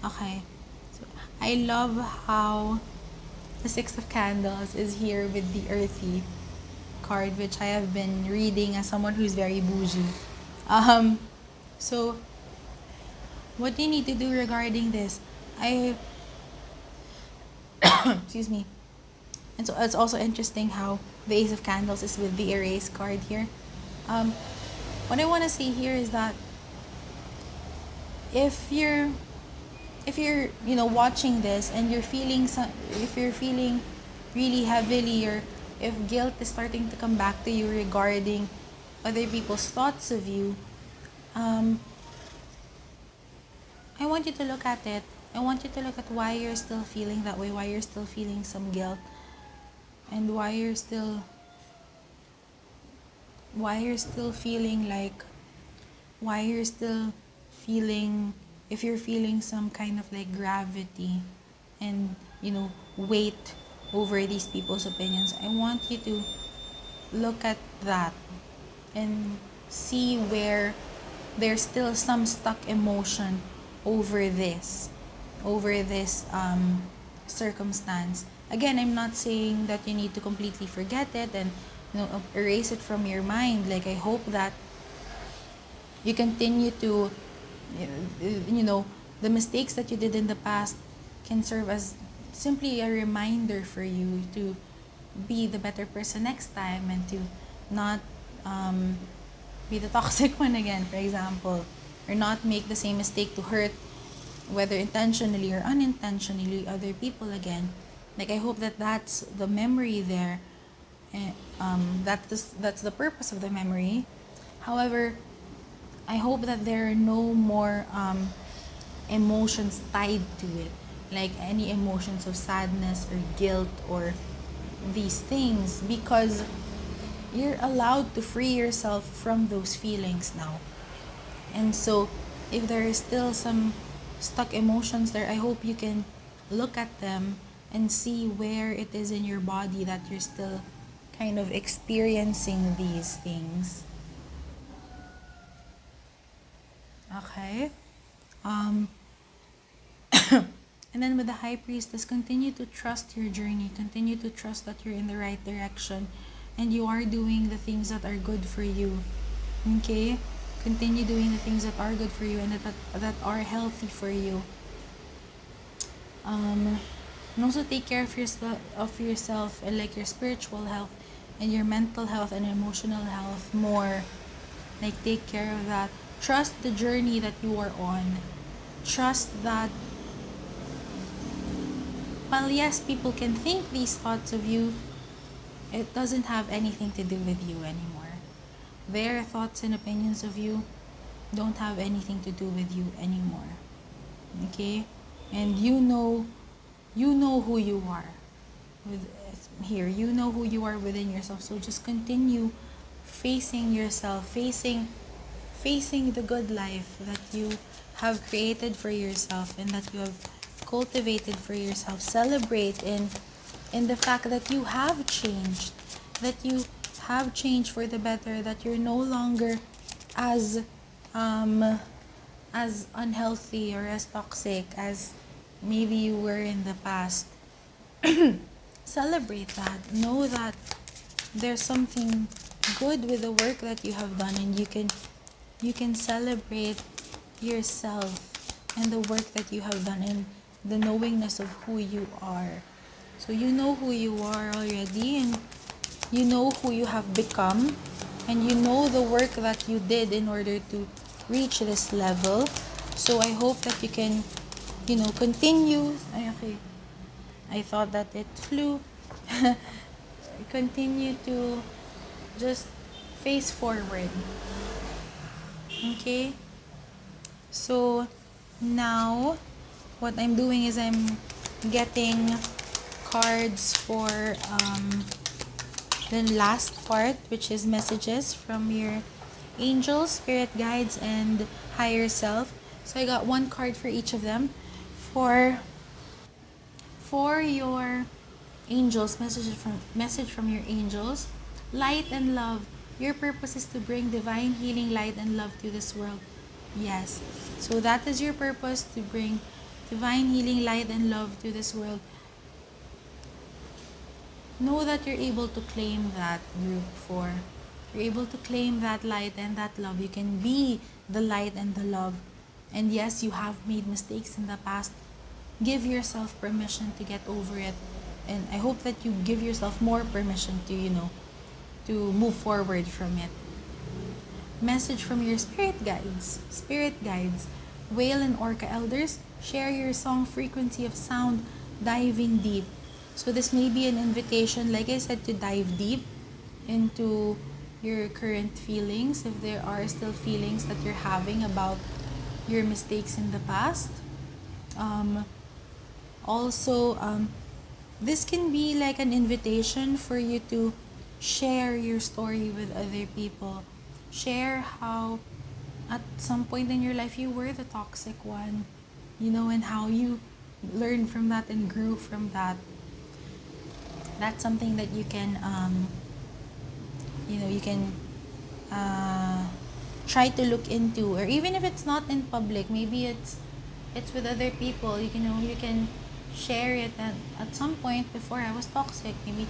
Okay. So I love how the Six of Candles is here with the Earthy card, which I have been reading as someone who's very bougie. Um, so what do you need to do regarding this? I excuse me. And so it's also interesting how the Ace of Candles is with the Erase card here. Um, what I want to say here is that if you're watching this and you're feeling if you're feeling really heavily, or if guilt is starting to come back to you regarding other people's thoughts of you, um, I want you to look at it. I want you to look at why you're still feeling that way, why you're still feeling some guilt, and why you're still feeling like, why you're still feeling, if you're feeling some kind of like gravity and weight over these people's opinions. I want you to look at that and see where there's still some stuck emotion over this circumstance. Again, I'm not saying that you need to completely forget it and erase it from your mind. Like, I hope that you continue to the mistakes that you did in the past can serve as simply a reminder for you to be the better person next time, and to not be the toxic one again, for example, or not make the same mistake to hurt, whether intentionally or unintentionally, other people again. Like, I hope that that's the memory there, and that's the purpose of the memory. However, I hope that there are no more emotions tied to it, like any emotions of sadness or guilt or these things, because you're allowed to free yourself from those feelings now. And so if there is still some stuck emotions there, I hope you can look at them and see where it is in your body that you're still kind of experiencing these things. Okay. Um, and then with the High Priestess, continue to trust your journey. Continue to trust that you're in the right direction and you are doing the things that are good for you. Okay? Continue doing the things that are good for you and that are healthy for you. And also take care of yourself and like your spiritual health and your mental health and emotional health more. Like, take care of that. Trust the journey that you are on. Trust that while yes, people can think these thoughts of you, it doesn't have anything to do with you anymore. Their thoughts and opinions of you don't have anything to do with you anymore. Okay? And you know who you are. You know who you are within yourself. So just continue facing yourself, facing the good life that you have created for yourself and that you have cultivated for yourself. Celebrate in the fact that you have changed, for the better, that you're no longer as unhealthy or as toxic as maybe you were in the past. Celebrate that. Know that there's something good with the work that you have done, and you can celebrate yourself and the work that you have done and the knowingness of who you are. So you know who you are already, and you know who you have become, and you know the work that you did in order to reach this level. So I hope that you can, continue. Okay, I thought that it flew. Continue to just face forward. Okay? So now what I'm doing is I'm getting cards for the last part, which is messages from your angels, spirit guides, and higher self. So I got one card for each of them. For your angels, message from your angels: light and love. Your purpose is to bring divine healing, light, and love to this world. Yes. So that is your purpose, to bring divine healing, light, and love to this world. Know that you're able to claim that, group 4. You're able to claim that light and that love. You can be the light and the love. And yes, you have made mistakes in the past. Give yourself permission to get over it. And I hope that you give yourself more permission to, to move forward from it. Message from your spirit guides. Spirit guides. Whale and Orca elders, share your song frequency of sound, diving deep. So this may be an invitation, like I said, to dive deep into your current feelings, if there are still feelings that you're having about your mistakes in the past. Um, also, this can be like an invitation for you to share your story with other people. Share how at some point in your life you were the toxic one, and how you learned from that and grew from that. That's something that you can, uh, try to look into, or even if it's not in public, maybe it's with other people. You can share it at some point. Before, I was toxic, maybe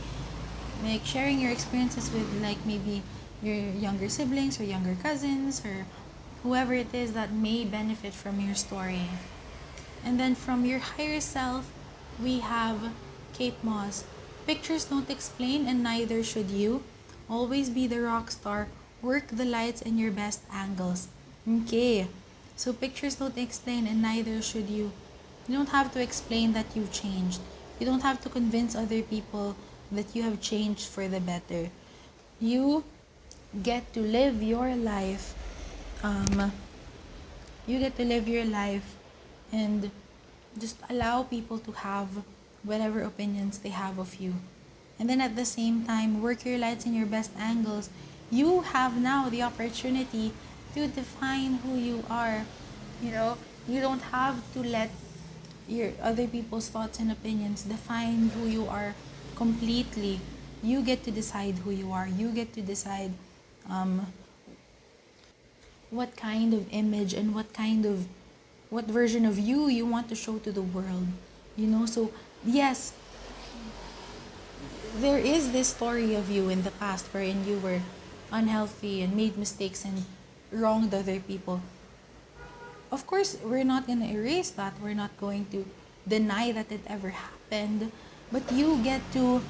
like sharing your experiences with, like, maybe your younger siblings or younger cousins or whoever it is that may benefit from your story. And then from your higher self, we have Kate Moss. Pictures don't explain, and neither should you. Always be the rock star. Work the lights and your best angles. Okay. So pictures don't explain, and neither should you. You don't have to explain that you've changed. You don't have to convince other people that you have changed for the better. You get to live your life. Um, you get to live your life and just allow people to have whatever opinions they have of you. And then at the same time, work your lights and your best angles. You have now the opportunity to define who you are. You don't have to let your other people's thoughts and opinions define who you are completely. You get to decide who you are. You get to decide um, what kind of image and what version of you want to show to the world. So yes, there is this story of you in the past wherein you were unhealthy and made mistakes and wronged other people. Of course, we're not going to erase that. We're not going to deny that it ever happened. But you get to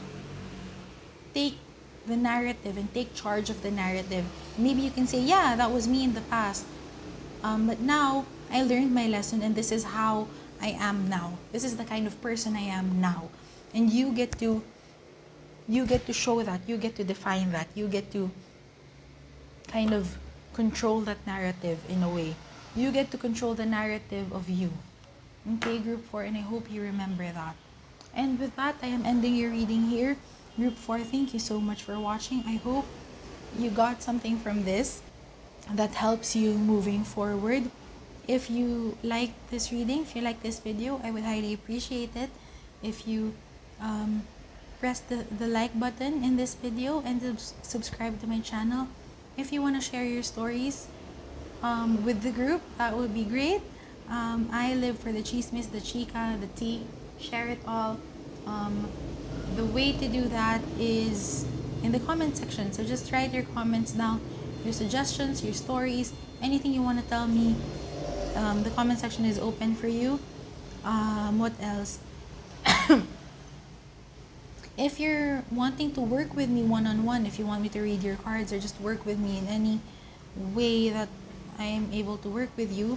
take the narrative and take charge of the narrative. Maybe you can say, yeah, that was me in the past. But now, I learned my lesson, and this is how I am now. This is the kind of person I am now. And you get to show that. You get to define that. You get to kind of control that narrative in a way. You get to control the narrative of you. Okay, group 4, and I hope you remember that. And with that, I am ending your reading here. Group 4, thank you so much for watching. I hope you got something from this that helps you moving forward. If you like this reading, if you like this video, I would highly appreciate it if you press the like button in this video and subscribe to my channel. If you want to share your stories with the group, that would be great. I live for the chismes, the chica, the tea. Share it all. The way to do that is in the comment section. So just write your comments down, your suggestions, your stories, anything you want to tell me. The comment section is open for you. What else? If you're wanting to work with me one-on-one, if you want me to read your cards or just work with me in any way that I am able to work with you,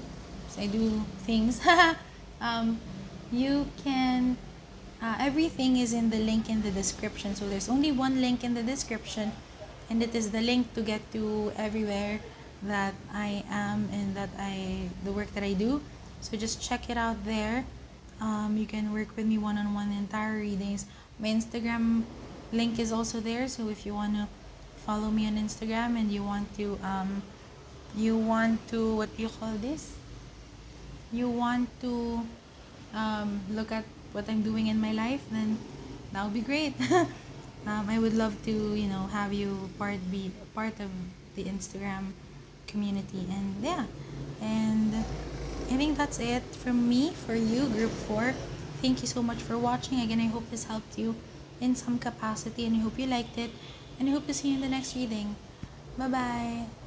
so I do things, you can, everything is in the link in the description. So there's only one link in the description, and it is the link to get to everywhere that I am and the work that I do. So just check it out there. You can work with me one-on-one entire readings. My Instagram link is also there, so if you want to follow me on Instagram and you want to what do you call this? You want to look at what I'm doing in my life, then that would be great. I would love to, have you be part of the Instagram community, and yeah, and think that's it from me for you, Group 4. Thank you so much for watching. Again, I hope this helped you in some capacity and I hope you liked it. And I hope to see you in the next reading. Bye-bye.